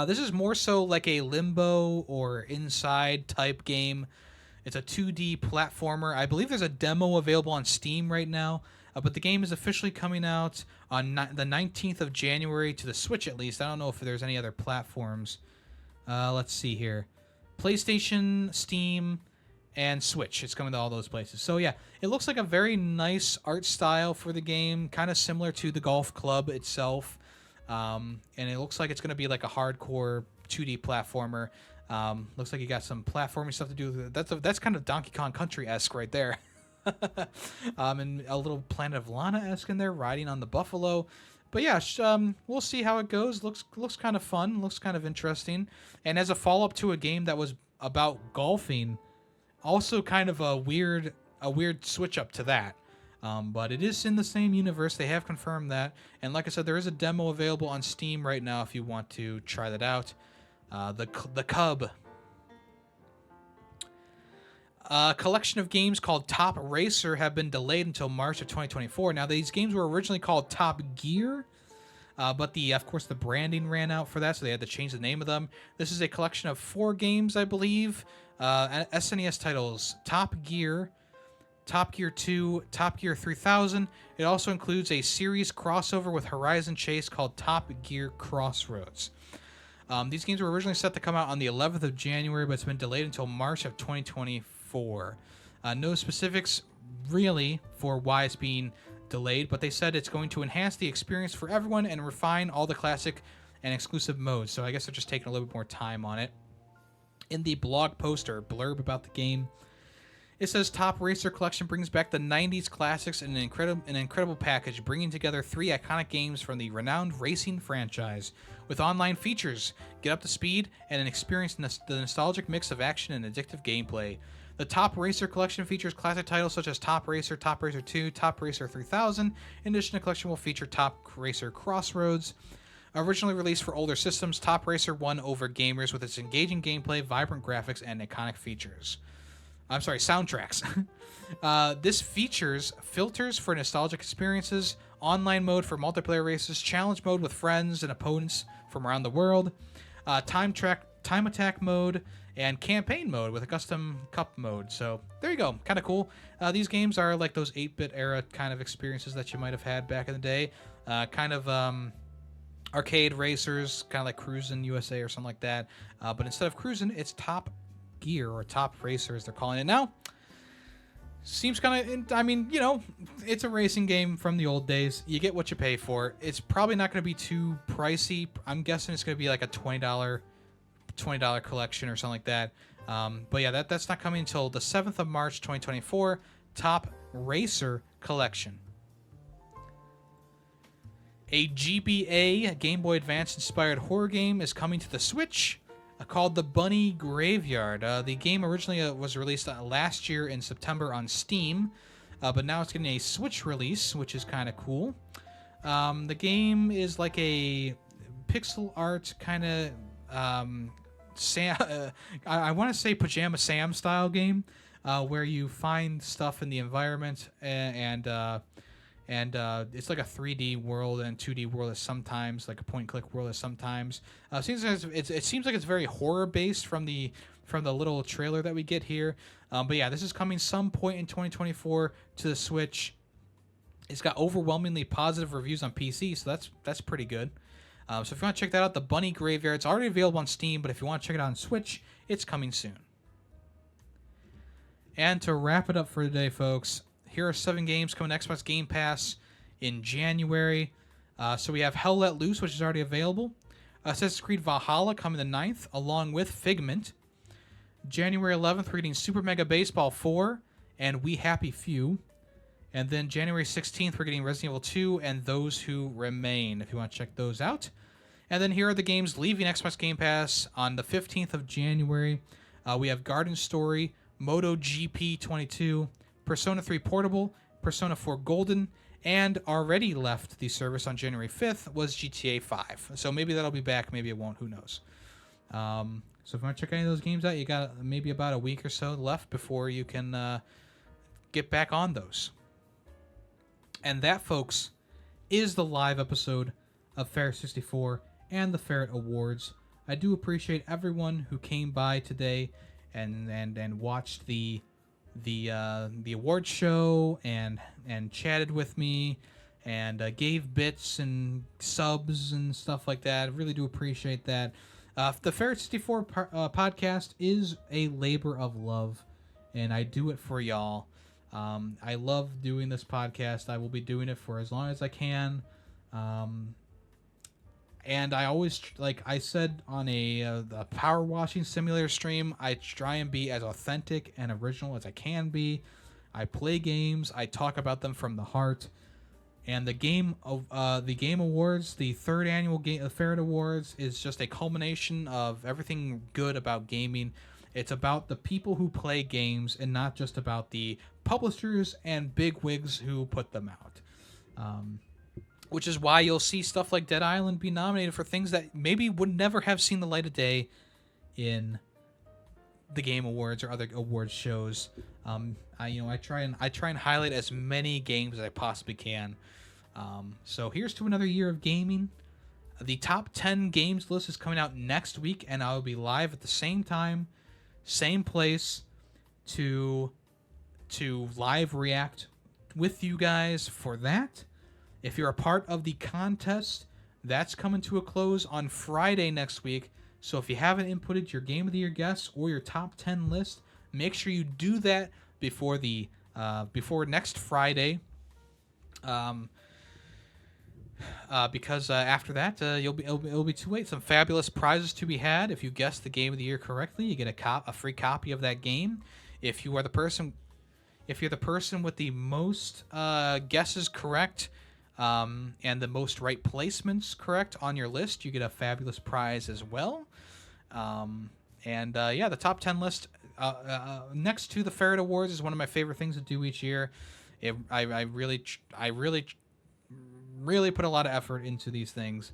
This is more so like a Limbo or Inside type game. It's a 2D platformer. I believe there's a demo available on Steam right now, but the game is officially coming out on the 19th of January to the Switch at least. I don't know if there's any other platforms. Let's see here. PlayStation, Steam, and Switch. It's coming to all those places. So yeah, it looks like a very nice art style for the game, kind of similar to the Golf Club itself. And it looks like it's going to be like a hardcore 2D platformer. Looks like you got some platforming stuff to do. That's kind of Donkey Kong Country-esque right there. And a little Planet of Lana-esque in there, riding on the buffalo. But yeah, we'll see how it goes. Looks kind of fun. Looks kind of interesting. And as a follow-up to a game that was about golfing, also kind of a weird switch up to that. But it is in the same universe. They have confirmed that. And like I said, there is a demo available on Steam right now if you want to try that out. The Cub. A collection of games called Top Racer have been delayed until March of 2024. Now, these games were originally called Top Gear, but of course the branding ran out for that, so they had to change the name of them. This is a collection of 4 games, I believe. SNES titles: Top Gear, Top Gear 2, Top Gear 3000. It also includes a series crossover with Horizon Chase called Top Gear Crossroads. These games were originally set to come out on the 11th of January, but it's been delayed until March of 2024. No specifics really for why it's being delayed, but they said it's going to enhance the experience for everyone and refine all the classic and exclusive modes. So I guess they're just taking a little bit more time on it. In the blog post or blurb about the game, it says Top Racer Collection brings back the 90s classics in an incredible package, bringing together 3 iconic games from the renowned racing franchise. With online features, get up to speed, and experience the nostalgic mix of action and addictive gameplay. The Top Racer Collection features classic titles such as Top Racer 2, Top Racer 3000. In addition, the collection will feature Top Racer Crossroads. Originally released for older systems, Top Racer won over gamers with its engaging gameplay, vibrant graphics, and iconic features. Soundtracks. This features filters for nostalgic experiences, online mode for multiplayer races, challenge mode with friends and opponents from around the world, time attack mode, and campaign mode with a custom cup mode. So there you go, kind of cool. These games are like those 8-bit era kind of experiences that you might have had back in the day, kind of arcade racers, kind of like Cruisin' USA or something like that. But instead of Cruisin', it's Top Gear or Top Racer as they're calling it now. Seems kind of, it's a racing game from the old days. You get what you pay for. It's probably not going to be too pricey. I'm guessing it's going to be like a $20 collection or something like that. But yeah, that's not coming until the 7th of March 2024. Top Racer Collection. A GBA Game Boy Advance inspired horror game is coming to the Switch. Called The Bunny Graveyard. The game originally was released last year in September on Steam, but now it's getting a Switch release, which is kind of cool. The game is like a pixel art kind of I want to say Pajama Sam style game, where you find stuff in the environment and it's like a 3D world and 2D world is sometimes, like a point-and-click world is sometimes. It seems like it's very horror-based from the little trailer that we get here. But yeah, this is coming some point in 2024 to the Switch. It's got overwhelmingly positive reviews on PC, so that's pretty good. So if you want to check that out, The Bunny Graveyard, it's already available on Steam, but if you want to check it out on Switch, it's coming soon. And to wrap it up for today, folks, here are 7 games coming to Xbox Game Pass in January. So we have Hell Let Loose, which is already available. Assassin's Creed Valhalla coming the 9th, along with Figment. January 11th, we're getting Super Mega Baseball 4 and We Happy Few. And then January 16th, we're getting Resident Evil 2 and Those Who Remain, if you want to check those out. And then here are the games leaving Xbox Game Pass on the 15th of January. We have Garden Story, MotoGP 22, Persona 3 Portable, Persona 4 Golden, and already left the service on January 5th was GTA 5. So maybe that'll be back, maybe it won't, who knows. So if you want to check any of those games out, you got maybe about a week or so left before you can get back on those. And that, folks, is the live episode of Ferret 64 and the Ferret Awards. I do appreciate everyone who came by today and watched the award show and chatted with me and gave bits and subs and stuff like that. I really do appreciate that. The Ferret 64 podcast is a labor of love, and I do it for y'all. I love doing this podcast. I will be doing it for as long as I can. And I always, like I said on a power washing simulator stream, I try and be as authentic and original as I can be. I play games. I talk about them from the heart. And the Game Awards, the third annual Ferret Awards, is just a culmination of everything good about gaming. It's about the people who play games and not just about the publishers and big wigs who put them out. Which is why you'll see stuff like Dead Island be nominated for things that maybe would never have seen the light of day in the Game Awards or other awards shows. I try and highlight as many games as I possibly can. So here's to another year of gaming. The top 10 games list is coming out next week, and I will be live at the same time, same place, to live react with you guys for that. If you're a part of the contest, that's coming to a close on Friday next week. So if you haven't inputted your Game of the Year guess or your top 10 list, make sure you do that before next Friday. Because after that, it'll be too late. Some fabulous prizes to be had. If you guess the Game of the Year correctly, you get a free copy of that game. If you're the person with the most guesses correct, and the most right placements correct on your list, you get a fabulous prize as well. The top 10 list next to the Ferret Awards is one of my favorite things to do each year. I really put a lot of effort into these things.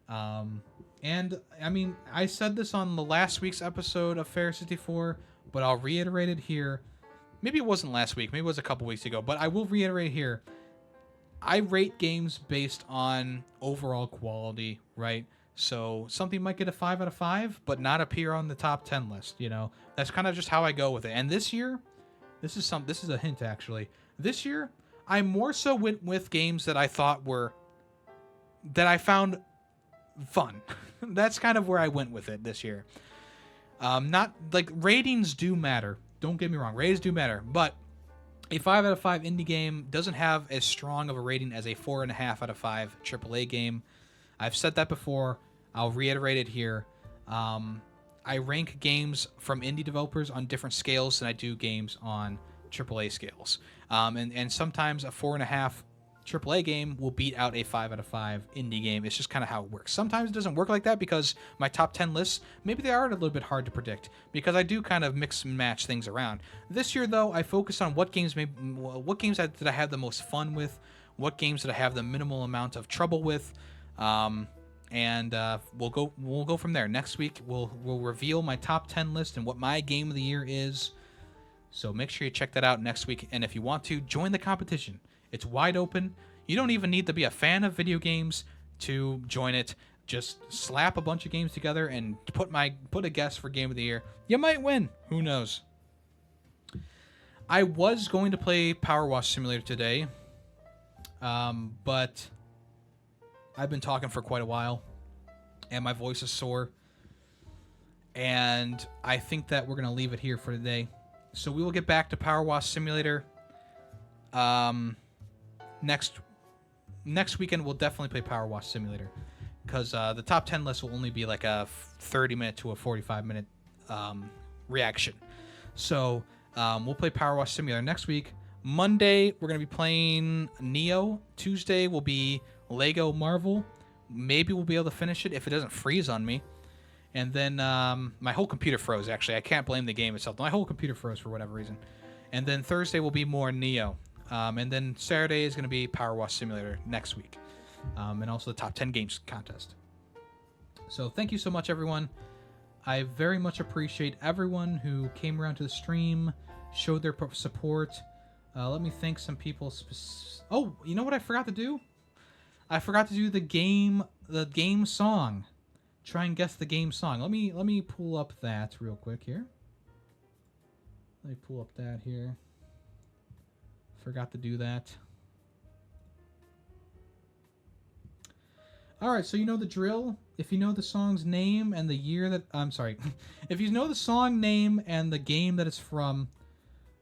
And I mean, I said this on the last week's episode of Ferret 64, but I'll reiterate it here. Maybe it wasn't last week, maybe it was a couple weeks ago, but I will reiterate here. I rate games based on overall quality, right? So something might get a 5 out of 5, but not appear on the top 10 list, you know? That's kind of just how I go with it. And this year, this is a hint actually. This year, I more so went with games that I found fun. That's kind of where I went with it this year. Not like ratings do matter. Don't get me wrong, ratings do matter, but a 5 out of 5 indie game doesn't have as strong of a rating as a 4.5 out of 5 AAA game. I've said that before. I'll reiterate it here. I rank games from indie developers on different scales than I do games on AAA scales. And sometimes a 4.5 AAA game will beat out a 5 out of 5 indie game. It's just kind of how it works. Sometimes it doesn't work like that because my top 10 lists, maybe they are a little bit hard to predict because I do kind of mix and match things around. This year, though, I focused on what games did I have the most fun with, what games did I have the minimal amount of trouble with, and we'll go from there. Next week, we'll reveal my top 10 list and what my game of the year is. So make sure you check that out next week. And if you want to, join the competition. It's wide open. You don't even need to be a fan of video games to join it. Just slap a bunch of games together and put a guess for Game of the Year. You might win. Who knows? I was going to play Power Wash Simulator today, but I've been talking for quite a while, and my voice is sore. And I think that we're going to leave it here for today. So we will get back to Power Wash Simulator. Next weekend we'll definitely play Power Wash Simulator because the top 10 list will only be like a 30-minute to a 45-minute reaction. So we'll play Power Wash Simulator next week, Monday, we're going to be playing Neo. Tuesday will be Lego Marvel. Maybe we'll be able to finish it if it doesn't freeze on me. And then my whole computer froze, actually. I can't blame the game itself. My whole computer froze for whatever reason. And then Thursday will be more Neo. And then Saturday is going to be Power Wash Simulator next week. And also the Top 10 Games contest. So thank you so much, everyone. I very much appreciate everyone who came around to the stream, showed their support. Let me thank some people. Oh, you know what I forgot to do? I forgot to do the game song. Try and guess the game song. Let me pull up that real quick here. Let me pull up that here. Forgot to do that. Alright, so you know the drill. If you know the song's name and the year that... I'm sorry. If you know the song name and the game that it's from,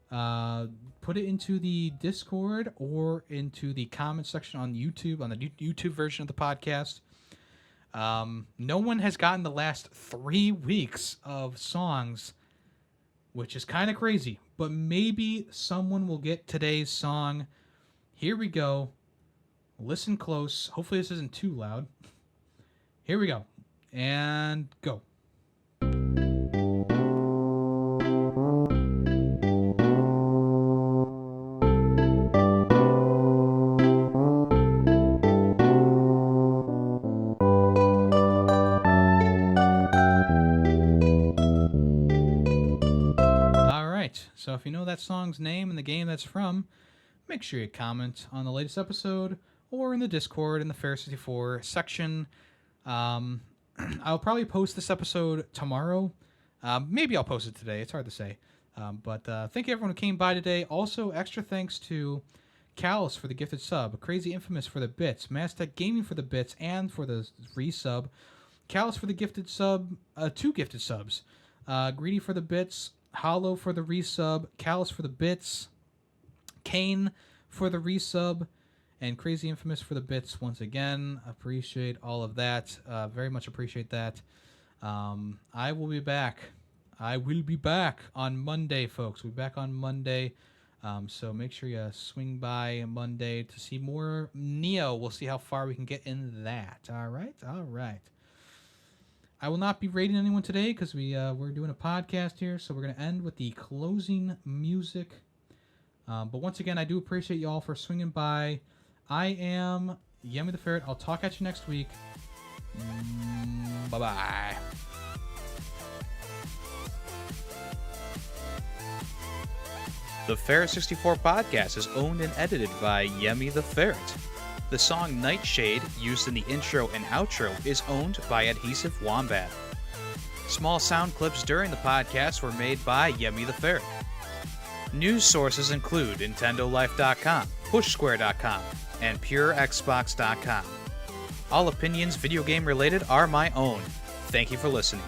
put it into the Discord or into the comment section on YouTube, on the YouTube version of the podcast. No one has gotten the last 3 weeks of songs, which is kind of crazy. But maybe someone will get today's song. Here we go. Listen close. Hopefully this isn't too loud. Here we go. And go. So if you know that song's name and the game that's from, make sure you comment on the latest episode or in the Discord in the Ferret 64 section. I'll probably post this episode tomorrow. Maybe I'll post it today. It's hard to say. But thank you everyone who came by today. Also, extra thanks to Callus for the gifted sub, Crazy Infamous for the bits, Maztec Gaming for the bits and for the resub, Callus for the gifted sub, 2 gifted subs, Greedy for the bits, Hollow for the resub, Callus for the bits, Kane for the resub, and Crazy Infamous for the bits once again. Appreciate all of that. Very much appreciate that. I will be back. I will be back on Monday, folks. We'll be back on Monday. So make sure you swing by Monday to see more Neo. We'll see how far we can get in that. All right? All right. I will not be rating anyone today because we're doing a podcast here, so we're going to end with the closing music. But once again, I do appreciate you all for swinging by. I am YemmytheFerret. I'll talk at you next week. Bye-bye. The Ferret 64 podcast is owned and edited by YemmytheFerret. The song Nightshade, used in the intro and outro, is owned by Adhesive Wombat. Small sound clips during the podcast were made by YemmytheFerret. News sources include NintendoLife.com, PushSquare.com, and PureXbox.com. All opinions video game related are my own. Thank you for listening.